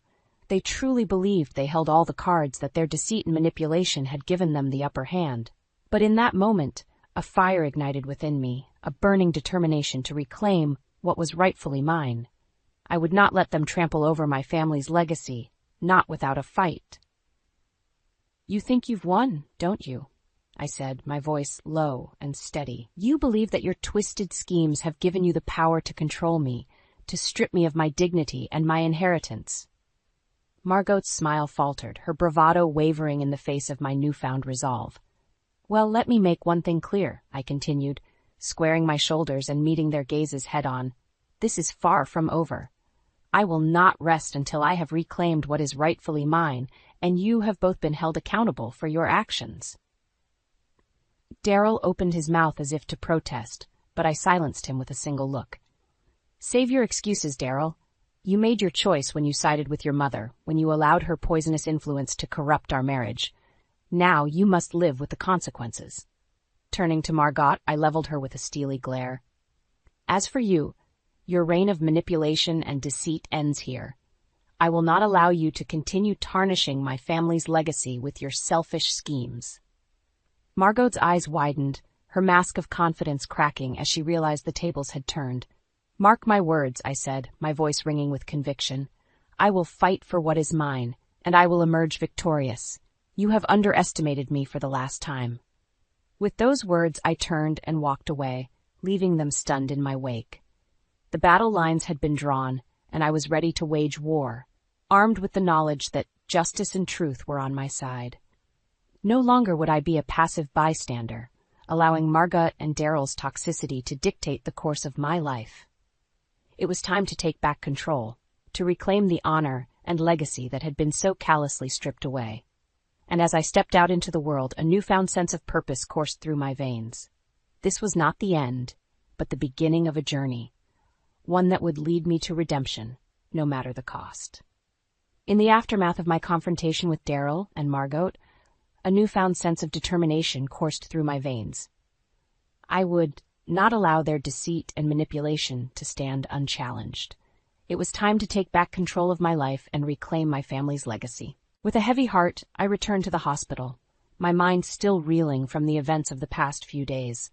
They truly believed they held all the cards, that their deceit and manipulation had given them the upper hand. But in that moment, a fire ignited within me, a burning determination to reclaim what was rightfully mine. I would not let them trample over my family's legacy, not without a fight. "You think you've won, don't you?" I said, my voice low and steady. "You believe that your twisted schemes have given you the power to control me, to strip me of my dignity and my inheritance." Margot's smile faltered, her bravado wavering in the face of my newfound resolve. "Well, let me make one thing clear," I continued, squaring my shoulders and meeting their gazes head-on. "This is far from over. I will not rest until I have reclaimed what is rightfully mine, and you have both been held accountable for your actions." Daryl opened his mouth as if to protest, but I silenced him with a single look. "Save your excuses, Daryl. You made your choice when you sided with your mother, when you allowed her poisonous influence to corrupt our marriage. Now you must live with the consequences." Turning to Margot, I leveled her with a steely glare. "As for you, your reign of manipulation and deceit ends here. I will not allow you to continue tarnishing my family's legacy with your selfish schemes." Margot's eyes widened, her mask of confidence cracking as she realized the tables had turned. "Mark my words," I said, my voice ringing with conviction. "I will fight for what is mine, and I will emerge victorious. You have underestimated me for the last time." With those words, I turned and walked away, leaving them stunned in my wake. The battle lines had been drawn, and I was ready to wage war, armed with the knowledge that justice and truth were on my side. No longer would I be a passive bystander, allowing Margot and Daryl's toxicity to dictate the course of my life. It was time to take back control, to reclaim the honor and legacy that had been so callously stripped away. And as I stepped out into the world, a newfound sense of purpose coursed through my veins. This was not the end, but the beginning of a journey, one that would lead me to redemption, no matter the cost. In the aftermath of my confrontation with Daryl and Margot, a newfound sense of determination coursed through my veins. I would not allow their deceit and manipulation to stand unchallenged. It was time to take back control of my life and reclaim my family's legacy. With a heavy heart, I returned to the hospital, my mind still reeling from the events of the past few days.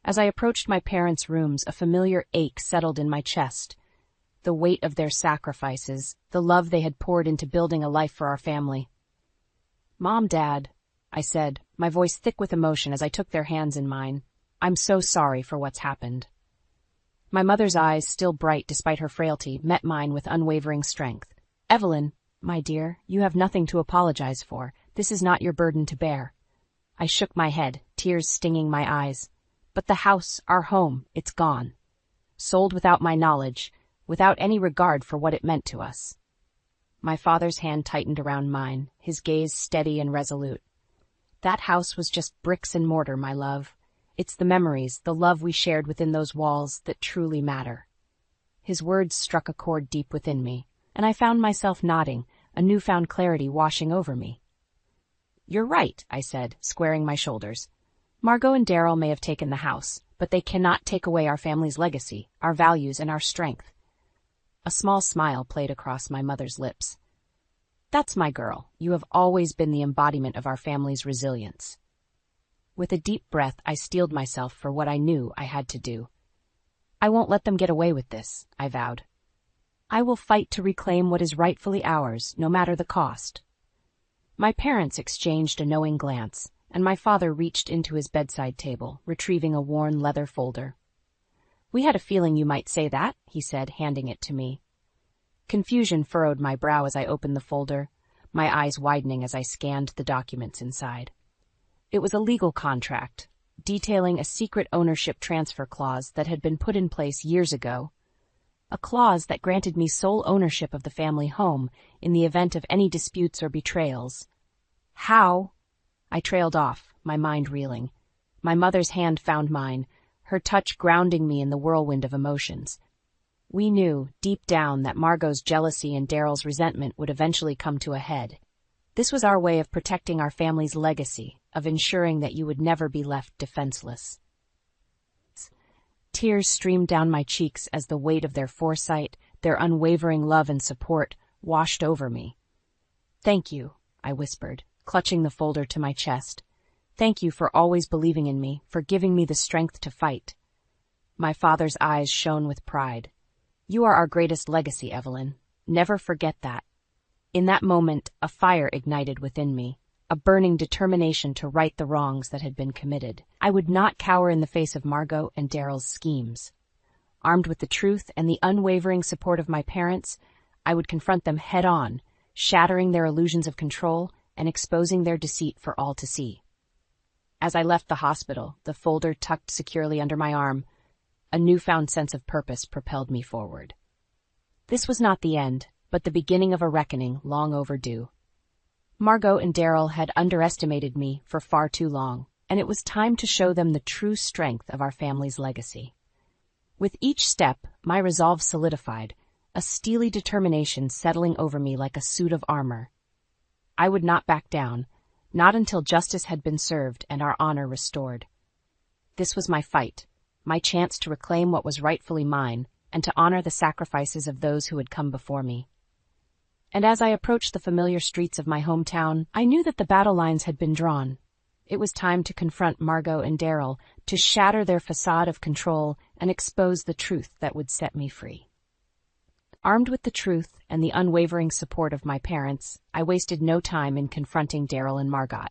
As I approached my parents' rooms, a familiar ache settled in my chest. The weight of their sacrifices, the love they had poured into building a life for our family. "Mom, Dad," I said, my voice thick with emotion as I took their hands in mine. "I'm so sorry for what's happened." My mother's eyes, still bright despite her frailty, met mine with unwavering strength. Evelyn, my dear, you have nothing to apologize for. This is not your burden to bear. I shook my head, tears stinging my eyes. But the house, our home, it's gone. Sold without my knowledge, without any regard for what it meant to us. My father's hand tightened around mine, his gaze steady and resolute. That house was just bricks and mortar, my love. It's the memories, the love we shared within those walls that truly matter. His words struck a chord deep within me, and I found myself nodding, a newfound clarity washing over me. You're right, I said, squaring my shoulders. Margot and Daryl may have taken the house, but they cannot take away our family's legacy, our values, and our strength. A small smile played across my mother's lips. That's my girl. You have always been the embodiment of our family's resilience. With a deep breath, I steeled myself for what I knew I had to do. I won't let them get away with this, I vowed. I will fight to reclaim what is rightfully ours, no matter the cost. My parents exchanged a knowing glance, and my father reached into his bedside table, retrieving a worn leather folder. We had a feeling you might say that, he said, handing it to me. Confusion furrowed my brow as I opened the folder, my eyes widening as I scanned the documents inside. It was a legal contract, detailing a secret ownership transfer clause that had been put in place years ago, a clause that granted me sole ownership of the family home in the event of any disputes or betrayals. How? I trailed off, my mind reeling. My mother's hand found mine, her touch grounding me in the whirlwind of emotions. We knew, deep down, that Margot's jealousy and Daryl's resentment would eventually come to a head. This was our way of protecting our family's legacy, of ensuring that you would never be left defenseless. Tears streamed down my cheeks as the weight of their foresight, their unwavering love and support, washed over me. Thank you, I whispered, clutching the folder to my chest. Thank you for always believing in me, for giving me the strength to fight. My father's eyes shone with pride. You are our greatest legacy, Evelyn. Never forget that. In that moment, a fire ignited within me, a burning determination to right the wrongs that had been committed. I would not cower in the face of Margot and Daryl's schemes. Armed with the truth and the unwavering support of my parents, I would confront them head-on, shattering their illusions of control and exposing their deceit for all to see. As I left the hospital, the folder tucked securely under my arm, a newfound sense of purpose propelled me forward. This was not the end, but the beginning of a reckoning long overdue. Margot and Daryl had underestimated me for far too long, and it was time to show them the true strength of our family's legacy. With each step, my resolve solidified, a steely determination settling over me like a suit of armor. I would not back down, not until justice had been served and our honor restored. This was my fight, my chance to reclaim what was rightfully mine and to honor the sacrifices of those who had come before me. And as I approached the familiar streets of my hometown, I knew that the battle lines had been drawn. It was time to confront Margot and Daryl, to shatter their facade of control and expose the truth that would set me free. Armed with the truth and the unwavering support of my parents, I wasted no time in confronting Daryl and Margot.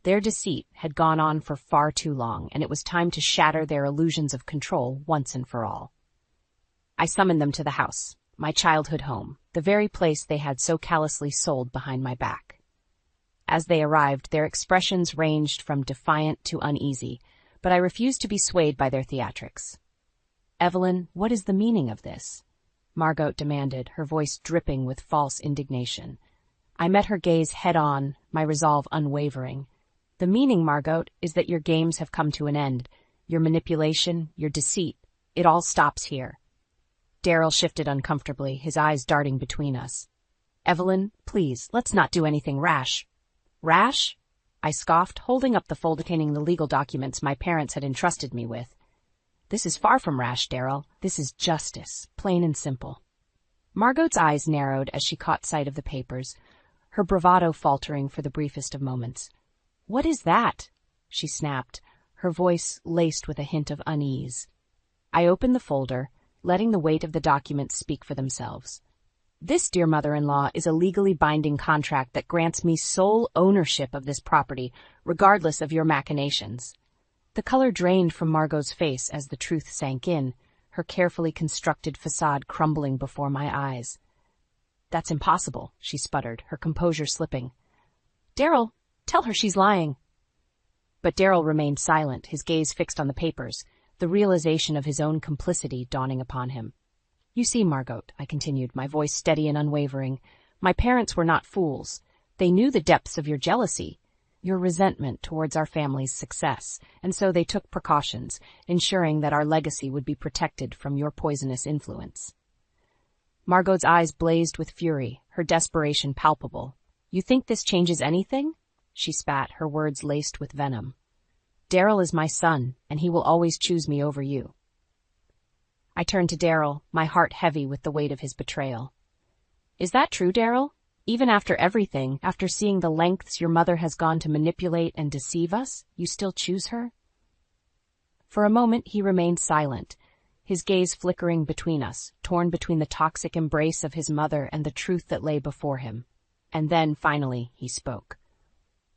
Their deceit had gone on for far too long, and it was time to shatter their illusions of control once and for all. I summoned them to the house, my childhood home, the very place they had so callously sold behind my back. As they arrived, their expressions ranged from defiant to uneasy, but I refused to be swayed by their theatrics. Evelyn, what is the meaning of this? Margot demanded, her voice dripping with false indignation. I met her gaze head-on, my resolve unwavering. The meaning, Margot, is that your games have come to an end. Your manipulation, your deceit, it all stops here. Daryl shifted uncomfortably, his eyes darting between us. Evelyn, please, let's not do anything rash. Rash? I scoffed, holding up the folder containing the legal documents my parents had entrusted me with. This is far from rash, Daryl. This is justice, plain and simple. Margot's eyes narrowed as she caught sight of the papers, her bravado faltering for the briefest of moments. What is that? She snapped, her voice laced with a hint of unease. I opened the folder, letting the weight of the documents speak for themselves. This, dear mother-in-law, is a legally binding contract that grants me sole ownership of this property, regardless of your machinations. The color drained from Margot's face as the truth sank in, her carefully constructed facade crumbling before my eyes. That's impossible, she sputtered, her composure slipping. Daryl, tell her she's lying. But Daryl remained silent, his gaze fixed on the papers, the realization of his own complicity dawning upon him. You see, Margot, I continued, my voice steady and unwavering, my parents were not fools. They knew the depths of your jealousy, your resentment towards our family's success, and so they took precautions, ensuring that our legacy would be protected from your poisonous influence. Margot's eyes blazed with fury, her desperation palpable. You think this changes anything? She spat, her words laced with venom. Daryl is my son, and he will always choose me over you. I turned to Daryl, my heart heavy with the weight of his betrayal. Is that true, Daryl? Even after everything, after seeing the lengths your mother has gone to manipulate and deceive us, you still choose her? For a moment he remained silent, his gaze flickering between us, torn between the toxic embrace of his mother and the truth that lay before him. And then, finally, he spoke.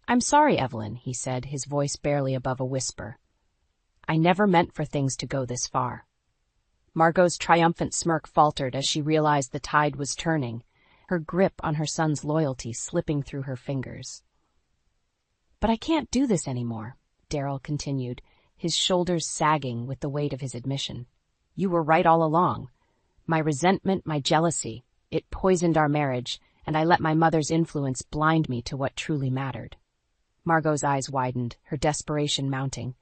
I'm sorry, Evelyn, he said, his voice barely above a whisper. I never meant for things to go this far. Margot's triumphant smirk faltered as she realized the tide was turning, her grip on her son's loyalty slipping through her fingers. But I can't do this anymore, Daryl continued, his shoulders sagging with the weight of his admission. You were right all along. My resentment, my jealousy, it poisoned our marriage, and I let my mother's influence blind me to what truly mattered. Margot's eyes widened, her desperation mounting.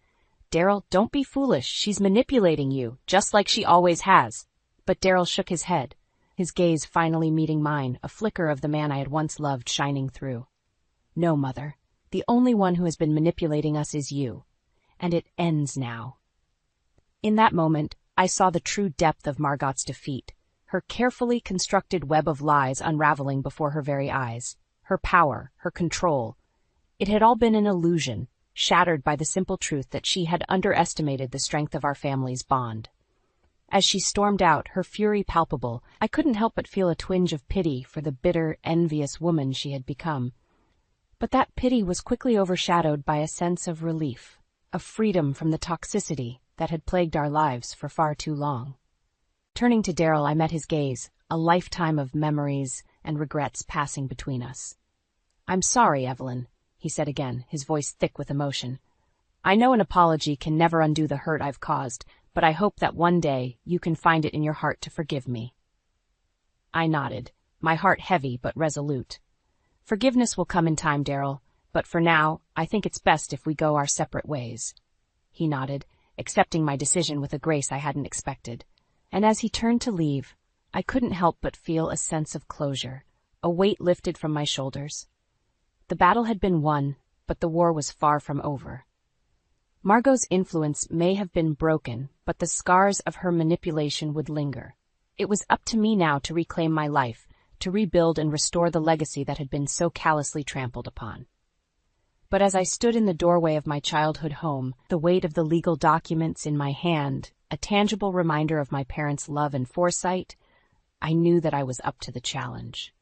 Daryl, don't be foolish. She's manipulating you, just like she always has. But Daryl shook his head, his gaze finally meeting mine, a flicker of the man I had once loved shining through. No, Mother. The only one who has been manipulating us is you. And it ends now. In that moment, I saw the true depth of Margot's defeat, her carefully constructed web of lies unraveling before her very eyes, her power, her control. It had all been an illusion, shattered by the simple truth that she had underestimated the strength of our family's bond. As she stormed out, her fury palpable, I couldn't help but feel a twinge of pity for the bitter, envious woman she had become. But that pity was quickly overshadowed by a sense of relief, of freedom from the toxicity that had plagued our lives for far too long. Turning to Daryl, I met his gaze, a lifetime of memories and regrets passing between us. I'm sorry, Evelyn, he said again, his voice thick with emotion. I know an apology can never undo the hurt I've caused, but I hope that one day you can find it in your heart to forgive me. I nodded, my heart heavy but resolute. Forgiveness will come in time, Daryl, but for now, I think it's best if we go our separate ways. He nodded, accepting my decision with a grace I hadn't expected. And as he turned to leave, I couldn't help but feel a sense of closure, a weight lifted from my shoulders. The battle had been won, but the war was far from over. Margot's influence may have been broken, but the scars of her manipulation would linger. It was up to me now to reclaim my life, to rebuild and restore the legacy that had been so callously trampled upon. But as I stood in the doorway of my childhood home, the weight of the legal documents in my hand, a tangible reminder of my parents' love and foresight, I knew that I was up to the challenge.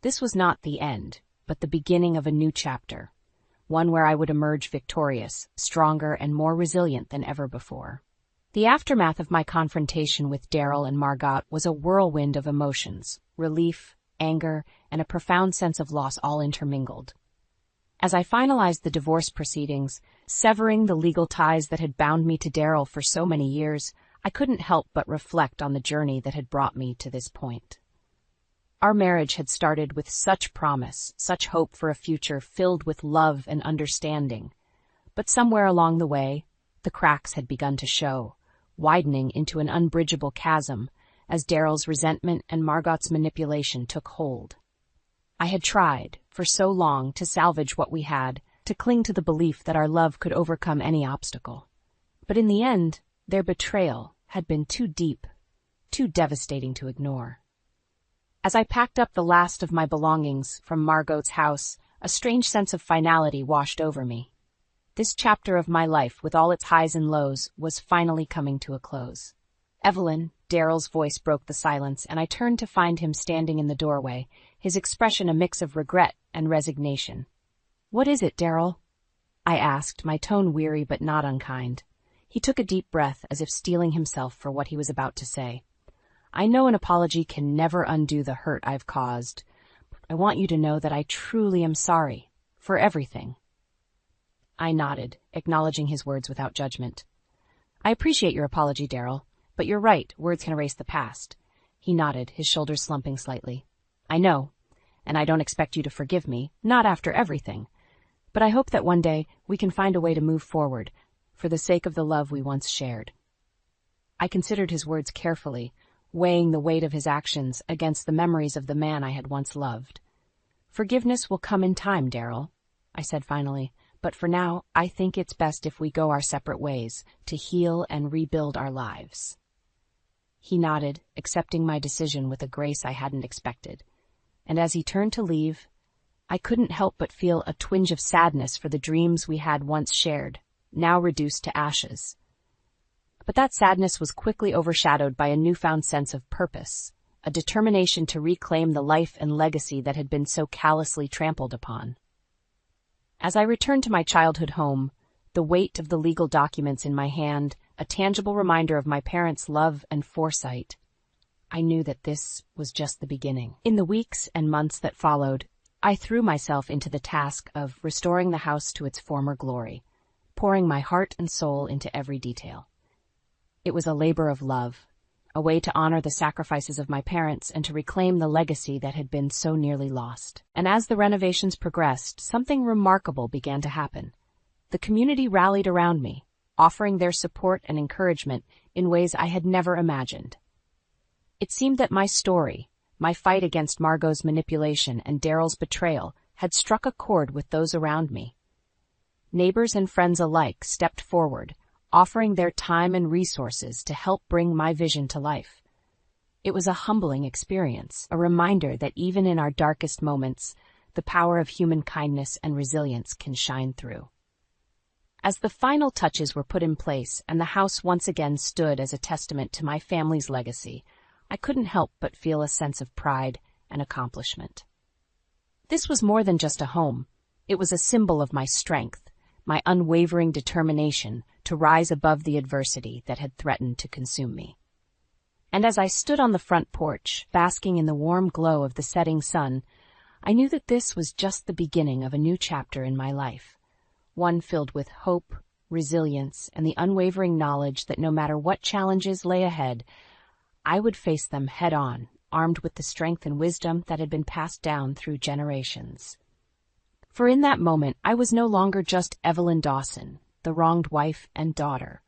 This was not the end, but the beginning of a new chapter, one where I would emerge victorious, stronger and more resilient than ever before. The aftermath of my confrontation with Daryl and Margot was a whirlwind of emotions, relief, anger, and a profound sense of loss all intermingled. As I finalized the divorce proceedings, severing the legal ties that had bound me to Daryl for so many years, I couldn't help but reflect on the journey that had brought me to this point. Our marriage had started with such promise, such hope for a future filled with love and understanding. But somewhere along the way, the cracks had begun to show, widening into an unbridgeable chasm as Daryl's resentment and Margot's manipulation took hold. I had tried, for so long, to salvage what we had, to cling to the belief that our love could overcome any obstacle. But in the end, their betrayal had been too deep, too devastating to ignore. As I packed up the last of my belongings from Margot's house, a strange sense of finality washed over me. This chapter of my life, with all its highs and lows, was finally coming to a close. Evelyn, Daryl's voice broke the silence, and I turned to find him standing in the doorway, his expression a mix of regret and resignation. What is it, Daryl? I asked, my tone weary but not unkind. He took a deep breath, as if steeling himself for what he was about to say. I know an apology can never undo the hurt I've caused. I want you to know that I truly am sorry for everything." I nodded, acknowledging his words without judgment. "I appreciate your apology, Daryl, but you're right, words can erase the past." He nodded, his shoulders slumping slightly. "I know, and I don't expect you to forgive me, not after everything. But I hope that one day we can find a way to move forward, for the sake of the love we once shared." I considered his words carefully, weighing the weight of his actions against the memories of the man I had once loved. "Forgiveness will come in time, Daryl," I said finally, "but for now, I think it's best if we go our separate ways to heal and rebuild our lives." He nodded, accepting my decision with a grace I hadn't expected. And as he turned to leave, I couldn't help but feel a twinge of sadness for the dreams we had once shared, now reduced to ashes. But that sadness was quickly overshadowed by a newfound sense of purpose, a determination to reclaim the life and legacy that had been so callously trampled upon. As I returned to my childhood home, the weight of the legal documents in my hand, a tangible reminder of my parents' love and foresight, I knew that this was just the beginning. In the weeks and months that followed, I threw myself into the task of restoring the house to its former glory, pouring my heart and soul into every detail. It was a labor of love, a way to honor the sacrifices of my parents and to reclaim the legacy that had been so nearly lost. And as the renovations progressed, something remarkable began to happen. The community rallied around me, offering their support and encouragement in ways I had never imagined. It seemed that my story, my fight against Margot's manipulation and Daryl's betrayal, had struck a chord with those around me. Neighbors and friends alike stepped forward, offering their time and resources to help bring my vision to life. It was a humbling experience, a reminder that even in our darkest moments, the power of human kindness and resilience can shine through. As the final touches were put in place and the house once again stood as a testament to my family's legacy, I couldn't help but feel a sense of pride and accomplishment. This was more than just a home. It was a symbol of my strength, my unwavering determination to rise above the adversity that had threatened to consume me. And as I stood on the front porch, basking in the warm glow of the setting sun, I knew that this was just the beginning of a new chapter in my life, one filled with hope, resilience, and the unwavering knowledge that no matter what challenges lay ahead, I would face them head-on, armed with the strength and wisdom that had been passed down through generations. For in that moment, I was no longer just Evelyn Dawson, the wronged wife and daughter.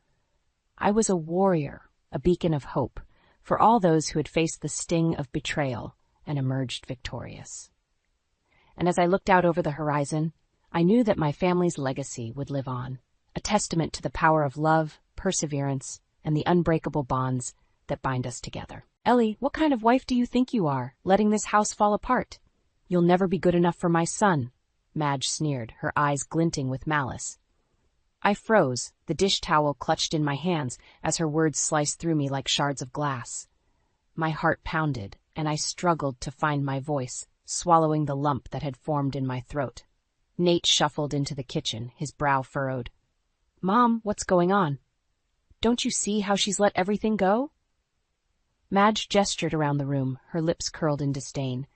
I was a warrior, a beacon of hope, for all those who had faced the sting of betrayal and emerged victorious. And as I looked out over the horizon, I knew that my family's legacy would live on, a testament to the power of love, perseverance, and the unbreakable bonds that bind us together. "Ellie, what kind of wife do you think you are, letting this house fall apart? You'll never be good enough for my son," Madge sneered, her eyes glinting with malice. I froze, the dish towel clutched in my hands as her words sliced through me like shards of glass. My heart pounded, and I struggled to find my voice, swallowing the lump that had formed in my throat. Nate shuffled into the kitchen, his brow furrowed. "Mom, what's going on? Don't you see how she's let everything go?" Madge gestured around the room, her lips curled in disdain.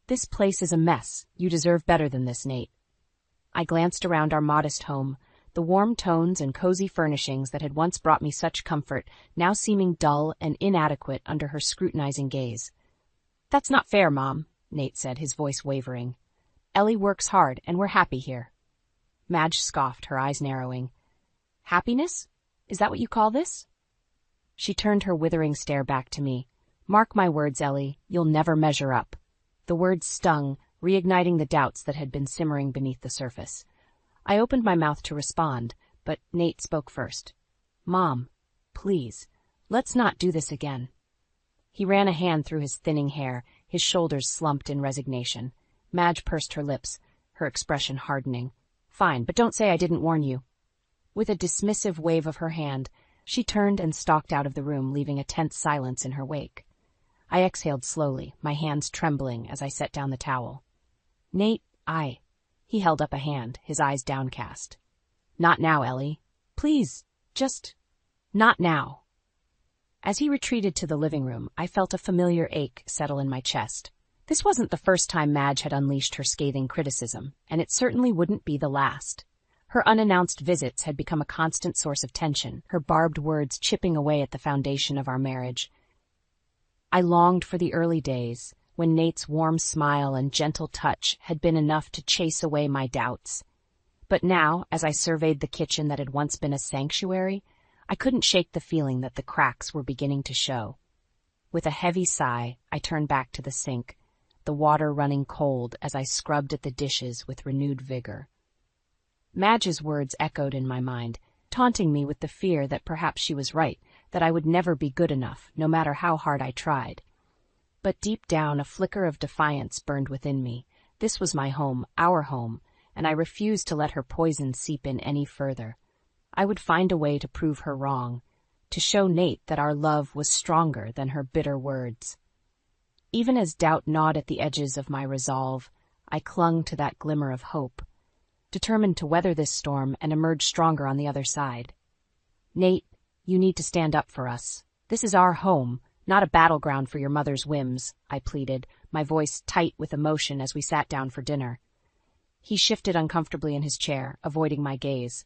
"This place is a mess. You deserve better than this, Nate." I glanced around our modest home, the warm tones and cozy furnishings that had once brought me such comfort now seeming dull and inadequate under her scrutinizing gaze. "That's not fair, Mom," Nate said, his voice wavering. "Ellie works hard, and we're happy here." Madge scoffed, her eyes narrowing. "Happiness? Is that what you call this?" She turned her withering stare back to me. "Mark my words, Ellie, you'll never measure up." The words stung, reigniting the doubts that had been simmering beneath the surface. I opened my mouth to respond, but Nate spoke first. "Mom, please, let's not do this again." He ran a hand through his thinning hair, his shoulders slumped in resignation. Madge pursed her lips, her expression hardening. "Fine, but don't say I didn't warn you." With a dismissive wave of her hand, she turned and stalked out of the room, leaving a tense silence in her wake. I exhaled slowly, my hands trembling as I set down the towel. "Nate, He held up a hand, his eyes downcast. "Not now, Ellie. Please, just not now." As he retreated to the living room, I felt a familiar ache settle in my chest. This wasn't the first time Madge had unleashed her scathing criticism, and it certainly wouldn't be the last. Her unannounced visits had become a constant source of tension, her barbed words chipping away at the foundation of our marriage. I longed for the early days, when Nate's warm smile and gentle touch had been enough to chase away my doubts. But now, as I surveyed the kitchen that had once been a sanctuary, I couldn't shake the feeling that the cracks were beginning to show. With a heavy sigh, I turned back to the sink, the water running cold as I scrubbed at the dishes with renewed vigor. Madge's words echoed in my mind, taunting me with the fear that perhaps she was right, that I would never be good enough, no matter how hard I tried. But deep down, a flicker of defiance burned within me. This was my home, our home, and I refused to let her poison seep in any further. I would find a way to prove her wrong, to show Nate that our love was stronger than her bitter words. Even as doubt gnawed at the edges of my resolve, I clung to that glimmer of hope, determined to weather this storm and emerge stronger on the other side. Nate, you need to stand up for us. This is our home, not a battleground for your mother's whims, I pleaded, my voice tight with emotion as we sat down for dinner. He shifted uncomfortably in his chair, avoiding my gaze.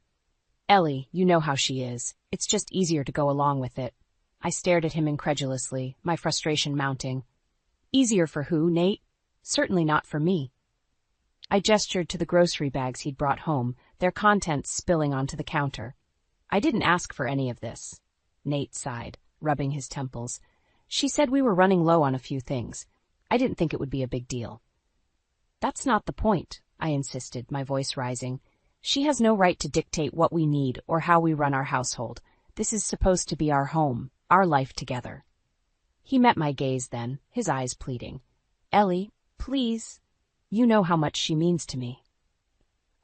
Ellie, you know how she is. It's just easier to go along with it. I stared at him incredulously, my frustration mounting. Easier for who, Nate? Certainly not for me. I gestured to the grocery bags he'd brought home, their contents spilling onto the counter. I didn't ask for any of this. Nate sighed, rubbing his temples. She said we were running low on a few things. I didn't think it would be a big deal. That's not the point, I insisted, my voice rising. She has no right to dictate what we need or how we run our household. This is supposed to be our home, our life together. He met my gaze then, his eyes pleading. Ellie, please. You know how much she means to me.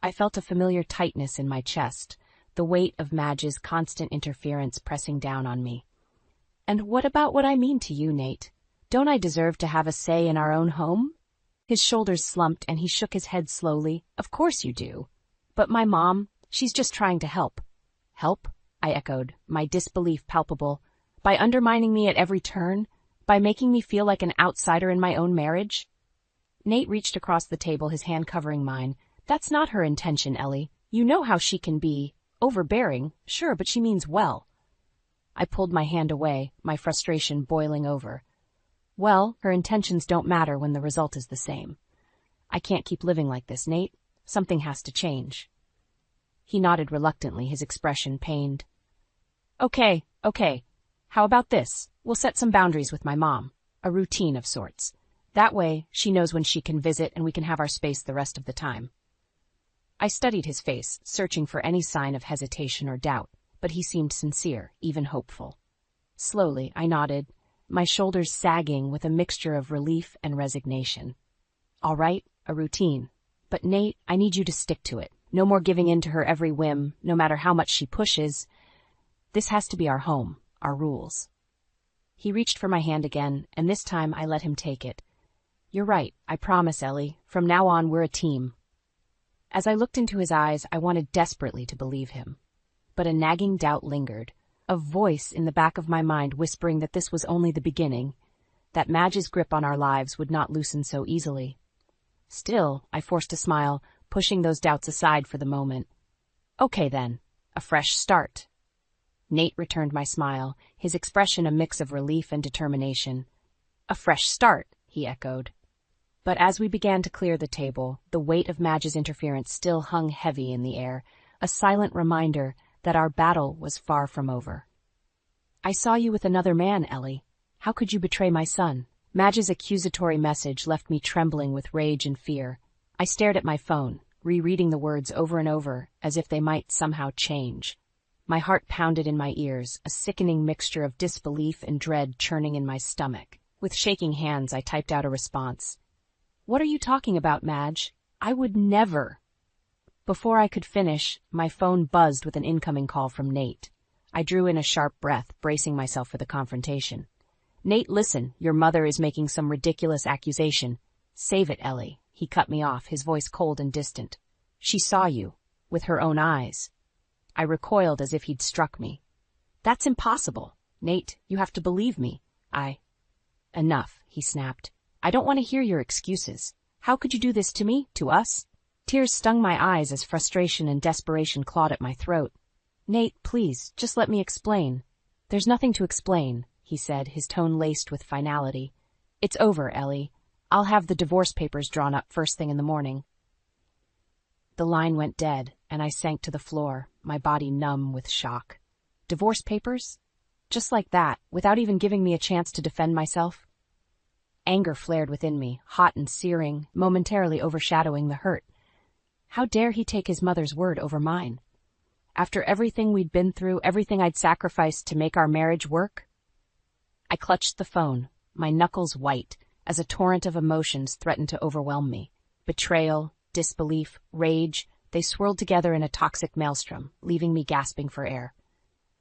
I felt a familiar tightness in my chest, the weight of Madge's constant interference pressing down on me. And what about what I mean to you, Nate? Don't I deserve to have a say in our own home? His shoulders slumped and he shook his head slowly. Of course you do. But my mom, she's just trying to help. Help? I echoed, my disbelief palpable. By undermining me at every turn? By making me feel like an outsider in my own marriage? Nate reached across the table, his hand covering mine. That's not her intention, Ellie. You know how she can be. Overbearing, sure, but she means well. I pulled my hand away, my frustration boiling over. Well, her intentions don't matter when the result is the same. I can't keep living like this, Nate. Something has to change. He nodded reluctantly, his expression pained. Okay. How about this? We'll set some boundaries with my mom. A routine of sorts. That way, she knows when she can visit and we can have our space the rest of the time. I studied his face, searching for any sign of hesitation or doubt, but he seemed sincere, even hopeful. Slowly, I nodded, my shoulders sagging with a mixture of relief and resignation. All right, a routine. But Nate, I need you to stick to it. No more giving in to her every whim, no matter how much she pushes. This has to be our home, our rules. He reached for my hand again, and this time I let him take it. You're right, I promise, Ellie. From now on, we're a team. As I looked into his eyes, I wanted desperately to believe him. But a nagging doubt lingered, a voice in the back of my mind whispering that this was only the beginning, that Madge's grip on our lives would not loosen so easily. Still, I forced a smile, pushing those doubts aside for the moment. Okay then, a fresh start. Nate returned my smile, his expression a mix of relief and determination. A fresh start, he echoed. But as we began to clear the table, the weight of Madge's interference still hung heavy in the air, a silent reminder that our battle was far from over. I saw you with another man, Ellie. How could you betray my son? Madge's accusatory message left me trembling with rage and fear. I stared at my phone, rereading the words over and over, as if they might somehow change. My heart pounded in my ears, a sickening mixture of disbelief and dread churning in my stomach. With shaking hands, I typed out a response. What are you talking about, Madge? I would never. Before I could finish, my phone buzzed with an incoming call from Nate. I drew in a sharp breath, bracing myself for the confrontation. Nate, listen, your mother is making some ridiculous accusation. Save it, Ellie. He cut me off, his voice cold and distant. She saw you, with her own eyes. I recoiled as if he'd struck me. That's impossible. Nate, you have to believe me. Enough, he snapped. I don't want to hear your excuses. How could you do this to me, to us? Tears stung my eyes as frustration and desperation clawed at my throat. Nate, please, just let me explain. There's nothing to explain, he said, his tone laced with finality. It's over, Ellie. I'll have the divorce papers drawn up first thing in the morning. The line went dead, and I sank to the floor, my body numb with shock. Divorce papers? Just like that, without even giving me a chance to defend myself? Anger flared within me, hot and searing, momentarily overshadowing the hurt. How dare he take his mother's word over mine? After everything we'd been through, everything I'd sacrificed to make our marriage work? I clutched the phone, my knuckles white, as a torrent of emotions threatened to overwhelm me. Betrayal, disbelief, rage, they swirled together in a toxic maelstrom, leaving me gasping for air.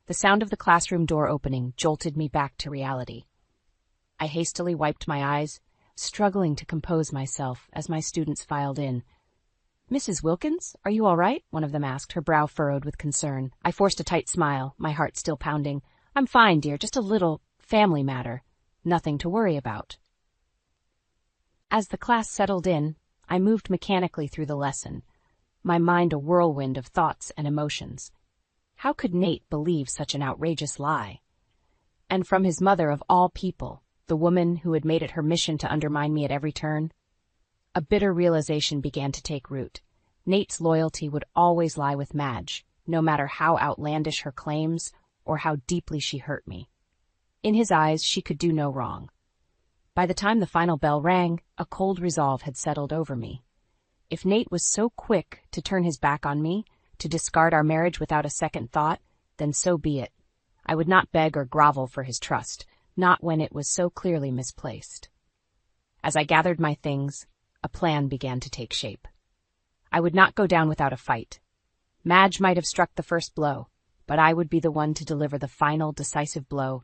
The sound of the classroom door opening jolted me back to reality. I hastily wiped my eyes, struggling to compose myself as my students filed in. Mrs. Wilkins, are you all right? One of them asked, her brow furrowed with concern. I forced a tight smile, my heart still pounding. I'm fine, dear, just a little family matter. Nothing to worry about. As the class settled in, I moved mechanically through the lesson, my mind a whirlwind of thoughts and emotions. How could Nate believe such an outrageous lie? And from his mother of all people, the woman who had made it her mission to undermine me at every turn? A bitter realization began to take root. Nate's loyalty would always lie with Madge, no matter how outlandish her claims or how deeply she hurt me. In his eyes, she could do no wrong. By the time the final bell rang, a cold resolve had settled over me. If Nate was so quick to turn his back on me, to discard our marriage without a second thought, then so be it. I would not beg or grovel for his trust, not when it was so clearly misplaced. As I gathered my things, a plan began to take shape. I would not go down without a fight. Madge might have struck the first blow, but I would be the one to deliver the final, decisive blow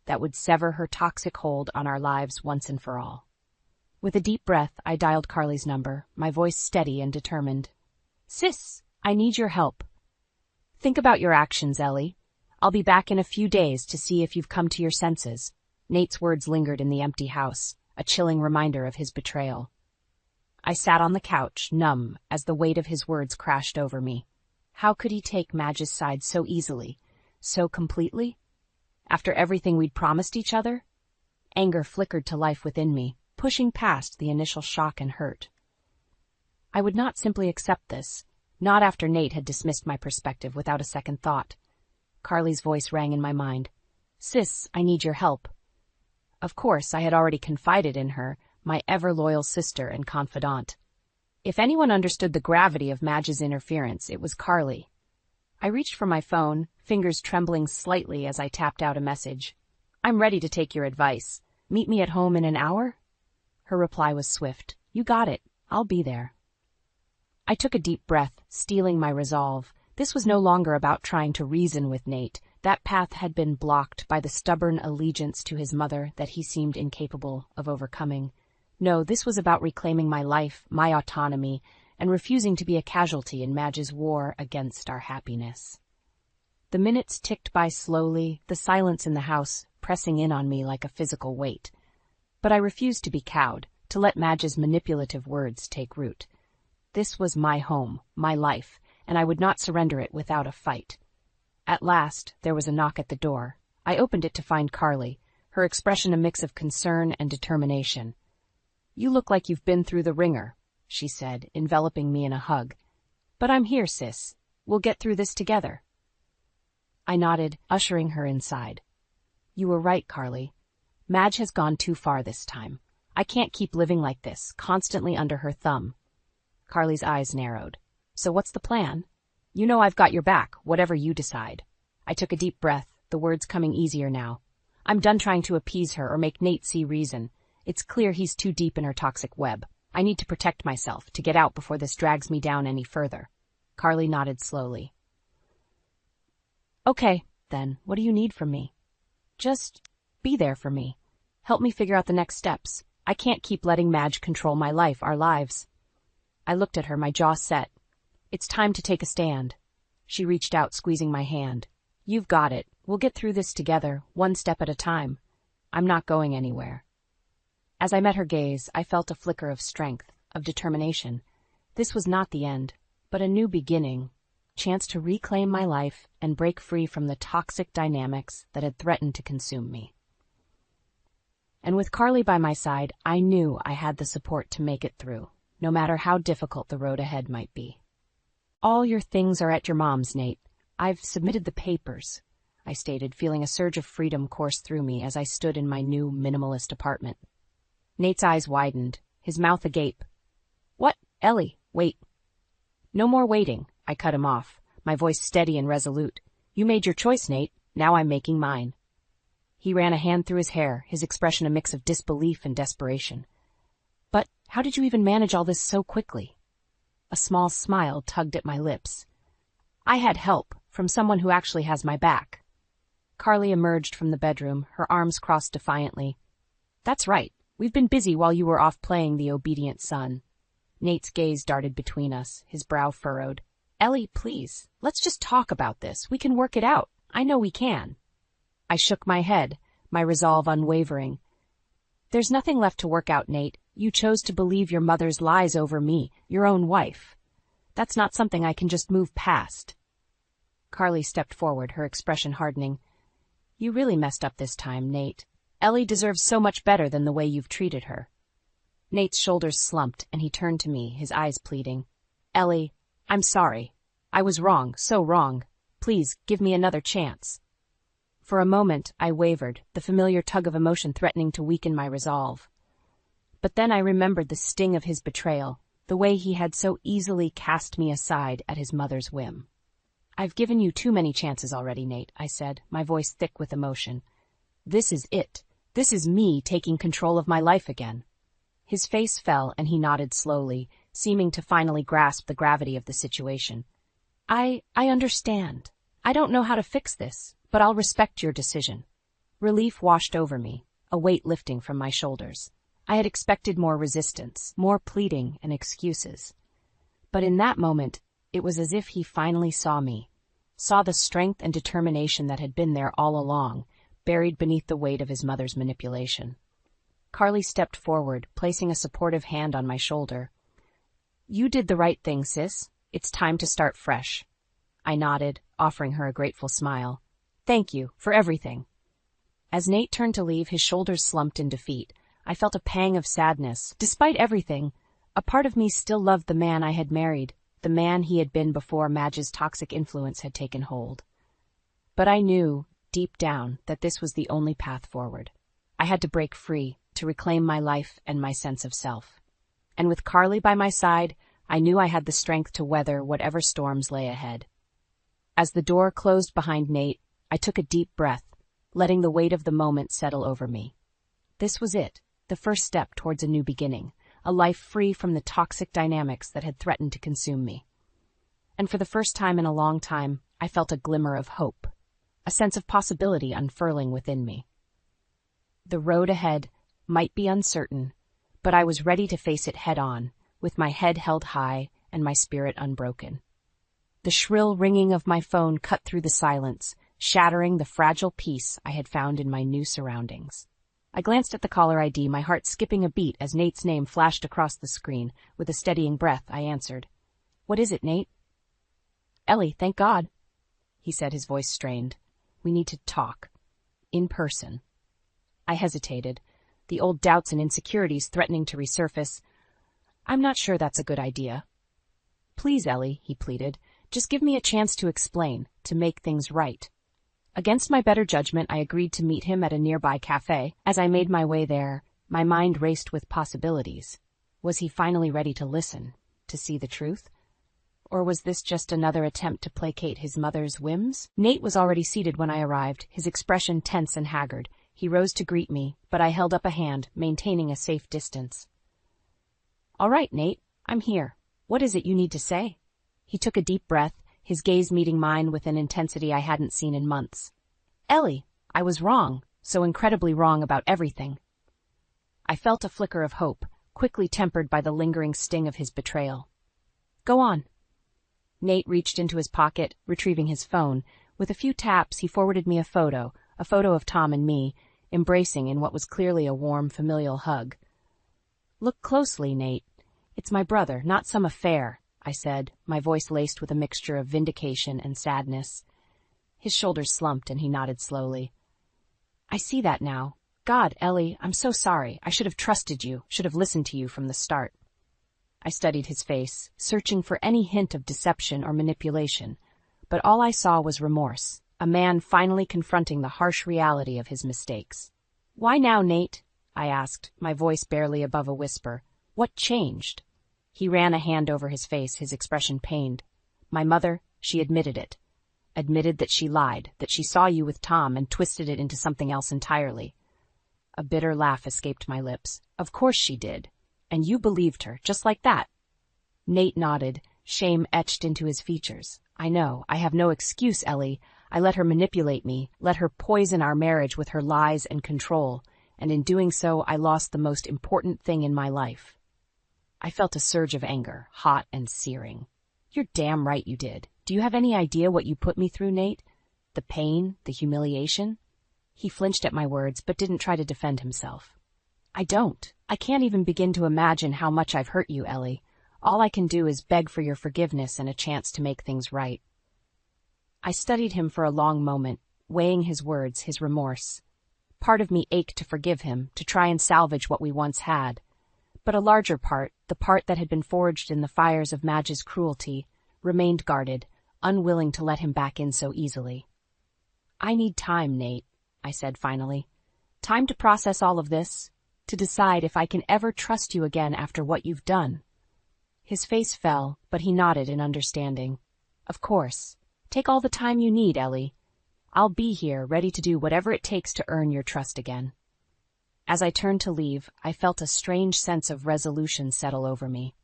that would sever her toxic hold on our lives once and for all. With a deep breath, I dialed Carly's number, my voice steady and determined. Sis, I need your help. Think about your actions, Ellie. I'll be back in a few days to see if you've come to your senses. Nate's words lingered in the empty house, a chilling reminder of his betrayal. I sat on the couch, numb, as the weight of his words crashed over me. How could he take Madge's side so easily, so completely? After everything we'd promised each other? Anger flickered to life within me, pushing past the initial shock and hurt. I would not simply accept this, not after Nate had dismissed my perspective without a second thought. Carly's voice rang in my mind. Sis, I need your help. Of course, I had already confided in her, my ever-loyal sister and confidant. If anyone understood the gravity of Madge's interference, it was Carly. I reached for my phone, fingers trembling slightly as I tapped out a message. I'm ready to take your advice. Meet me at home in an hour? Her reply was swift. You got it. I'll be there. I took a deep breath, steeling my resolve. This was no longer about trying to reason with Nate. That path had been blocked by the stubborn allegiance to his mother that he seemed incapable of overcoming. No, this was about reclaiming my life, my autonomy, and refusing to be a casualty in Madge's war against our happiness. The minutes ticked by slowly, the silence in the house pressing in on me like a physical weight. But I refused to be cowed, to let Madge's manipulative words take root. This was my home, my life, and I would not surrender it without a fight. At last, there was a knock at the door. I opened it to find Carly, her expression a mix of concern and determination. You look like you've been through the ringer, she said, enveloping me in a hug. But I'm here, sis. We'll get through this together. I nodded, ushering her inside. You were right, Carly. Madge has gone too far this time. I can't keep living like this, constantly under her thumb. Carly's eyes narrowed. So what's the plan? You know I've got your back, whatever you decide. I took a deep breath, the words coming easier now. I'm done trying to appease her or make Nate see reason. It's clear he's too deep in her toxic web. I need to protect myself, to get out before this drags me down any further. Carly nodded slowly. Okay, then, what do you need from me? Just be there for me. Help me figure out the next steps. I can't keep letting Madge control my life, our lives. I looked at her, my jaw set. It's time to take a stand. She reached out, squeezing my hand. You've got it. We'll get through this together, one step at a time. I'm not going anywhere. As I met her gaze, I felt a flicker of strength, of determination. This was not the end, but a new beginning, chance to reclaim my life and break free from the toxic dynamics that had threatened to consume me. And with Carly by my side, I knew I had the support to make it through, no matter how difficult the road ahead might be. All your things are at your mom's, Nate. I've submitted the papers, I stated, feeling a surge of freedom course through me as I stood in my new minimalist apartment. Nate's eyes widened, his mouth agape. What? Ellie, wait. No more waiting, I cut him off, my voice steady and resolute. You made your choice, Nate. Now I'm making mine. He ran a hand through his hair, his expression a mix of disbelief and desperation. But how did you even manage all this so quickly? A small smile tugged at my lips. I had help from someone who actually has my back. Carly emerged from the bedroom, her arms crossed defiantly. That's right. We've been busy while you were off playing the obedient son. Nate's gaze darted between us, his brow furrowed. Ellie, please, let's just talk about this. We can work it out. I know we can. I shook my head, my resolve unwavering. There's nothing left to work out, Nate. You chose to believe your mother's lies over me, your own wife. That's not something I can just move past. Carly stepped forward, her expression hardening. You really messed up this time, Nate. Ellie deserves so much better than the way you've treated her. Nate's shoulders slumped, and he turned to me, his eyes pleading. Ellie, I'm sorry. I was wrong, so wrong. Please, give me another chance. For a moment, I wavered, the familiar tug of emotion threatening to weaken my resolve. But then I remembered the sting of his betrayal, the way he had so easily cast me aside at his mother's whim. I've given you too many chances already, Nate, I said, my voice thick with emotion. This is it. This is me taking control of my life again. His face fell, and he nodded slowly, seeming to finally grasp the gravity of the situation. I understand. I don't know how to fix this, but I'll respect your decision. Relief washed over me, a weight lifting from my shoulders. I had expected more resistance, more pleading and excuses. But in that moment, it was as if he finally saw me, saw the strength and determination that had been there all along, buried beneath the weight of his mother's manipulation. Carly stepped forward, placing a supportive hand on my shoulder. You did the right thing, sis. It's time to start fresh. I nodded, offering her a grateful smile. Thank you for everything. As Nate turned to leave, his shoulders slumped in defeat. I felt a pang of sadness. Despite everything, a part of me still loved the man I had married, the man he had been before Madge's toxic influence had taken hold. But I knew, deep down, that this was the only path forward. I had to break free, to reclaim my life and my sense of self. And with Carly by my side, I knew I had the strength to weather whatever storms lay ahead. As the door closed behind Nate, I took a deep breath, letting the weight of the moment settle over me. This was it, the first step towards a new beginning, a life free from the toxic dynamics that had threatened to consume me. And for the first time in a long time, I felt a glimmer of hope, a sense of possibility unfurling within me. The road ahead might be uncertain, but I was ready to face it head-on, with my head held high and my spirit unbroken. The shrill ringing of my phone cut through the silence, shattering the fragile peace I had found in my new surroundings. I glanced at the caller ID, my heart skipping a beat as Nate's name flashed across the screen. With a steadying breath, I answered. What is it, Nate? Ellie, thank God, he said, his voice strained. We need to talk. In person. I hesitated, the old doubts and insecurities threatening to resurface. I'm not sure that's a good idea. Please, Ellie, he pleaded, just give me a chance to explain, to make things right. Against my better judgment, I agreed to meet him at a nearby cafe. As I made my way there, my mind raced with possibilities. Was he finally ready to listen, to see the truth? Or was this just another attempt to placate his mother's whims? Nate was already seated when I arrived, his expression tense and haggard. He rose to greet me, but I held up a hand, maintaining a safe distance. All right, Nate, I'm here. What is it you need to say? He took a deep breath, his gaze meeting mine with an intensity I hadn't seen in months. Ellie, I was wrong, so incredibly wrong about everything. I felt a flicker of hope, quickly tempered by the lingering sting of his betrayal. Go on. Nate reached into his pocket, retrieving his phone, With a few taps, he forwarded me a photo of Tom and me, embracing in what was clearly a warm, familial hug. "Look closely, Nate. It's my brother, not some affair," I said, my voice laced with a mixture of vindication and sadness. His shoulders slumped and he nodded slowly. "I see that now. God, Ellie, I'm so sorry. I should have trusted you, should have listened to you from the start." I studied his face, searching for any hint of deception or manipulation, but all I saw was remorse, a man finally confronting the harsh reality of his mistakes. "Why now, Nate?" I asked, my voice barely above a whisper. "What changed?" He ran a hand over his face, his expression pained. "My mother, she admitted it. Admitted that she lied, that she saw you with Tom and twisted it into something else entirely." A bitter laugh escaped my lips. "Of course she did. And you believed her, just like that." Nate nodded, shame etched into his features. "I know. I have no excuse, Ellie. I let her manipulate me, let her poison our marriage with her lies and control, and in doing so I lost the most important thing in my life." I felt a surge of anger, hot and searing. "You're damn right you did. Do you have any idea what you put me through, Nate? The pain, the humiliation?" He flinched at my words, but didn't try to defend himself. "I don't. I can't even begin to imagine how much I've hurt you, Ellie. All I can do is beg for your forgiveness and a chance to make things right." I studied him for a long moment, weighing his words, his remorse. Part of me ached to forgive him, to try and salvage what we once had. But a larger part, the part that had been forged in the fires of Madge's cruelty, remained guarded, unwilling to let him back in so easily. "I need time, Nate," I said finally. "Time to process all of this, to decide if I can ever trust you again after what you've done." His face fell, but he nodded in understanding. "Of course. Take all the time you need, Ellie. I'll be here, ready to do whatever it takes to earn your trust again." As I turned to leave, I felt a strange sense of resolution settle over me.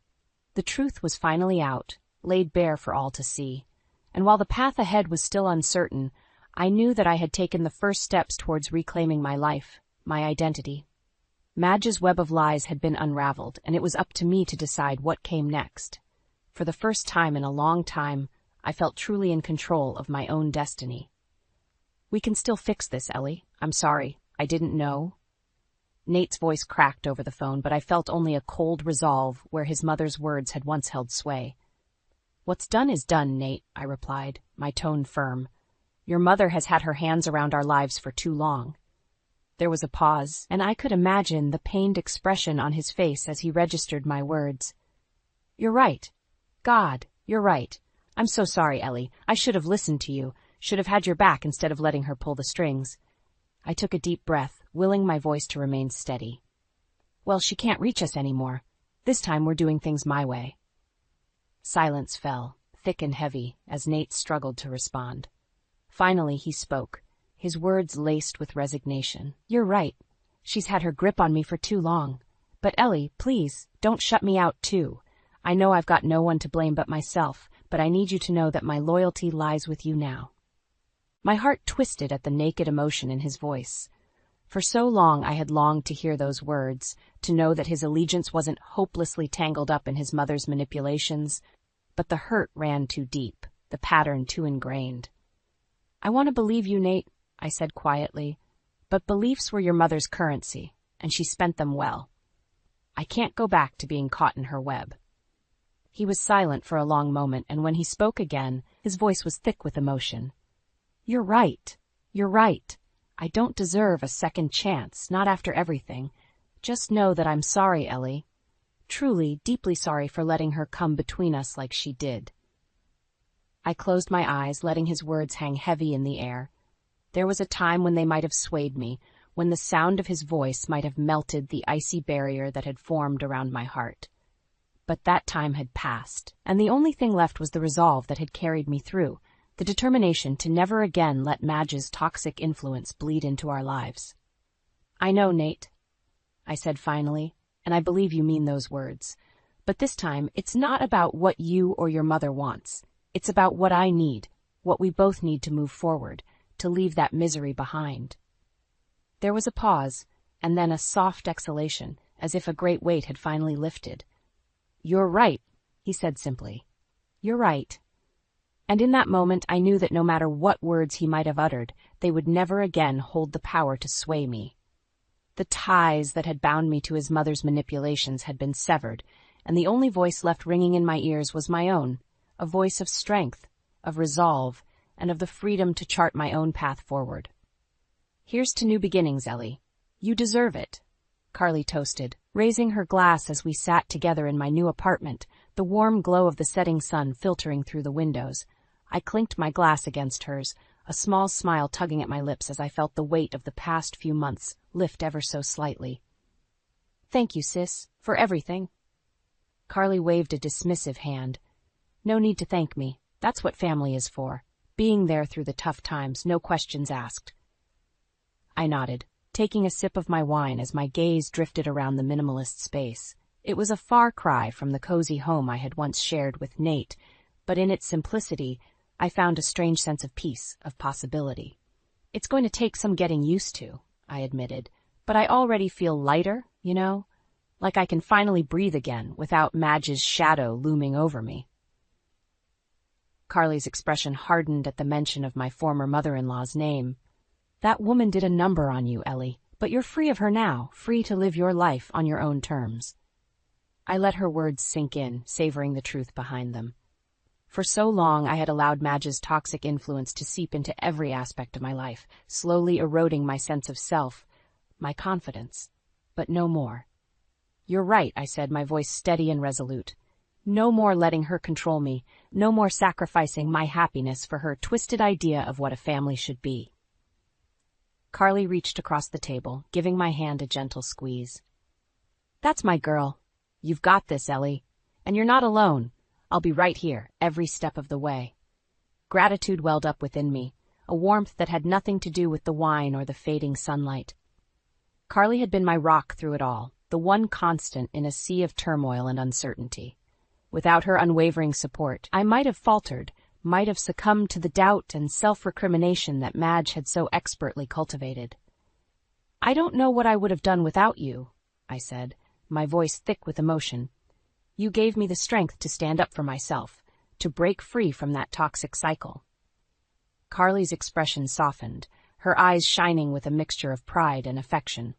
The truth was finally out, laid bare for all to see, and while the path ahead was still uncertain, I knew that I had taken the first steps towards reclaiming my life, my identity. Madge's web of lies had been unraveled, and it was up to me to decide what came next. For the first time in a long time, I felt truly in control of my own destiny. "We can still fix this, Ellie. I'm sorry. I didn't know." Nate's voice cracked over the phone, but I felt only a cold resolve where his mother's words had once held sway. "What's done is done, Nate," I replied, my tone firm. "Your mother has had her hands around our lives for too long." There was a pause, and I could imagine the pained expression on his face as he registered my words. "You're right. God, you're right. I'm so sorry, Ellie. I should have listened to you, should have had your back instead of letting her pull the strings." I took a deep breath, willing my voice to remain steady. "Well, she can't reach us anymore. This time we're doing things my way." Silence fell, thick and heavy, as Nate struggled to respond. Finally he spoke, his words laced with resignation. "You're right. She's had her grip on me for too long. But Ellie, please, don't shut me out too. I know I've got no one to blame but myself, but I need you to know that my loyalty lies with you now." My heart twisted at the naked emotion in his voice. For so long I had longed to hear those words, to know that his allegiance wasn't hopelessly tangled up in his mother's manipulations, but the hurt ran too deep, the pattern too ingrained. "I want to believe you, Nate," I said quietly, "but beliefs were your mother's currency, and she spent them well. I can't go back to being caught in her web." He was silent for a long moment, and when he spoke again, his voice was thick with emotion. "You're right. You're right. I don't deserve a second chance, not after everything. Just know that I'm sorry, Ellie. Truly, deeply sorry for letting her come between us like she did." I closed my eyes, letting his words hang heavy in the air. There was a time when they might have swayed me, when the sound of his voice might have melted the icy barrier that had formed around my heart. But that time had passed, and the only thing left was the resolve that had carried me through, the determination to never again let Madge's toxic influence bleed into our lives. "I know, Nate," I said finally, "and I believe you mean those words. But this time, it's not about what you or your mother wants. It's about what I need, what we both need to move forward, to leave that misery behind." There was a pause, and then a soft exhalation, as if a great weight had finally lifted. "You're right," he said simply. "You're right." And in that moment I knew that no matter what words he might have uttered, they would never again hold the power to sway me. The ties that had bound me to his mother's manipulations had been severed, and the only voice left ringing in my ears was my own, a voice of strength, of resolve, and of the freedom to chart my own path forward. "Here's to new beginnings, Ellie. You deserve it," Carly toasted, raising her glass as we sat together in my new apartment, the warm glow of the setting sun filtering through the windows. I clinked my glass against hers, a small smile tugging at my lips as I felt the weight of the past few months lift ever so slightly. "Thank you, sis, for everything." Carly waved a dismissive hand. "No need to thank me. That's what family is for. Being there through the tough times, no questions asked." I nodded, taking a sip of my wine as my gaze drifted around the minimalist space. It was a far cry from the cozy home I had once shared with Nate, but in its simplicity, I found a strange sense of peace, of possibility. "It's going to take some getting used to," I admitted, "but I already feel lighter, like I can finally breathe again without Madge's shadow looming over me." Carly's expression hardened at the mention of my former mother-in-law's name. "That woman did a number on you, Ellie, but you're free of her now, free to live your life on your own terms." I let her words sink in, savoring the truth behind them. For so long I had allowed Madge's toxic influence to seep into every aspect of my life, slowly eroding my sense of self, my confidence. But no more. "You're right," I said, my voice steady and resolute. "No more letting her control me, no more sacrificing my happiness for her twisted idea of what a family should be." Carly reached across the table, giving my hand a gentle squeeze. "That's my girl. You've got this, Ellie. And you're not alone. I'll be right here, every step of the way." Gratitude welled up within me, a warmth that had nothing to do with the wine or the fading sunlight. Carly had been my rock through it all, the one constant in a sea of turmoil and uncertainty. Without her unwavering support, I might have faltered, might have succumbed to the doubt and self-recrimination that Madge had so expertly cultivated. "I don't know what I would have done without you," I said, my voice thick with emotion. "You gave me the strength to stand up for myself, to break free from that toxic cycle." Carly's expression softened, her eyes shining with a mixture of pride and affection.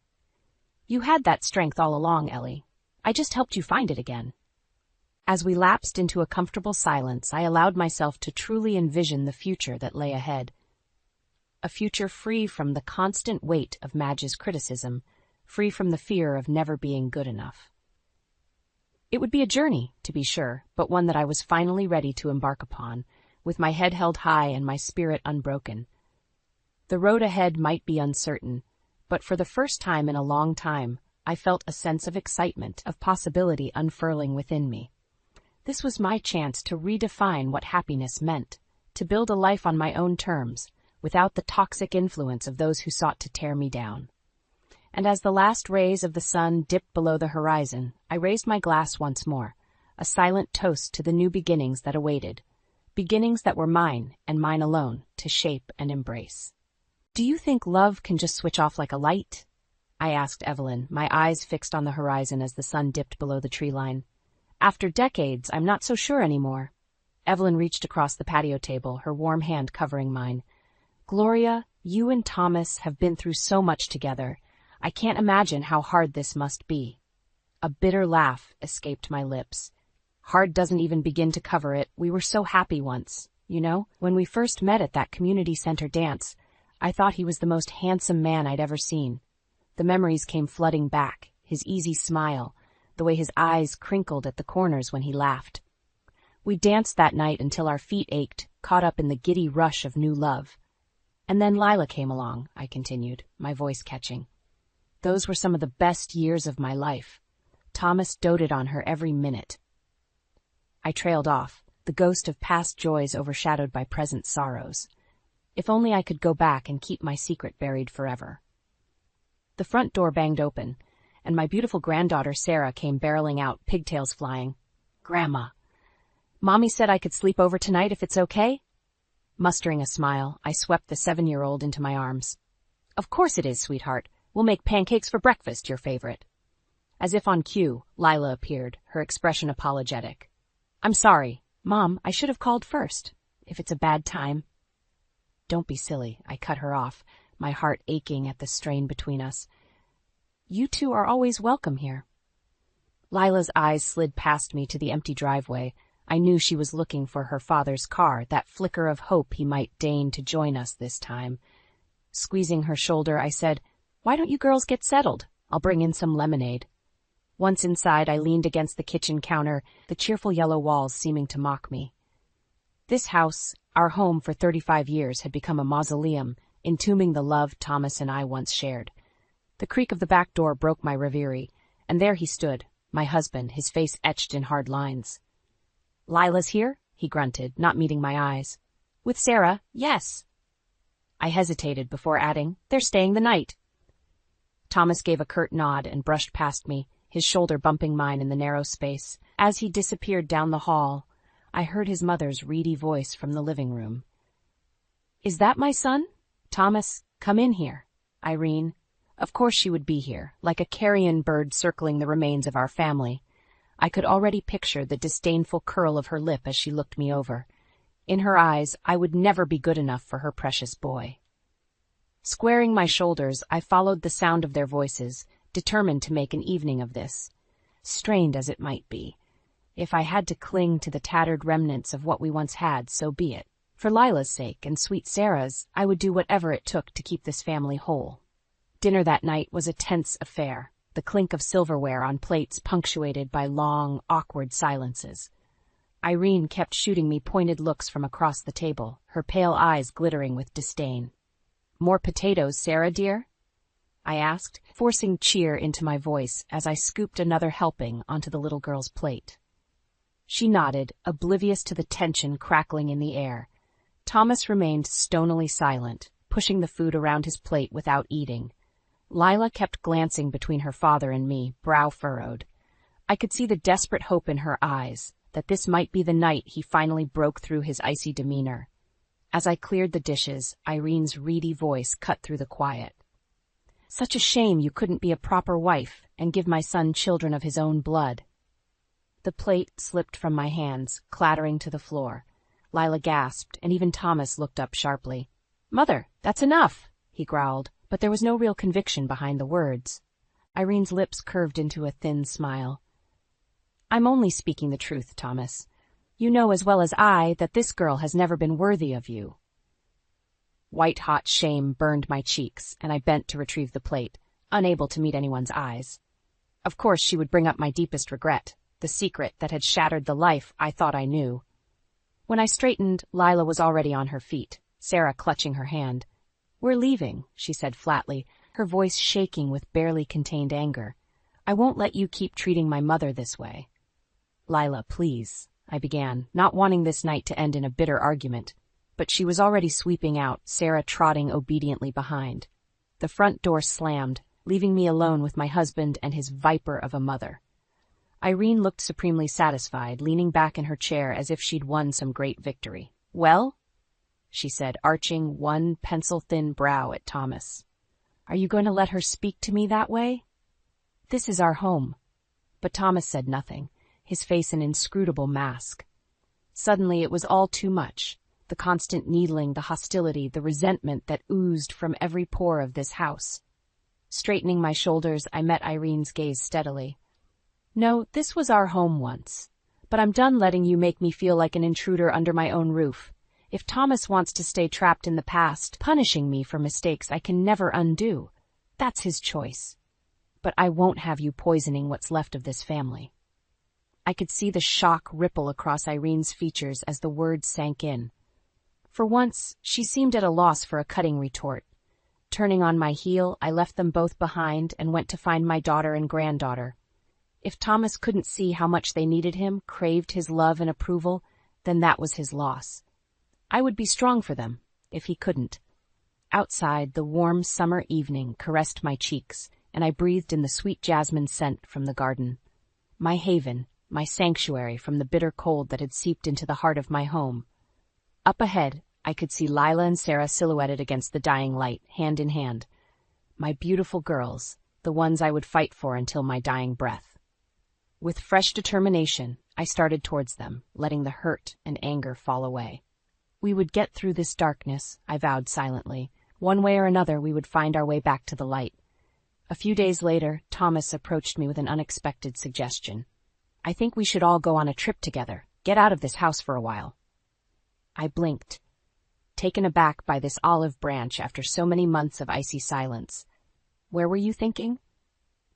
"You had that strength all along, Ellie. I just helped you find it again." As we lapsed into a comfortable silence, I allowed myself to truly envision the future that lay ahead. A future free from the constant weight of Madge's criticism, free from the fear of never being good enough. It would be a journey, to be sure, but one that I was finally ready to embark upon, with my head held high and my spirit unbroken. The road ahead might be uncertain, but for the first time in a long time, I felt a sense of excitement, of possibility unfurling within me. This was my chance to redefine what happiness meant, to build a life on my own terms, without the toxic influence of those who sought to tear me down. And as the last rays of the sun dipped below the horizon, I raised my glass once more, a silent toast to the new beginnings that awaited, beginnings that were mine, and mine alone, to shape and embrace. "Do you think love can just switch off like a light?" I asked Evelyn, my eyes fixed on the horizon as the sun dipped below the tree line. "After decades, I'm not so sure anymore." Evelyn reached across the patio table, her warm hand covering mine. "Gloria, you and Thomas have been through so much together. I can't imagine how hard this must be." A bitter laugh escaped my lips. "Hard doesn't even begin to cover it. We were so happy once. When we first met at that community center dance, I thought he was the most handsome man I'd ever seen." The memories came flooding back, his easy smile, the way his eyes crinkled at the corners when he laughed. "We danced that night until our feet ached, caught up in the giddy rush of new love. And then Lila came along," I continued, my voice catching. "Those were some of the best years of my life. Thomas doted on her every minute." I trailed off, the ghost of past joys overshadowed by present sorrows. If only I could go back and keep my secret buried forever. The front door banged open, and my beautiful granddaughter Sarah came barreling out, pigtails flying. "Grandma, Mommy said I could sleep over tonight if it's okay?" Mustering a smile, I swept the 7-year-old into my arms. "Of course it is, sweetheart. We'll make pancakes for breakfast, your favorite." As if on cue, Lila appeared, her expression apologetic. "I'm sorry. Mom, I should have called first. if it's a bad time. Don't be silly, I cut her off, my heart aching at the strain between us. You two are always welcome here. Lila's eyes slid past me to the empty driveway. I knew she was looking for her father's car, that flicker of hope he might deign to join us this time. Squeezing her shoulder, I said, "Why don't you girls get settled? I'll bring in some lemonade." Once inside, I leaned against the kitchen counter, the cheerful yellow walls seeming to mock me. This house, our home for 35 years, had become a mausoleum, entombing the love Thomas and I once shared. The creak of the back door broke my reverie, and there he stood, my husband, his face etched in hard lines. "Lila's here?" he grunted, not meeting my eyes. "With Sarah, yes." I hesitated before adding, "They're staying the night." Thomas gave a curt nod and brushed past me, his shoulder bumping mine in the narrow space. As he disappeared down the hall, I heard his mother's reedy voice from the living room. "Is that my son? Thomas, come in here." Irene. Of course she would be here, like a carrion bird circling the remains of our family. I could already picture the disdainful curl of her lip as she looked me over. In her eyes, I would never be good enough for her precious boy. Squaring my shoulders, I followed the sound of their voices, determined to make an evening of this. Strained as it might be. If I had to cling to the tattered remnants of what we once had, so be it. For Lila's sake and sweet Sarah's, I would do whatever it took to keep this family whole. Dinner that night was a tense affair, the clink of silverware on plates punctuated by long, awkward silences. Irene kept shooting me pointed looks from across the table, her pale eyes glittering with disdain. "More potatoes, Sarah, dear?" I asked, forcing cheer into my voice as I scooped another helping onto the little girl's plate. She nodded, oblivious to the tension crackling in the air. Thomas remained stonily silent, pushing the food around his plate without eating. Lila kept glancing between her father and me, brow furrowed. I could see the desperate hope in her eyes, that this might be the night he finally broke through his icy demeanor. As I cleared the dishes, Irene's reedy voice cut through the quiet. "Such a shame you couldn't be a proper wife and give my son children of his own blood." The plate slipped from my hands, clattering to the floor. Lila gasped, and even Thomas looked up sharply. "Mother, that's enough," he growled, but there was no real conviction behind the words. Irene's lips curved into a thin smile. "I'm only speaking the truth, Thomas. You know as well as I that this girl has never been worthy of you." White-hot shame burned my cheeks, and I bent to retrieve the plate, unable to meet anyone's eyes. Of course she would bring up my deepest regret, the secret that had shattered the life I thought I knew. When I straightened, Lila was already on her feet, Sarah clutching her hand. "We're leaving," she said flatly, her voice shaking with barely contained anger. "I won't let you keep treating my mother this way." "Lila, please," I began, not wanting this night to end in a bitter argument. But she was already sweeping out, Sarah trotting obediently behind. The front door slammed, leaving me alone with my husband and his viper of a mother. Irene looked supremely satisfied, leaning back in her chair as if she'd won some great victory. "Well?" she said, arching one pencil-thin brow at Thomas. "Are you going to let her speak to me that way?" "This is our home." But Thomas said nothing, his face an inscrutable mask. Suddenly it was all too much. The constant needling, the hostility, the resentment that oozed from every pore of this house. Straightening my shoulders, I met Irene's gaze steadily. "No, this was our home once. But I'm done letting you make me feel like an intruder under my own roof. If Thomas wants to stay trapped in the past, punishing me for mistakes I can never undo, that's his choice. But I won't have you poisoning what's left of this family." I could see the shock ripple across Irene's features as the words sank in. For once, she seemed at a loss for a cutting retort. Turning on my heel, I left them both behind and went to find my daughter and granddaughter. If Thomas couldn't see how much they needed him, craved his love and approval, then that was his loss. I would be strong for them, if he couldn't. Outside, the warm summer evening caressed my cheeks, and I breathed in the sweet jasmine scent from the garden. My haven, my sanctuary from the bitter cold that had seeped into the heart of my home. Up ahead, I could see Lila and Sarah silhouetted against the dying light, hand in hand. My beautiful girls, the ones I would fight for until my dying breath. With fresh determination, I started towards them, letting the hurt and anger fall away. We would get through this darkness, I vowed silently. One way or another, we would find our way back to the light. A few days later, Thomas approached me with an unexpected suggestion. I think we should all go on a trip together, get out of this house for a while. I blinked, taken aback by this olive branch after so many months of icy silence. Where were you thinking?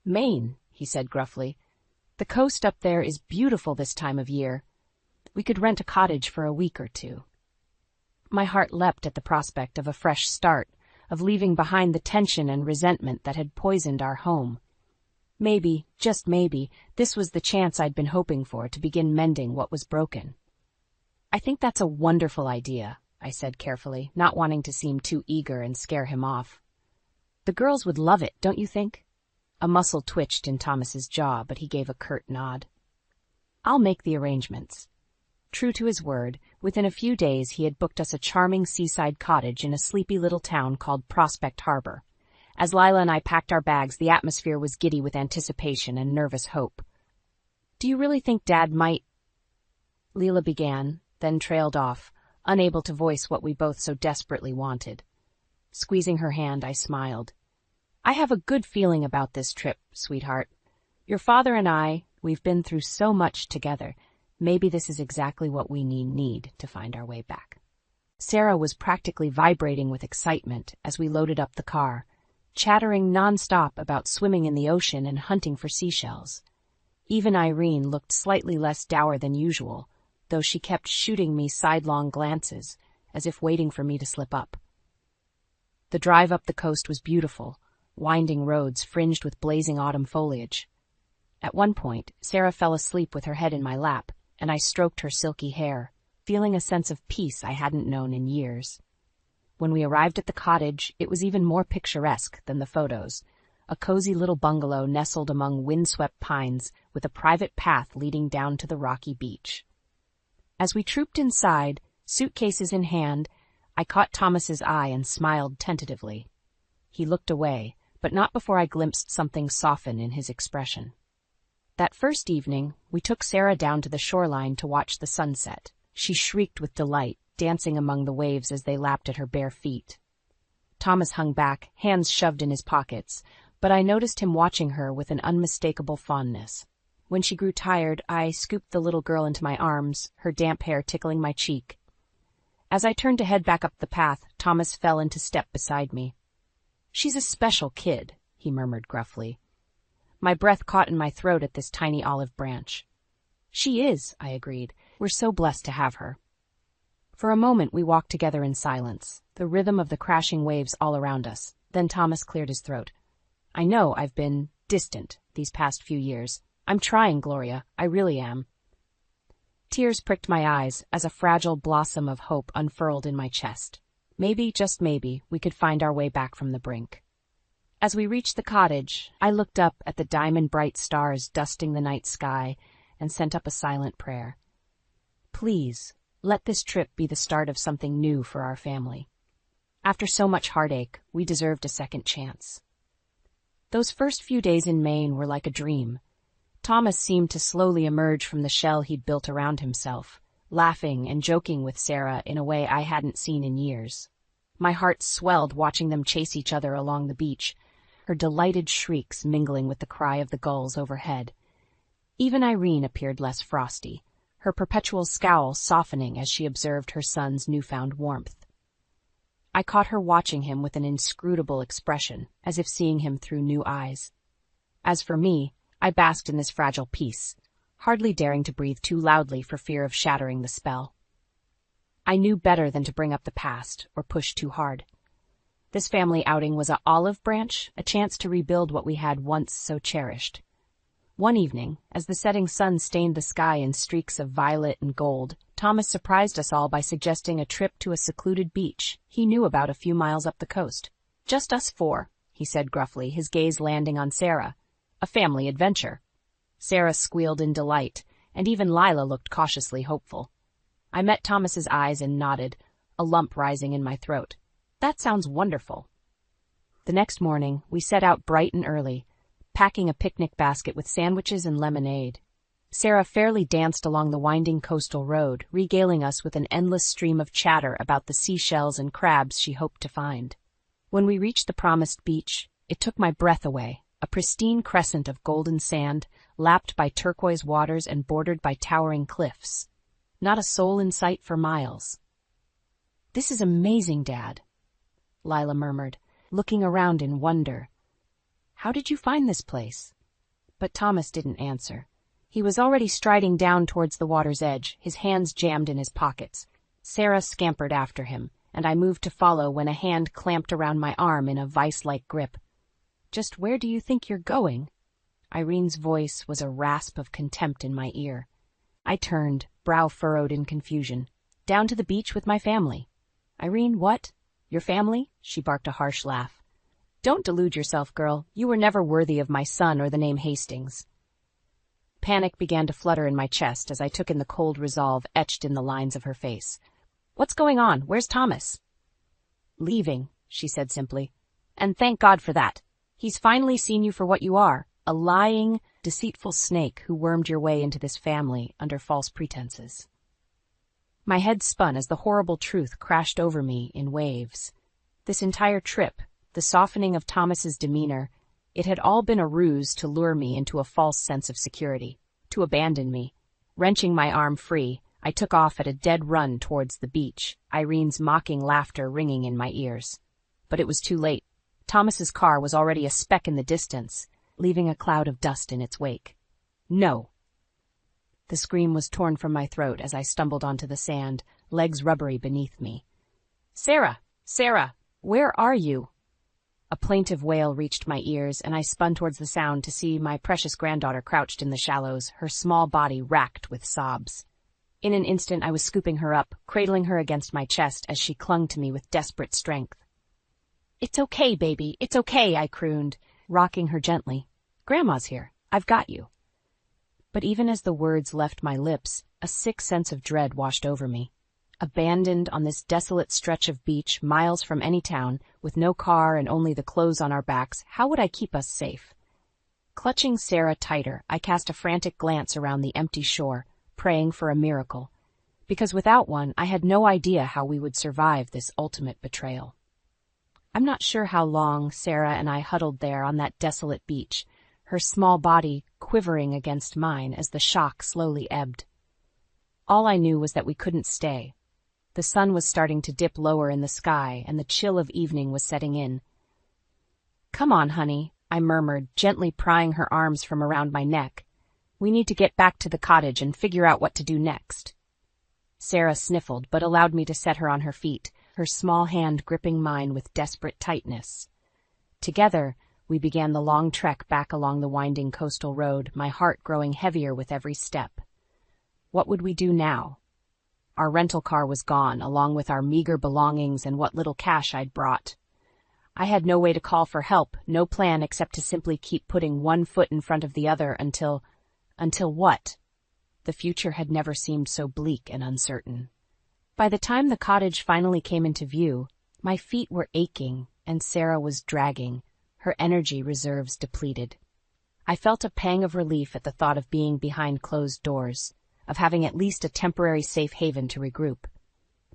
Maine, he said gruffly. The coast up there is beautiful this time of year. We could rent a cottage for a week or two. My heart leapt at the prospect of a fresh start, of leaving behind the tension and resentment that had poisoned our home. Maybe, just maybe, this was the chance I'd been hoping for to begin mending what was broken. I think that's a wonderful idea, I said carefully, not wanting to seem too eager and scare him off. The girls would love it, don't you think? A muscle twitched in Thomas's jaw, but he gave a curt nod. I'll make the arrangements. True to his word, within a few days he had booked us a charming seaside cottage in a sleepy little town called Prospect Harbor. As Lila and I packed our bags, the atmosphere was giddy with anticipation and nervous hope. Do you really think Dad might? Leela began, then trailed off, unable to voice what we both so desperately wanted. Squeezing her hand, I smiled. I have a good feeling about this trip, sweetheart. Your father and I, we've been through so much together. Maybe this is exactly what we need to find our way back. Sarah was practically vibrating with excitement as we loaded up the car, chattering nonstop about swimming in the ocean and hunting for seashells. Even Irene looked slightly less dour than usual, though she kept shooting me sidelong glances, as if waiting for me to slip up. The drive up the coast was beautiful, winding roads fringed with blazing autumn foliage. At one point, Sarah fell asleep with her head in my lap, and I stroked her silky hair, feeling a sense of peace I hadn't known in years. When we arrived at the cottage, it was even more picturesque than the photos, a cozy little bungalow nestled among windswept pines with a private path leading down to the rocky beach. As we trooped inside, suitcases in hand, I caught Thomas's eye and smiled tentatively. He looked away, but not before I glimpsed something soften in his expression. That first evening, we took Sarah down to the shoreline to watch the sunset. She shrieked with delight, dancing among the waves as they lapped at her bare feet. Thomas hung back, hands shoved in his pockets, but I noticed him watching her with an unmistakable fondness. When she grew tired, I scooped the little girl into my arms, her damp hair tickling my cheek. As I turned to head back up the path, Thomas fell into step beside me. "She's a special kid," he murmured gruffly. My breath caught in my throat at this tiny olive branch. "She is," I agreed. "We're so blessed to have her." For a moment we walked together in silence, the rhythm of the crashing waves all around us. Then Thomas cleared his throat. "I know I've been distant these past few years. I'm trying, Gloria. I really am." Tears pricked my eyes as a fragile blossom of hope unfurled in my chest. Maybe, just maybe, we could find our way back from the brink. As we reached the cottage, I looked up at the diamond-bright stars dusting the night sky and sent up a silent prayer. Please, let this trip be the start of something new for our family. After so much heartache, we deserved a second chance. Those first few days in Maine were like a dream. Thomas seemed to slowly emerge from the shell he'd built around himself, laughing and joking with Sarah in a way I hadn't seen in years. My heart swelled watching them chase each other along the beach, her delighted shrieks mingling with the cry of the gulls overhead. Even Irene appeared less frosty, her perpetual scowl softening as she observed her son's newfound warmth. I caught her watching him with an inscrutable expression, as if seeing him through new eyes. As for me, I basked in this fragile peace, hardly daring to breathe too loudly for fear of shattering the spell. I knew better than to bring up the past or push too hard. This family outing was an olive branch, a chance to rebuild what we had once so cherished. One evening, as the setting sun stained the sky in streaks of violet and gold, Thomas surprised us all by suggesting a trip to a secluded beach he knew about a few miles up the coast. "Just us four," he said gruffly, his gaze landing on Sarah. "A family adventure." Sarah squealed in delight, and even Lila looked cautiously hopeful. I met Thomas's eyes and nodded, a lump rising in my throat. "That sounds wonderful." The next morning, we set out bright and early, packing a picnic basket with sandwiches and lemonade. Sarah fairly danced along the winding coastal road, regaling us with an endless stream of chatter about the seashells and crabs she hoped to find. When we reached the promised beach, it took my breath away, a pristine crescent of golden sand, lapped by turquoise waters and bordered by towering cliffs. Not a soul in sight for miles. "This is amazing, Dad," Lila murmured, looking around in wonder. "How did you find this place?" But Thomas didn't answer. He was already striding down towards the water's edge, his hands jammed in his pockets. Sarah scampered after him, and I moved to follow when a hand clamped around my arm in a vice-like grip. "Just where do you think you're going?" Irene's voice was a rasp of contempt in my ear. I turned, brow furrowed in confusion. "Down to the beach with my family." "Irene, what? Your family?" She barked a harsh laugh. "Don't delude yourself, girl. You were never worthy of my son or the name Hastings." Panic began to flutter in my chest as I took in the cold resolve etched in the lines of her face. "What's going on? Where's Thomas?" "Leaving," she said simply. "And thank God for that. He's finally seen you for what you are, a lying, deceitful snake who wormed your way into this family under false pretenses." My head spun as the horrible truth crashed over me in waves. This entire trip, the softening of Thomas's demeanor, it had all been a ruse to lure me into a false sense of security, to abandon me. Wrenching my arm free, I took off at a dead run towards the beach, Irene's mocking laughter ringing in my ears. But it was too late. Thomas's car was already a speck in the distance, leaving a cloud of dust in its wake. "No!" The scream was torn from my throat as I stumbled onto the sand, legs rubbery beneath me. "Sarah! Sarah! Where are you?" A plaintive wail reached my ears, and I spun towards the sound to see my precious granddaughter crouched in the shallows, her small body racked with sobs. In an instant I was scooping her up, cradling her against my chest as she clung to me with desperate strength. "It's okay, baby, it's okay," I crooned, rocking her gently. "Grandma's here. I've got you." But even as the words left my lips, a sick sense of dread washed over me. Abandoned on this desolate stretch of beach, miles from any town, with no car and only the clothes on our backs, how would I keep us safe? Clutching Sarah tighter, I cast a frantic glance around the empty shore, praying for a miracle. Because without one, I had no idea how we would survive this ultimate betrayal. I'm not sure how long Sarah and I huddled there on that desolate beach, her small body quivering against mine as the shock slowly ebbed. All I knew was that we couldn't stay. The sun was starting to dip lower in the sky, and the chill of evening was setting in. "Come on, honey," I murmured, gently prying her arms from around my neck. "We need to get back to the cottage and figure out what to do next." Sarah sniffled, but allowed me to set her on her feet, her small hand gripping mine with desperate tightness. Together, we began the long trek back along the winding coastal road, my heart growing heavier with every step. What would we do now? Our rental car was gone, along with our meager belongings and what little cash I'd brought. I had no way to call for help, no plan except to simply keep putting one foot in front of the other until what? The future had never seemed so bleak and uncertain. By the time the cottage finally came into view, my feet were aching and Sarah was dragging, her energy reserves depleted. I felt a pang of relief at the thought of being behind closed doors, of having at least a temporary safe haven to regroup.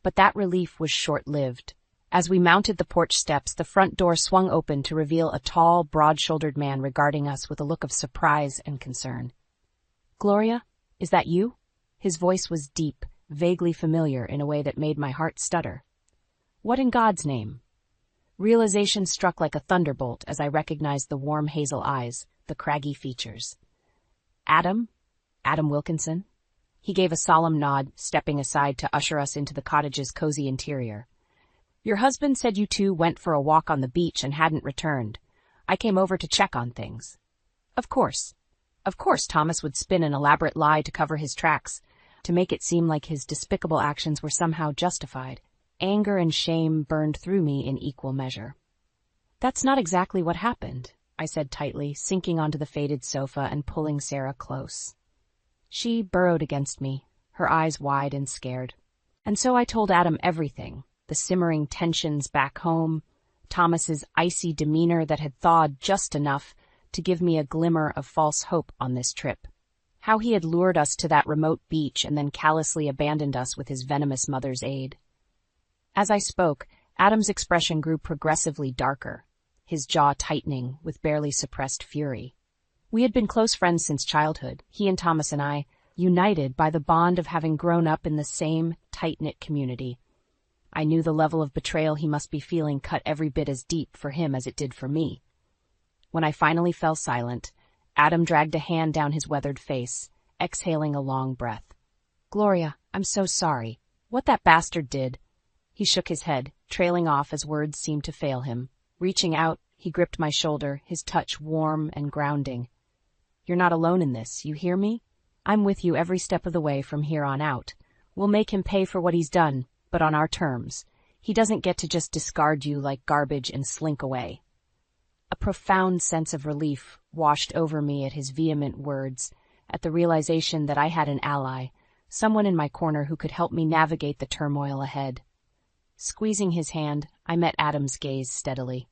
But that relief was short-lived. As we mounted the porch steps, the front door swung open to reveal a tall, broad-shouldered man regarding us with a look of surprise and concern. "Gloria, is that you?" His voice was deep, vaguely familiar in a way that made my heart stutter. "What in God's name?" Realization struck like a thunderbolt as I recognized the warm hazel eyes, the craggy features. Adam Wilkinson?" He gave a solemn nod, stepping aside to usher us into the cottage's cozy interior. "Your husband said you two went for a walk on the beach and hadn't returned. I came over to check on things." Of course, Thomas would spin an elaborate lie to cover his tracks, to make it seem like his despicable actions were somehow justified. Anger and shame burned through me in equal measure. "That's not exactly what happened," I said tightly, sinking onto the faded sofa and pulling Sarah close. She burrowed against me, her eyes wide and scared. And so I told Adam everything, the simmering tensions back home, Thomas's icy demeanor that had thawed just enough to give me a glimmer of false hope on this trip, How he had lured us to that remote beach and then callously abandoned us with his venomous mother's aid. As I spoke, Adam's expression grew progressively darker, his jaw tightening with barely suppressed fury. We had been close friends since childhood, he and Thomas and I, united by the bond of having grown up in the same tight-knit community. I knew the level of betrayal he must be feeling cut every bit as deep for him as it did for me. When I finally fell silent, Adam dragged a hand down his weathered face, exhaling a long breath. "Gloria, I'm so sorry. What that bastard did—" He shook his head, trailing off as words seemed to fail him. Reaching out, he gripped my shoulder, his touch warm and grounding. "You're not alone in this, you hear me? I'm with you every step of the way from here on out. We'll make him pay for what he's done, but on our terms. He doesn't get to just discard you like garbage and slink away." A profound sense of relief washed over me at his vehement words, at the realization that I had an ally, someone in my corner who could help me navigate the turmoil ahead. Squeezing his hand, I met Adam's gaze steadily.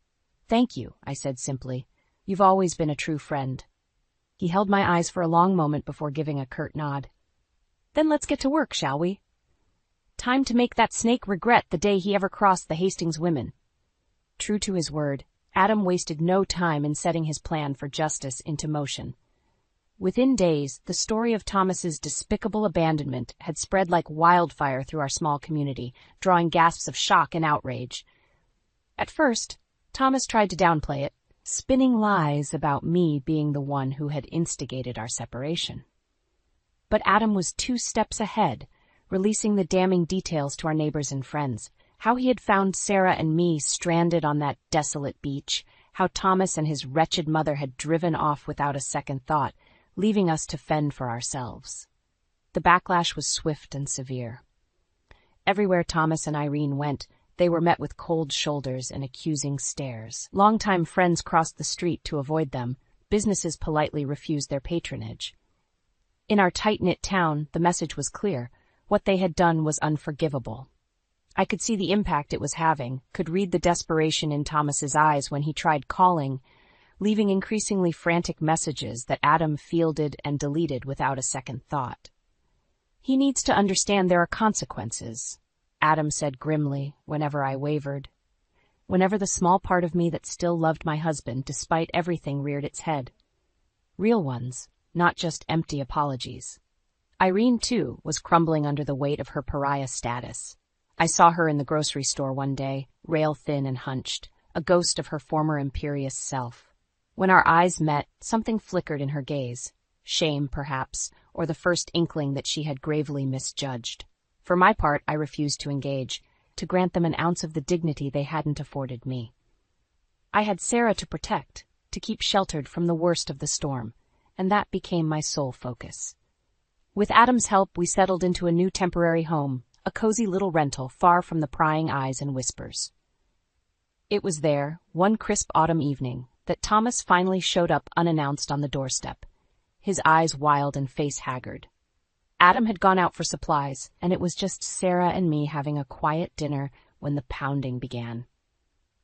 "Thank you," I said simply. "You've always been a true friend." He held my eyes for a long moment before giving a curt nod. "Then let's get to work, shall we? Time to make that snake regret the day he ever crossed the Hastings women." True to his word, Adam wasted no time in setting his plan for justice into motion. Within days, the story of Thomas's despicable abandonment had spread like wildfire through our small community, drawing gasps of shock and outrage. At first, Thomas tried to downplay it, spinning lies about me being the one who had instigated our separation. But Adam was 2 steps ahead, releasing the damning details to our neighbors and friends. How he had found Sarah and me stranded on that desolate beach, how Thomas and his wretched mother had driven off without a second thought, leaving us to fend for ourselves. The backlash was swift and severe. Everywhere Thomas and Irene went, they were met with cold shoulders and accusing stares. Longtime friends crossed the street to avoid them. Businesses politely refused their patronage. In our tight-knit town, the message was clear. What they had done was unforgivable. I could see the impact it was having, could read the desperation in Thomas's eyes when he tried calling, leaving increasingly frantic messages that Adam fielded and deleted without a second thought. "He needs to understand there are consequences," Adam said grimly whenever I wavered. Whenever the small part of me that still loved my husband despite everything reared its head. Real ones, not just empty apologies. Irene, too, was crumbling under the weight of her pariah status. I saw her in the grocery store one day, rail-thin and hunched, a ghost of her former imperious self. When our eyes met, something flickered in her gaze. Shame, perhaps, or the first inkling that she had gravely misjudged. For my part, I refused to engage, to grant them an ounce of the dignity they hadn't afforded me. I had Sarah to protect, to keep sheltered from the worst of the storm, and that became my sole focus. With Adam's help, we settled into a new temporary home, a cozy little rental far from the prying eyes and whispers. It was there, one crisp autumn evening, that Thomas finally showed up unannounced on the doorstep, his eyes wild and face haggard. Adam had gone out for supplies, and it was just Sarah and me having a quiet dinner when the pounding began.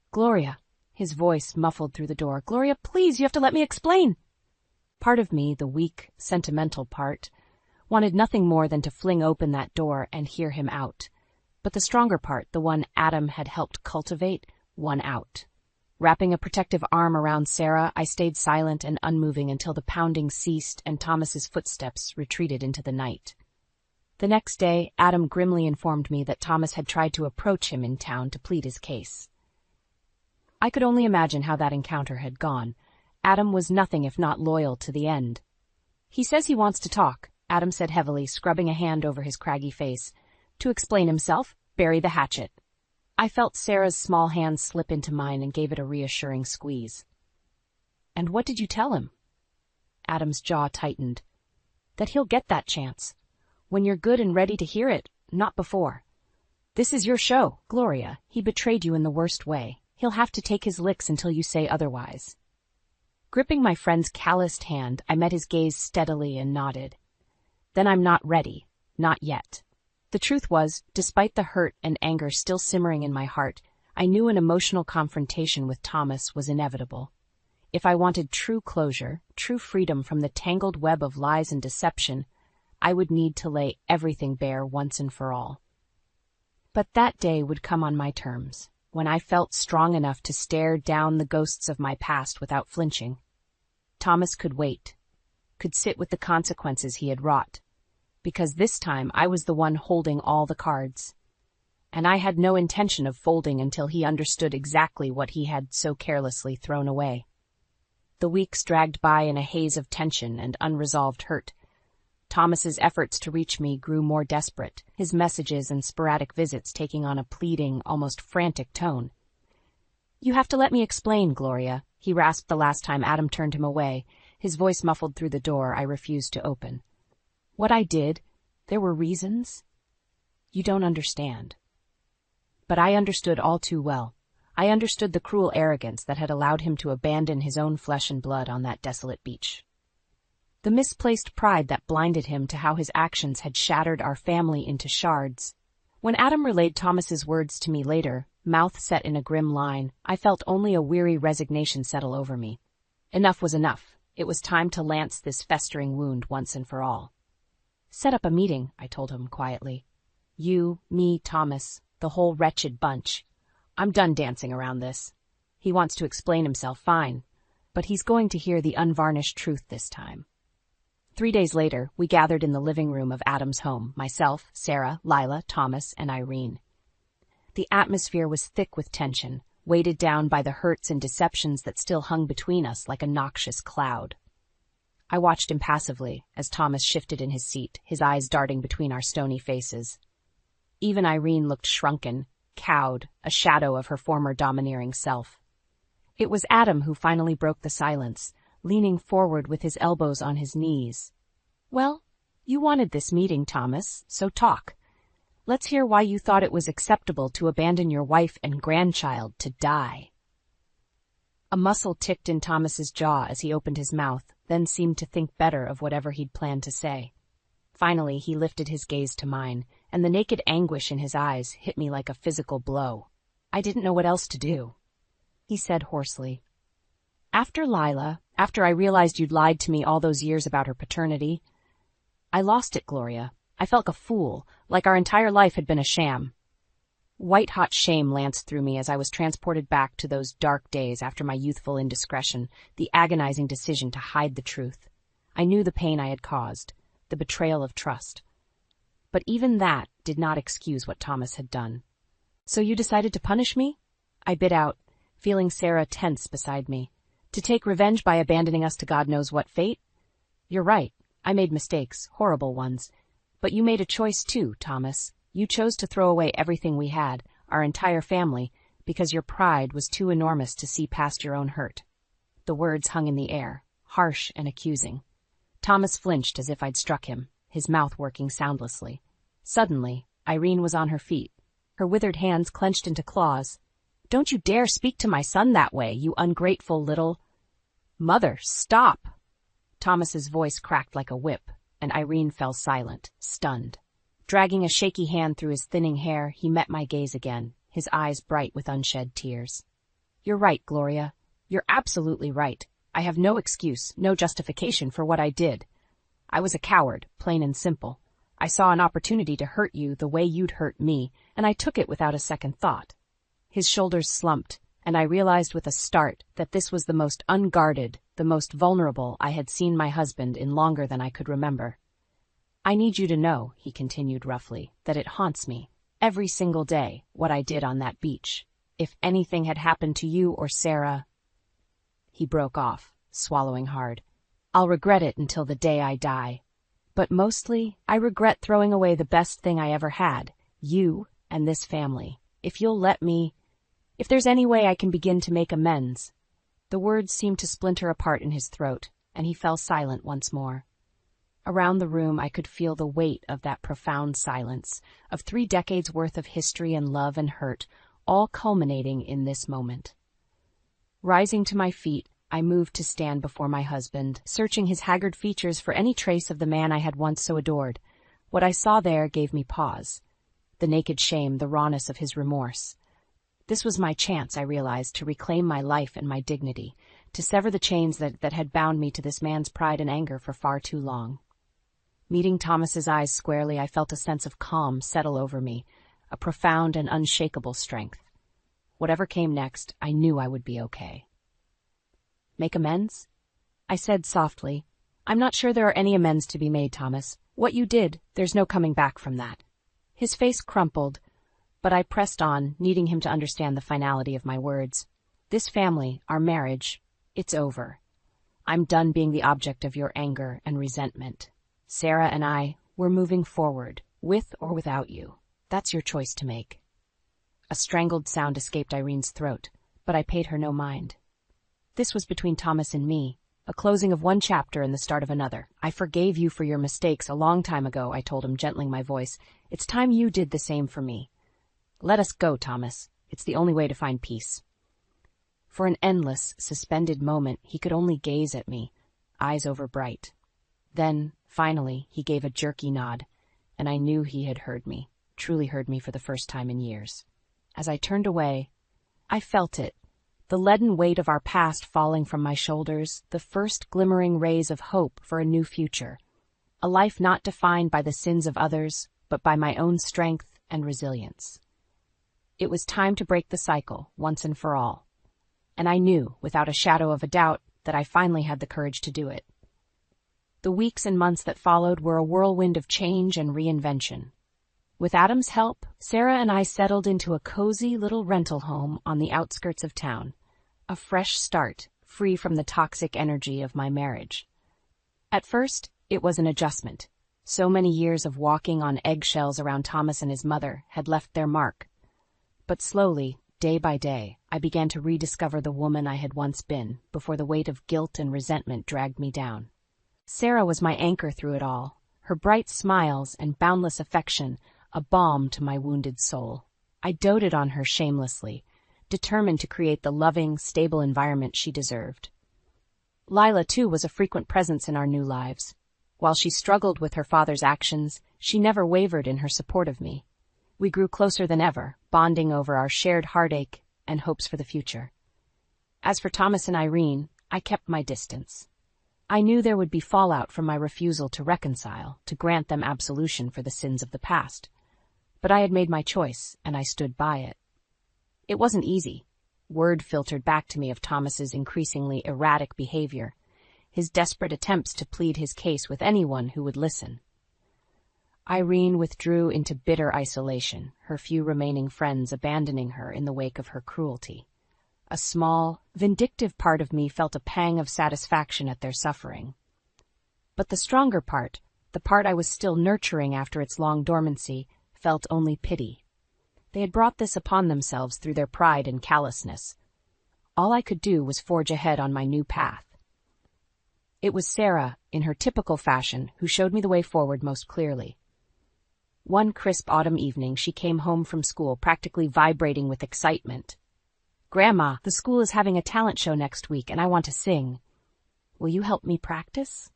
"Gloria," his voice muffled through the door, "Gloria, please, you have to let me explain." Part of me, the weak, sentimental part, wanted nothing more than to fling open that door and hear him out. But the stronger part, the one Adam had helped cultivate, won out. Wrapping a protective arm around Sarah, I stayed silent and unmoving until the pounding ceased and Thomas's footsteps retreated into the night. The next day, Adam grimly informed me that Thomas had tried to approach him in town to plead his case. I could only imagine how that encounter had gone. Adam was nothing if not loyal to the end. "He says he wants to talk," Adam said heavily, scrubbing a hand over his craggy face. "To explain himself, bury the hatchet." I felt Sarah's small hand slip into mine and gave it a reassuring squeeze. "And what did you tell him?" Adam's jaw tightened. "That he'll get that chance. When you're good and ready to hear it, not before. This is your show, Gloria. He betrayed you in the worst way. He'll have to take his licks until you say otherwise." Gripping my friend's calloused hand, I met his gaze steadily and nodded. "Then I'm not ready. Not yet." The truth was, despite the hurt and anger still simmering in my heart, I knew an emotional confrontation with Thomas was inevitable. If I wanted true closure, true freedom from the tangled web of lies and deception, I would need to lay everything bare once and for all. But that day would come on my terms, when I felt strong enough to stare down the ghosts of my past without flinching. Thomas could wait, could sit with the consequences he had wrought, because this time I was the one holding all the cards. And I had no intention of folding until he understood exactly what he had so carelessly thrown away. The weeks dragged by in a haze of tension and unresolved hurt. Thomas's efforts to reach me grew more desperate, his messages and sporadic visits taking on a pleading, almost frantic tone. "You have to let me explain, Gloria," he rasped the last time Adam turned him away, his voice muffled through the door I refused to open. "What I did, there were reasons. You don't understand." But I understood all too well. I understood the cruel arrogance that had allowed him to abandon his own flesh and blood on that desolate beach. The misplaced pride that blinded him to how his actions had shattered our family into shards. When Adam relayed Thomas's words to me later, mouth set in a grim line, I felt only a weary resignation settle over me. Enough was enough. It was time to lance this festering wound once and for all. "Set up a meeting," I told him quietly. "You, me, Thomas, the whole wretched bunch. I'm done dancing around this. He wants to explain himself, fine, but he's going to hear the unvarnished truth this time." 3 days later, we gathered in the living room of Adam's home, myself, Sarah, Lila, Thomas, and Irene. The atmosphere was thick with tension, weighted down by the hurts and deceptions that still hung between us like a noxious cloud. I watched impassively as Thomas shifted in his seat, his eyes darting between our stony faces. Even Irene looked shrunken, cowed, a shadow of her former domineering self. It was Adam who finally broke the silence, leaning forward with his elbows on his knees. "Well, you wanted this meeting, Thomas, so talk. Let's hear why you thought it was acceptable to abandon your wife and grandchild to die." A muscle ticked in Thomas's jaw as he opened his mouth, then seemed to think better of whatever he'd planned to say. Finally, he lifted his gaze to mine, and the naked anguish in his eyes hit me like a physical blow. I didn't know what else to do. He said hoarsely, After I realized you'd lied to me all those years about her paternity, I lost it, Gloria. I felt like a fool, like our entire life had been a sham." White-hot shame lanced through me as I was transported back to those dark days after my youthful indiscretion, the agonizing decision to hide the truth. I knew the pain I had caused, the betrayal of trust. But even that did not excuse what Thomas had done. "So you decided to punish me?" I bit out, feeling Sarah tense beside me. "To take revenge by abandoning us to God knows what fate? You're right. I made mistakes, horrible ones. But you made a choice too, Thomas. You chose to throw away everything we had, our entire family, because your pride was too enormous to see past your own hurt." The words hung in the air, harsh and accusing. Thomas flinched as if I'd struck him, his mouth working soundlessly. Suddenly, Irene was on her feet, her withered hands clenched into claws. "Don't you dare speak to my son that way, you ungrateful little—" "Mother, stop!" Thomas's voice cracked like a whip, and Irene fell silent, stunned. Dragging a shaky hand through his thinning hair, he met my gaze again, his eyes bright with unshed tears. "You're right, Gloria. You're absolutely right. I have no excuse, no justification for what I did. I was a coward, plain and simple. I saw an opportunity to hurt you the way you'd hurt me, and I took it without a second thought." His shoulders slumped, and I realized with a start that this was the most unguarded, the most vulnerable I had seen my husband in longer than I could remember. "I need you to know," he continued roughly, "that it haunts me, every single day, what I did on that beach. If anything had happened to you or Sarah—" He broke off, swallowing hard. "I'll regret it until the day I die. But mostly, I regret throwing away the best thing I ever had, you and this family. If you'll let me, if there's any way I can begin to make amends." The words seemed to splinter apart in his throat, and he fell silent once more. Around the room I could feel the weight of that profound silence, of 3 decades worth of history and love and hurt, all culminating in this moment. Rising to my feet, I moved to stand before my husband, searching his haggard features for any trace of the man I had once so adored. What I saw there gave me pause. The naked shame, the rawness of his remorse. This was my chance, I realized, to reclaim my life and my dignity, to sever the chains that had bound me to this man's pride and anger for far too long. Meeting Thomas's eyes squarely, I felt a sense of calm settle over me, a profound and unshakable strength. Whatever came next, I knew I would be okay. Make amends? I said softly. I'm not sure there are any amends to be made, Thomas. What you did, there's no coming back from that. His face crumpled, but I pressed on, needing him to understand the finality of my words. This family, our marriage, it's over. I'm done being the object of your anger and resentment. Sarah and I, we're moving forward, with or without you. That's your choice to make. A strangled sound escaped Irene's throat, but I paid her no mind. This was between Thomas and me, a closing of one chapter and the start of another. I forgave you for your mistakes a long time ago, I told him, gentling my voice. It's time you did the same for me. Let us go, Thomas. It's the only way to find peace. For an endless, suspended moment, he could only gaze at me, eyes overbright. Then, finally, he gave a jerky nod, and I knew he had heard me, truly heard me for the first time in years. As I turned away, I felt it, the leaden weight of our past falling from my shoulders, the first glimmering rays of hope for a new future, a life not defined by the sins of others, but by my own strength and resilience. It was time to break the cycle, once and for all. And I knew, without a shadow of a doubt, that I finally had the courage to do it. The weeks and months that followed were a whirlwind of change and reinvention. With Adam's help, Sarah and I settled into a cozy little rental home on the outskirts of town, a fresh start, free from the toxic energy of my marriage. At first, it was an adjustment. So many years of walking on eggshells around Thomas and his mother had left their mark. But slowly, day by day, I began to rediscover the woman I had once been, before the weight of guilt and resentment dragged me down. Sarah was my anchor through it all, her bright smiles and boundless affection a balm to my wounded soul. I doted on her shamelessly, determined to create the loving, stable environment she deserved. Lila, too, was a frequent presence in our new lives. While she struggled with her father's actions, she never wavered in her support of me. We grew closer than ever, bonding over our shared heartache and hopes for the future. As for Thomas and Irene, I kept my distance. I knew there would be fallout from my refusal to reconcile, to grant them absolution for the sins of the past. But I had made my choice, and I stood by it. It wasn't easy. Word filtered back to me of Thomas's increasingly erratic behavior, his desperate attempts to plead his case with anyone who would listen. Irene withdrew into bitter isolation, her few remaining friends abandoning her in the wake of her cruelty. A small, vindictive part of me felt a pang of satisfaction at their suffering. But the stronger part, the part I was still nurturing after its long dormancy, felt only pity. They had brought this upon themselves through their pride and callousness. All I could do was forge ahead on my new path. It was Sarah, in her typical fashion, who showed me the way forward most clearly. One crisp autumn evening, she came home from school practically vibrating with excitement. "Grandma, the school is having a talent show next week, and I want to sing. Will you help me practice?"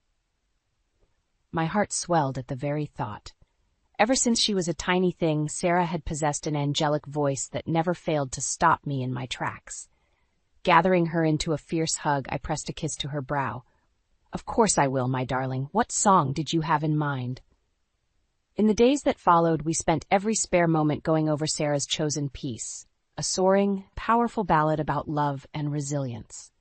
My heart swelled at the very thought. Ever since she was a tiny thing, Sarah had possessed an angelic voice that never failed to stop me in my tracks. Gathering her into a fierce hug, I pressed a kiss to her brow. "Of course I will, my darling. What song did you have in mind?" In the days that followed, we spent every spare moment going over Sarah's chosen piece, a soaring, powerful ballad about love and resilience.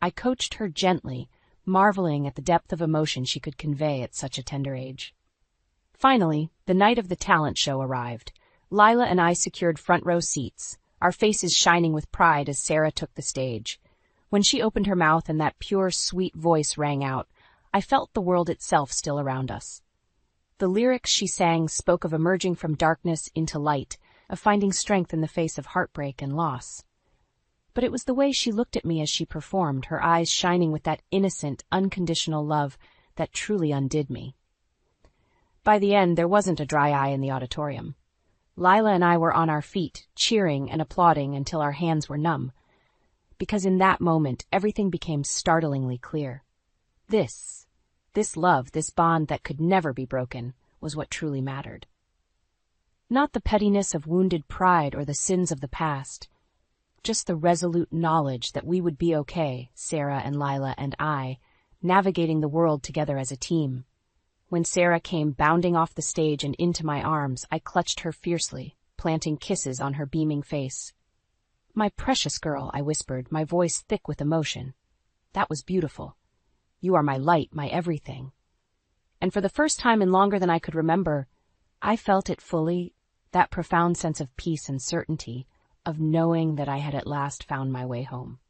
I coached her gently, marveling at the depth of emotion she could convey at such a tender age. Finally, the night of the talent show arrived. Lila and I secured front-row seats, our faces shining with pride as Sarah took the stage. When she opened her mouth and that pure, sweet voice rang out, I felt the world itself still around us. The lyrics she sang spoke of emerging from darkness into light, of finding strength in the face of heartbreak and loss. But it was the way she looked at me as she performed, her eyes shining with that innocent, unconditional love that truly undid me. By the end, there wasn't a dry eye in the auditorium. Lila and I were on our feet, cheering and applauding until our hands were numb. Because in that moment, everything became startlingly clear. This love, this bond that could never be broken, was what truly mattered. Not the pettiness of wounded pride or the sins of the past. just the resolute knowledge that we would be okay, Sarah and Lila and I, navigating the world together as a team. When Sarah came bounding off the stage and into my arms, I clutched her fiercely, planting kisses on her beaming face. "My precious girl," I whispered, my voice thick with emotion. "That was beautiful. You are my light, my everything." And for the first time in longer than I could remember, I felt it fully, that profound sense of peace and certainty, of knowing that I had at last found my way home.